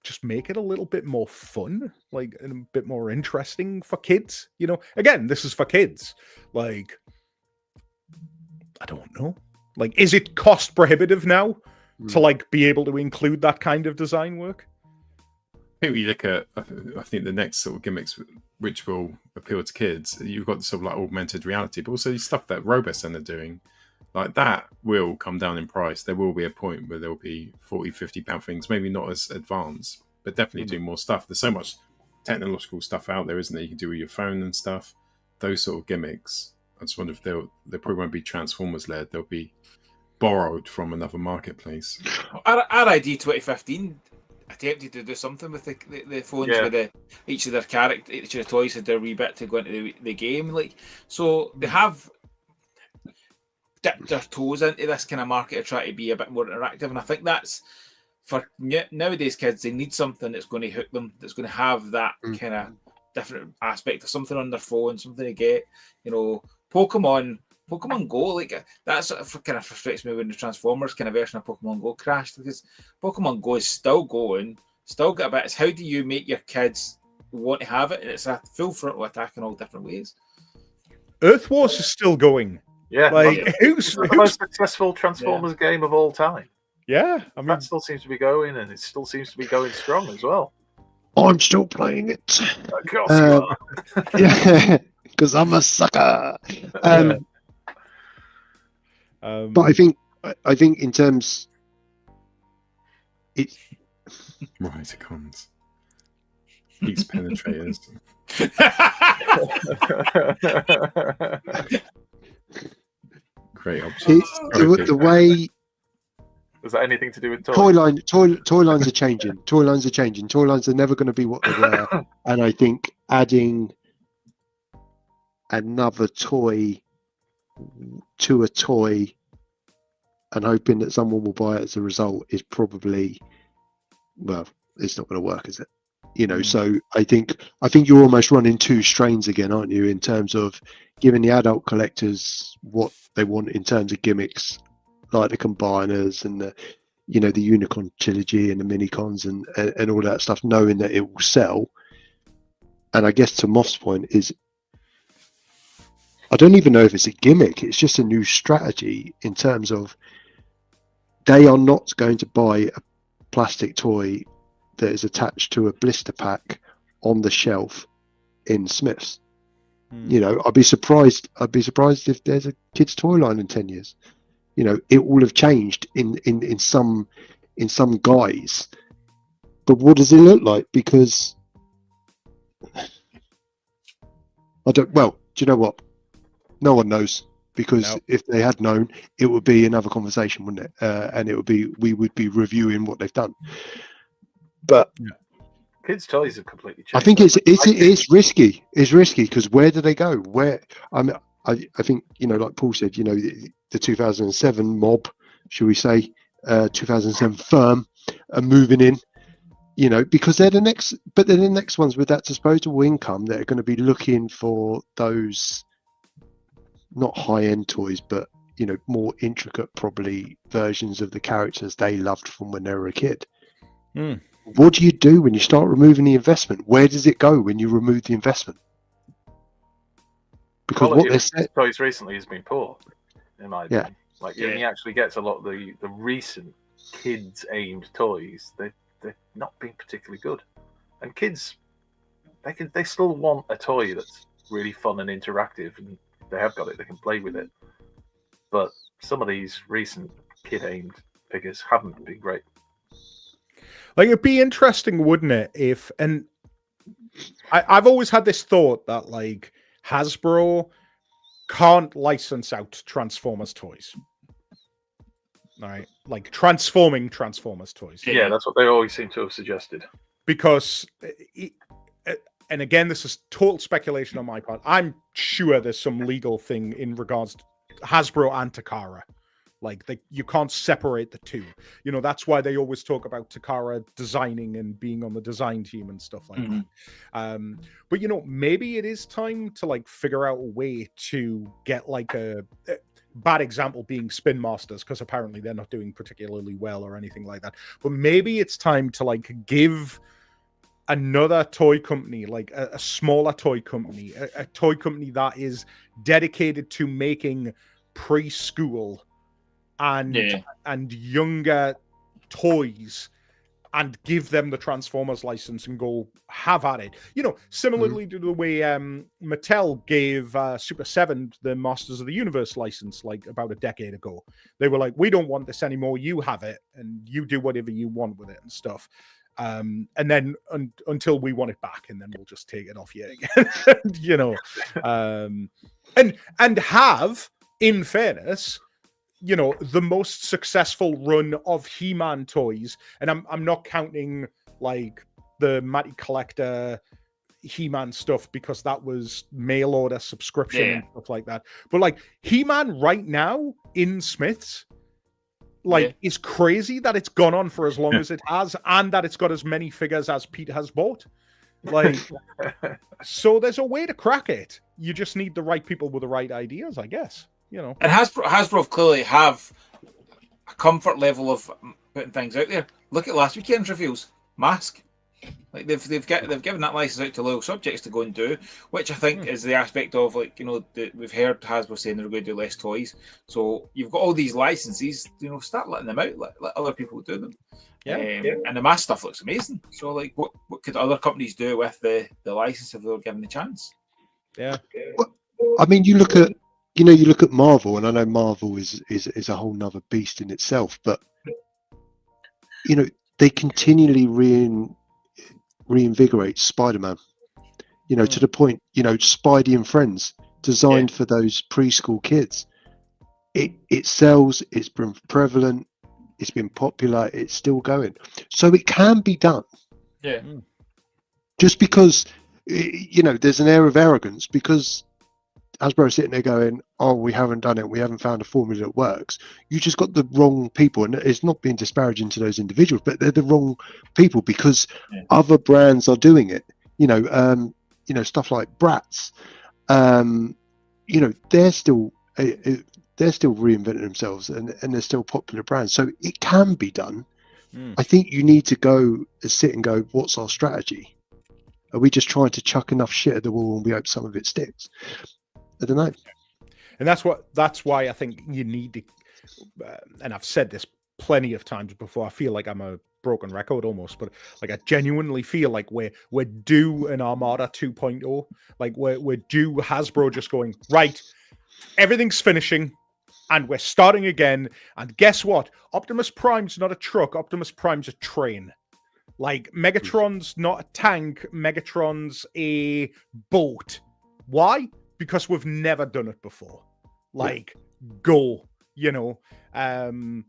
just make it a little bit more fun, like, and a bit more interesting for kids. Again, this is for kids. Like, I don't know. Like, is it cost prohibitive now to like be able to include that kind of design work? I think we look at, I think the next sort of gimmicks which will appeal to kids, you've got the sort of like augmented reality, but also stuff that Robocent are doing, like that will come down in price. There will be a point where there'll be £40-50 things, maybe not as advanced, but definitely do more stuff. There's so much technological stuff out there, isn't there? You can do with your phone and stuff. Those sort of gimmicks, I just wonder if they probably won't be Transformers led. They'll be borrowed from another marketplace. RID 2015 attempted to do something with the phones with each of their toys had their wee bit to go into the game. Like, so they have dipped their toes into this kind of market to try to be a bit more interactive, and I think that's for nowadays kids. They need something that's going to hook them, that's going to have that kind of different aspect of something on their phone, something to get. You know, Pokemon Go, like that's kind of frustrates me when the Transformers kind of version of Pokemon Go crashed, because Pokemon Go is still going, still got a bit. It's how do you make your kids want to have it? And it's a full frontal attack in all different ways. Earth Wars is still going. Yeah, like who's the most successful Transformers game of all time? Yeah, I mean, that still seems to be going, and it still seems to be going strong as well. I'm still playing it. Of course you are. Yeah, because I'm a sucker. But I think in terms, it's right. It comes. These penetrators. Great option. The way. Is that anything to do with toys? Toy lines are changing. Toy lines are never going to be what they were. And I think adding another toy to a toy and hoping that someone will buy it as a result is probably, well, it's not going to work, is it? You know, so I think you're almost running two strains again, aren't you, in terms of giving the adult collectors what they want in terms of gimmicks, like the combiners and the, you know, the Unicorn trilogy and the minicons and all that stuff, knowing that it will sell. And I guess to Moff's point is, I don't even know if it's a gimmick. It's just a new strategy in terms of they are not going to buy a plastic toy that is attached to a blister pack on the shelf in Smith's. You know, I'd be surprised if there's a kids' toy line in 10 years. You know, it will have changed in some guise. But what does it look like? Because do you know what? No one knows, because if they had known, it would be another conversation, wouldn't it? And we would be reviewing what they've done. But kids' toys have completely changed. I think it's risky. It's risky because where do they go? I think, you know, like Paul said, you know, the 2007 mob, should we say, 2007 firm are moving in. You know, because they're the next ones with that disposable income that are going to be looking for those not high-end toys, but, you know, more intricate probably versions of the characters they loved from when they were a kid. What do you do when you start removing the investment? Where does it go when you remove the investment? Because what they said toys recently has been poor, in my opinion. Like, when you actually get to a lot of the recent kids-aimed toys, they've not been particularly good. And kids, they still want a toy that's really fun and interactive, and they have got it, they can play with it. But some of these recent kid-aimed figures haven't been great. Like, it'd be interesting, wouldn't it, if, and I've always had this thought that, like, Hasbro can't license out Transformers toys. All right, like transforming Transformers toys. Yeah, that's what they always seem to have suggested. Because, and again, this is total speculation on my part. I'm sure there's some legal thing in regards to Hasbro and Takara. Like, you can't separate the two. You know, that's why they always talk about Takara designing and being on the design team and stuff like that. But, you know, maybe it is time to, like, figure out a way to get, like, a bad example being Spin Masters, because apparently they're not doing particularly well or anything like that. But maybe it's time to, like, give another toy company, like a smaller toy company, a toy company that is dedicated to making preschool and younger toys, and give them the Transformers license and go have at it. You know, similarly to the way Mattel gave Super 7 the Masters of the Universe license like about a decade ago. They were like, we don't want this anymore, you have it, and you do whatever you want with it and stuff. And then until we want it back, and then we'll just take it off you again. You know, and have, in fairness, you know, the most successful run of He-Man toys, and I'm not counting like the Matty Collector He-Man stuff because that was mail order subscription and stuff like that. But like He-Man right now in Smiths, like is crazy that it's gone on for as long as it has, and that it's got as many figures as Pete has bought. Like, so there's a way to crack it. You just need the right people with the right ideas, I guess. You know, and Hasbro clearly have a comfort level of putting things out there. Look at last weekend's reveals. Mask, like they've given that license out to loyal subjects to go and do, which I think is the aspect of, like, you know, we've heard Hasbro saying they're going to do less toys. So you've got all these licenses, you know, start letting them out, let other people do them. And the mask stuff looks amazing. So like, what could other companies do with the license if they were given the chance? Yeah. I mean, you look at Marvel, and I know Marvel is a whole nother beast in itself, but you know, they continually reinvigorate Spider-Man. You know, to the point, you know, Spidey and Friends, designed for those preschool kids. It sells. It's been prevalent. It's been popular. It's still going. So it can be done. Yeah. Just because, you know, there's an air of arrogance because Hasbro sitting there going, "Oh, we haven't done it. We haven't found a formula that works." You just got the wrong people, and it's not being disparaging to those individuals, but they're the wrong people because other brands are doing it. You know, stuff like Bratz. You know, they're still reinventing themselves, and they're still popular brands. So it can be done. I think you need to go and sit and go, "What's our strategy? Are we just trying to chuck enough shit at the wall and we hope some of it sticks?" I don't know. And that's why I think you need to, and I've said this plenty of times before, I feel like I'm a broken record almost, but like I genuinely feel like we're due an Armada 2.0. Like we're due Hasbro just going, right, everything's finishing and we're starting again. And guess what? Optimus Prime's not a truck, Optimus Prime's a train. Like Megatron's not a tank, Megatron's a boat. Why? Because we've never done it before. Like, go, you know. And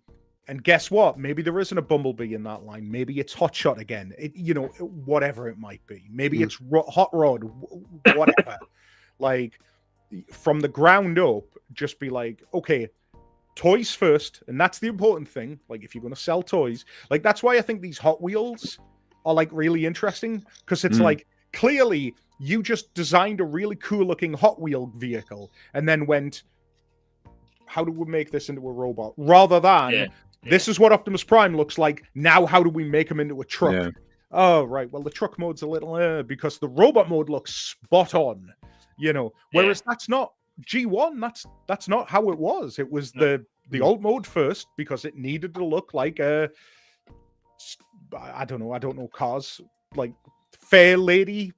guess what? Maybe there isn't a Bumblebee in that line. Maybe it's Hotshot again. You know, whatever it might be. Maybe it's Hot Rod, whatever. Like, from the ground up, just be like, okay, toys first. And that's the important thing. Like, if you're going to sell toys, like, that's why I think these Hot Wheels are, like, really interesting. Because it's like, clearly, you just designed a really cool looking Hot Wheel vehicle and then went, how do we make this into a robot? Rather than, this is what Optimus Prime looks like. Now, how do we make him into a truck? Yeah. Oh, right. Well, the truck mode's a little, because the robot mode looks spot on, you know, whereas that's not G1. That's not how it was. It was the old mode first because it needed to look like I don't know cars, like Fair Lady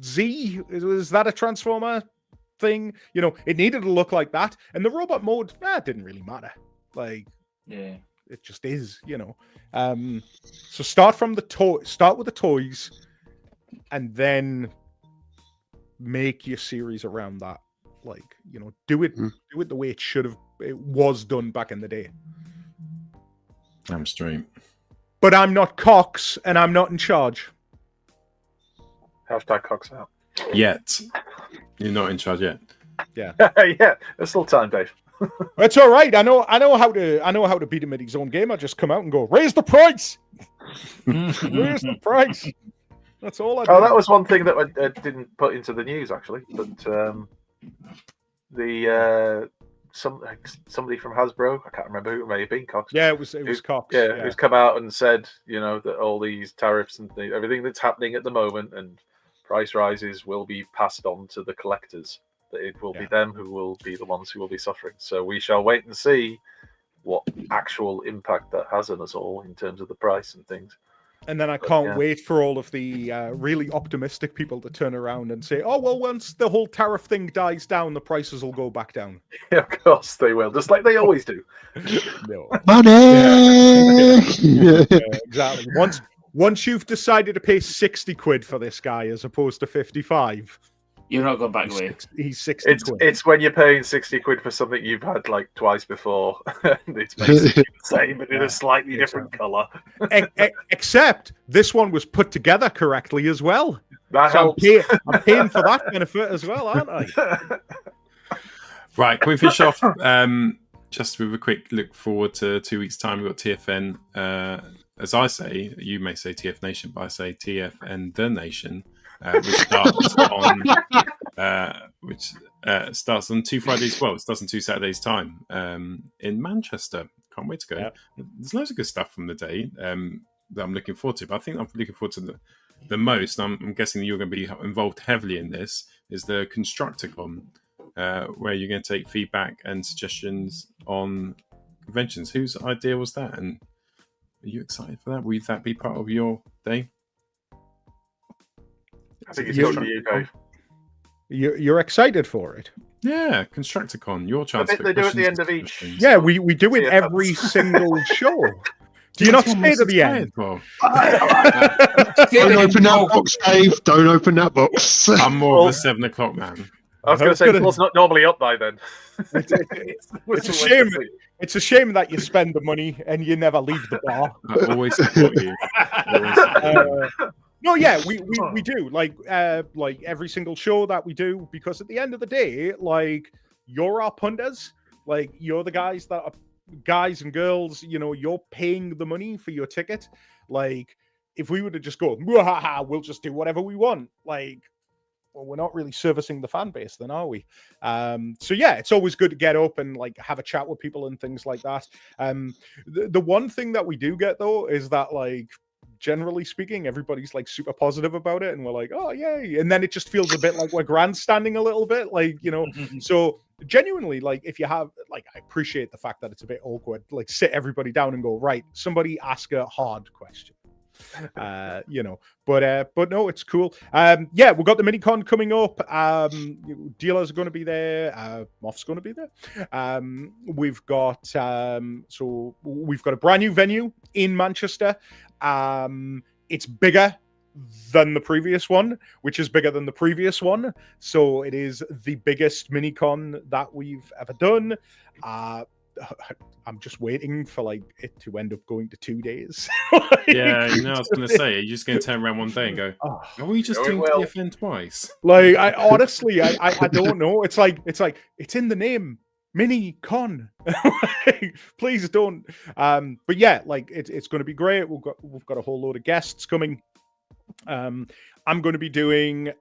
Z. Is that a Transformer thing? You know, it needed to look like that, and the robot mode didn't really matter. Like, it just is, you know. So start with the toys, and then make your series around that. Like, you know, do it the way it was done back in the day. I'm straight. But I'm not Cox, and I'm not in charge. Hashtag Cox out. Yet. You're not in charge yet. Yeah. Yeah, there's still time, Dave. It's all right. I know how to beat him at his own game. I just come out and go, raise the price. Raise the price. That's all I do. Oh, that was one thing that I didn't put into the news actually. But somebody from Hasbro, I can't remember who it may have been, Cox. Yeah, it was Cox. Yeah, who's come out and said, you know, that all these tariffs and everything that's happening at the moment and price rises will be passed on to the collectors. That it will be them who will be the ones who will be suffering. So we shall wait and see what actual impact that has on us all in terms of the price and things. And then I can't wait for all of the really optimistic people to turn around and say, oh, well, once the whole tariff thing dies down, the prices will go back down. Yeah, of course they will, just like they always do. No. Money! Yeah, exactly. Once you've decided to pay 60 quid for this guy as opposed to 55, You're not going back away. He's 60 quid. It's when you're paying 60 quid for something you've had like twice before. It's basically the same, but in a slightly different colour. Except this one was put together correctly as well. That So helps. I'm paying for that benefit as well, aren't I? Right, can we finish off just with a quick look forward to 2 weeks' time? We've got TFN, as I say, you may say TFNation, but I say TFN the Nation, which starts on 2 Fridays. Well, it starts on 2 Saturdays' time in Manchester. Can't wait to go. Yep. There's loads of good stuff from the day that I'm looking forward to. But I think I'm looking forward to the most. I'm guessing you're going to be involved heavily in this. Is the Constructicon, where you're going to take feedback and suggestions on conventions. Whose idea was that? And are you excited for that? Will that be part of your day? I think it's got to be you, Dave. You're excited for it? Yeah, Constructicon, your chance. I think they do at the end of each. Yeah, we do it every single show. Do you not stay to the end? Don't open that box, Dave. Don't open that box. I'm more of a 7 o'clock man. I was going to say, Paul's not normally up by then. It's a shame. It's a shame that you spend the money and you never leave the bar. I always support you. No, yeah, we do like every single show that we do, because at the end of the day, like, you're our punters, like, you're the guys that are guys and girls, you know, you're paying the money for your ticket. Like, if we were to just go, we'll just do whatever we want, like, well, we're not really servicing the fan base then, are we? So yeah, it's always good to get up and like have a chat with people and things like that. The one thing that we do get though is that, like, generally speaking, everybody's like super positive about it, and we're like, oh yay, and then it just feels a bit like we're grandstanding a little bit, like, you know. So genuinely, like, if you have, like, I appreciate the fact that it's a bit awkward, like, sit everybody down and go, right, somebody ask a hard question, you know. But no, it's cool. Yeah, we've got the minicon coming up. Dealers are going to be there. Moff's going to be there. We've got so we've got a brand new venue in Manchester. It's bigger than the previous one, which is bigger than the previous one. So it is the biggest minicon that we've ever done. I'm just waiting for like it to end up going to 2 days. Yeah, you know, I was going to say, you're just going to turn around one day and go, are we just doing TFN twice? Like, I honestly, I don't know. It's like it's in the name, mini con. Please don't. But yeah, like, it's going to be great. We've got a whole load of guests coming. I'm going to be doing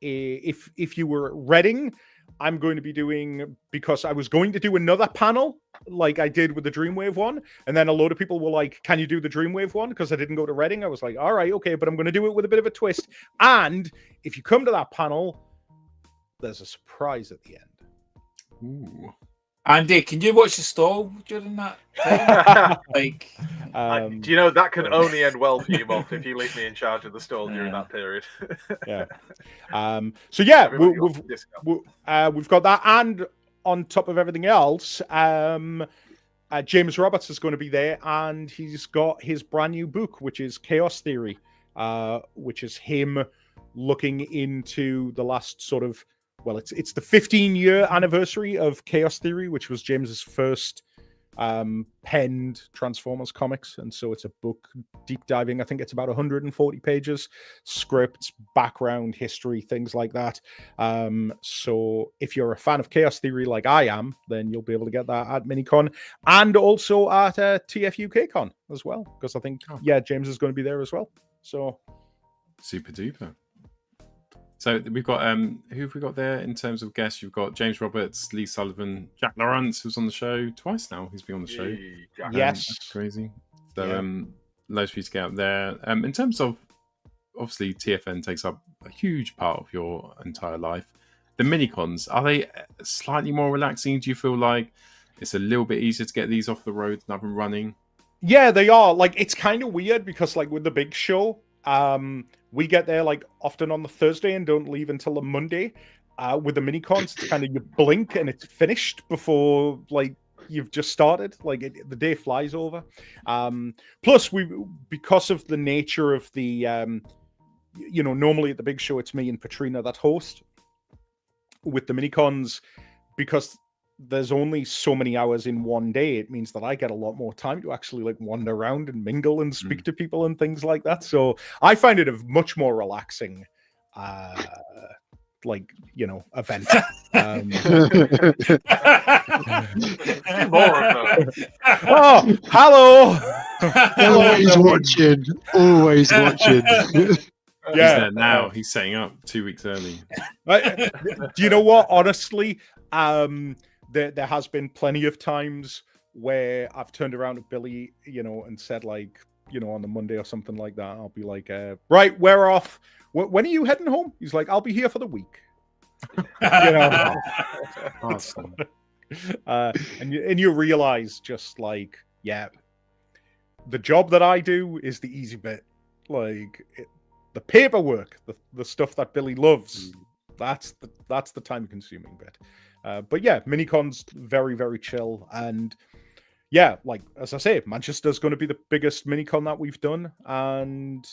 if you were at Reading, I'm going to be doing, because I was going to do another panel like I did with the Dreamwave one, and then a load of people were like, can you do the Dreamwave one? Because I didn't go to Reading. I was like, all right, okay, but I'm going to do it with a bit of a twist. And if you come to that panel, there's a surprise at the end. Ooh. Andy, can you watch the stall during that time? Like, do you know that can only end well for you, Moff, if you leave me in charge of the stall during that period? Yeah. So yeah, we've got that, and on top of everything else, James Roberts is going to be there, and he's got his brand new book, which is Chaos Theory, which is him looking into the last sort of, well, it's the 15-year anniversary of Chaos Theory, which was James's first penned Transformers comics, and so it's a book deep diving. I think it's about 140 pages, scripts, background, history, things like that. So if you're a fan of Chaos Theory like I am, then you'll be able to get that at Minicon and also at TF Con as well, because I think James is going to be there as well. So super duper. So we've got who have we got there in terms of guests? You've got James Roberts, Lee Sullivan, Jack Lawrence, who's on the show twice now. He's been on the show. Yes, that's crazy. So loads for you to get out there. In terms of, obviously TFN takes up a huge part of your entire life. The minicons, are they slightly more relaxing? Do you feel like it's a little bit easier to get these off the road and up and running? Yeah, they are. Like, it's kind of weird because, like, with the big show, we get there like often on the Thursday and don't leave until the Monday. With the minicons, it's kind of, you blink and it's finished before like you've just started. Like, the day flies over. Plus, because of the nature of the normally at the big show, it's me and Patrina that host. With the mini-cons, because there's only so many hours in one day, it means that I get a lot more time to actually like wander around and mingle and speak to people and things like that. So I find it a much more relaxing event. Oh, hello. Always watching. He's there now. He's setting up 2 weeks early. Do you know what? Honestly, there has been plenty of times where I've turned around to Billy, and said like, on the Monday or something like that, I'll be like, right, we're off. When are you heading home? He's like, I'll be here for the week. Awesome. And you realize just like, the job that I do is the easy bit. Like the paperwork, the stuff that Billy loves, that's the time consuming bit. But yeah, minicons very, very chill. And yeah, like as I say, Manchester's going to be the biggest minicon that we've done, and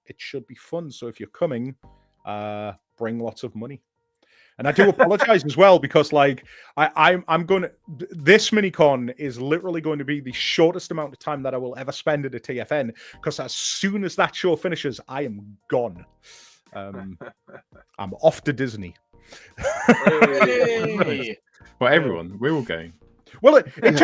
it should be fun. So if you're coming, bring lots of money. And I do apologize as well, because like I'm going to, this minicon is literally going to be the shortest amount of time that I will ever spend at a TFN, because as soon as that show finishes, I am gone. I'm off to Disney. Hey. Well, everyone, we're all going. Well, it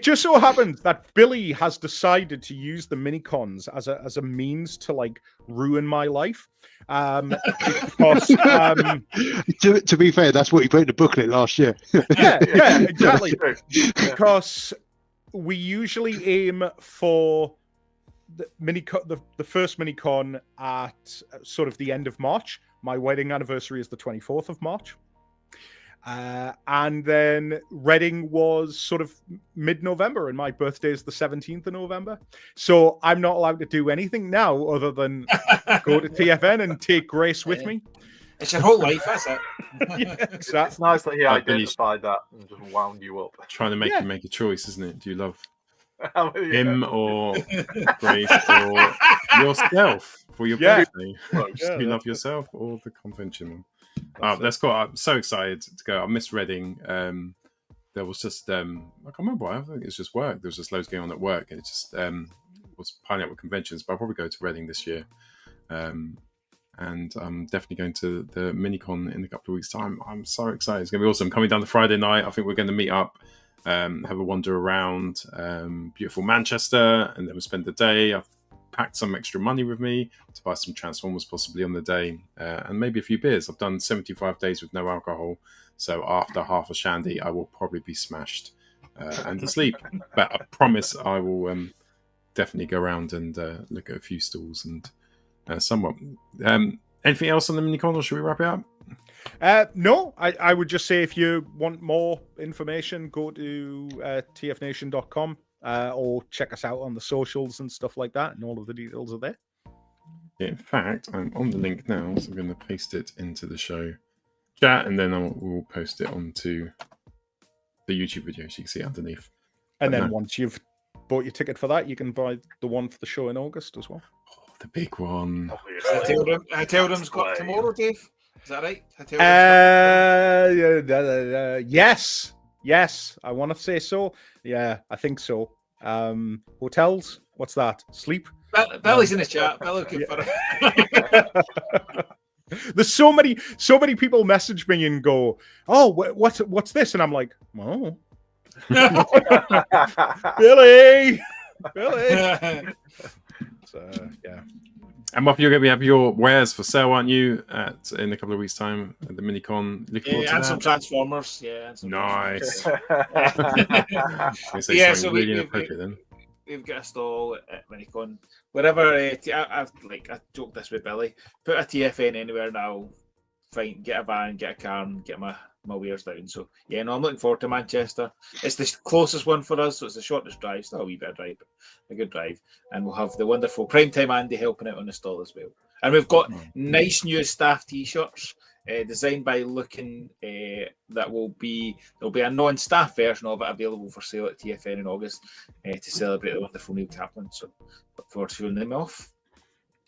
just so happens that Billy has decided to use the minicons as a means to like ruin my life. Because to be fair, that's what he put in the booklet last year. yeah, exactly. Because we usually aim for the first minicon at sort of the end of March. My wedding anniversary is the 24th of March. And then Reading was sort of mid-November, and my birthday is the 17th of November. So I'm not allowed to do anything now other than go to TFN and take Grace with me. It's your whole life, that's it. Yeah, exactly. It's nice that he identified that and just wound you up. Trying to make you make a choice, isn't it? Do you love him or Grace or yourself for your birthday? Do you love yourself or the convention? That's cool. I'm so excited to go. I missed Reading. There was just I can't remember why. I think it's just work. There was just loads going on at work, and it just was piling up with conventions. But I'll probably go to Reading this year, and I'm definitely going to the minicon in a couple of weeks' time. I'm so excited. It's going to be awesome. Coming down the Friday night, I think we're going to meet up, have a wander around beautiful Manchester, and then we'll spend the day. I've packed some extra money with me to buy some Transformers possibly on the day, and maybe a few beers. I've done 75 days with no alcohol, so after half a shandy I will probably be smashed and asleep. But I promise I will definitely go around and look at a few stalls and somewhat. Anything else on the minicon, or should we wrap it up? No, I would just say if you want more information, go to TFNation.com. Or check us out on the socials and stuff like that, and all of the details are there. In fact, I'm on the link now, so I'm going to paste it into the show chat, and then we'll post it onto the YouTube video so you can see it underneath. And then once you've bought your ticket for that, you can buy the one for the show in August as well. Oh, the big one. Hytildum's got tomorrow, Dave. Is that right? Yes, I want to say so. Yeah, I think so. Hotels, what's that? Sleep? Billy's in the chat. Billy looking for it. There's so many people message me and go, "Oh, what's this?" And I'm like, "Oh, Billy." So yeah. And Muff, you're going to have your wares for sale, aren't you? In a couple of weeks' time at the minicon. And some Transformers. Yeah. Nice. Yeah, so really inappropriate then. We've got a stall at minicon. Wherever I joked this with Billy. Put a TFN anywhere now. Fine, get a van, get a car, and get my wares down. So yeah, no, I'm looking forward to Manchester. It's the closest one for us, so it's the shortest drive. Still a wee bit of drive, but a good drive. And we'll have the wonderful Primetime Andy helping out on the stall as well. And we've got nice new staff T-shirts designed by Looking. There'll be a non-staff version of it available for sale at TFN in August to celebrate the wonderful Neil Kaplan. So look forward to showing them off.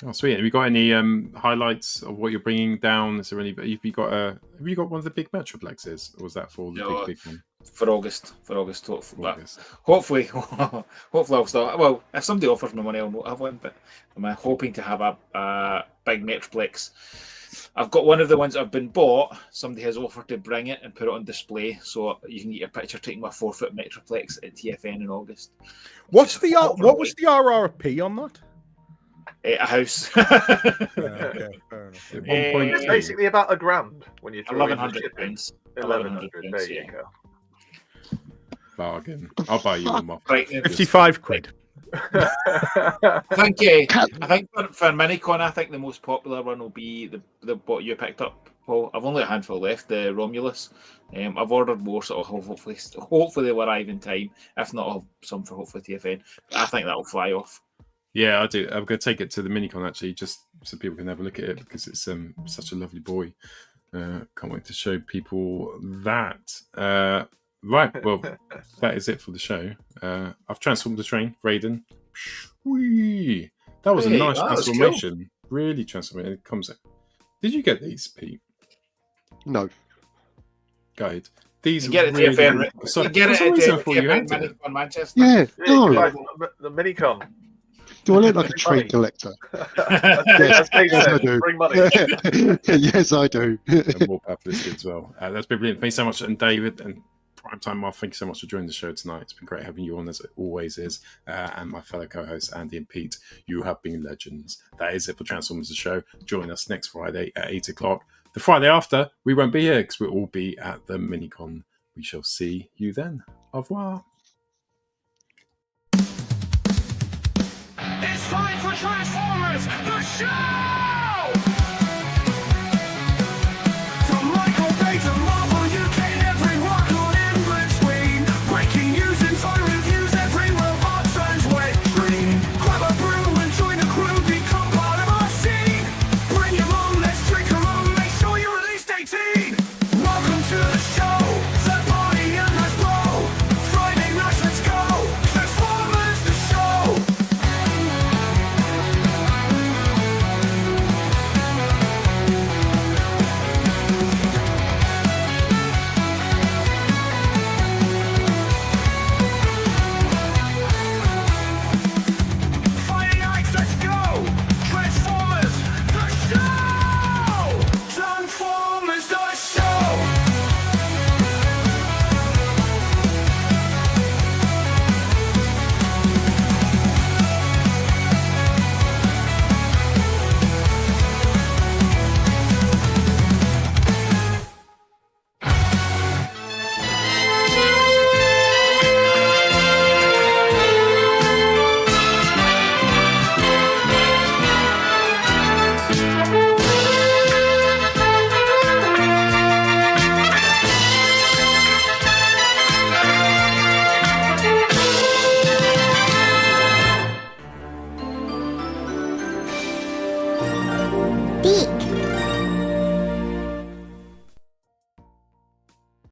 Oh, sweet. Have you got any highlights of what you're bringing down? Is there any? Have you got one of the big Metroplexes, or was that for the No, big one? For August, hopefully. August. Hopefully, hopefully I'll start. Well, if somebody offers me money, I'll not have one. But I'm hoping to have a big Metroplex. I've got one of the ones that have been bought. Somebody has offered to bring it and put it on display, so you can get your picture taken with a 4-foot Metroplex at TFN in August. What was the RRP on that? A house. Okay, fair enough. At one point, It's basically about £1,000 when you throw in the £1,100. shipping. £1,100. There you go. bargain. I'll buy you one more. Right, 55 quid. I think for Minicon, I think the most popular one will be the what you picked up, Paul. I've only a handful left, the Romulus. I've ordered more, so hopefully they'll arrive in time. If not, I'll have some for hopefully TFN. But I think that'll fly off. Yeah, I do. I'm going to take it to the Minicon actually, just so people can have a look at it because it's such a lovely boy. Can't wait to show people that. Right, well, that is it for the show. I've transformed the train, Raiden. Whee! That was a nice transformation. Cool. Really transformative. It comes. Did you get these, Pete? No. Guide. These you get it really, TFN. So, get it at TFN Manchester. Yeah, no. The Minicon. Do I look like a train collector? Yes, I do. Bring money. Yes, I do. And more publicity as well. That's been brilliant. Thanks so much, and David and Primetime Mark. Thank you so much for joining the show tonight. It's been great having you on, as it always is. And my fellow co-hosts Andy and Pete, you have been legends. That is it for Transformers the Show. Join us next Friday at 8 o'clock. The Friday after, we won't be here because we'll all be at the Minicon. We shall see you then. Au revoir. It's time for Transformers, the show!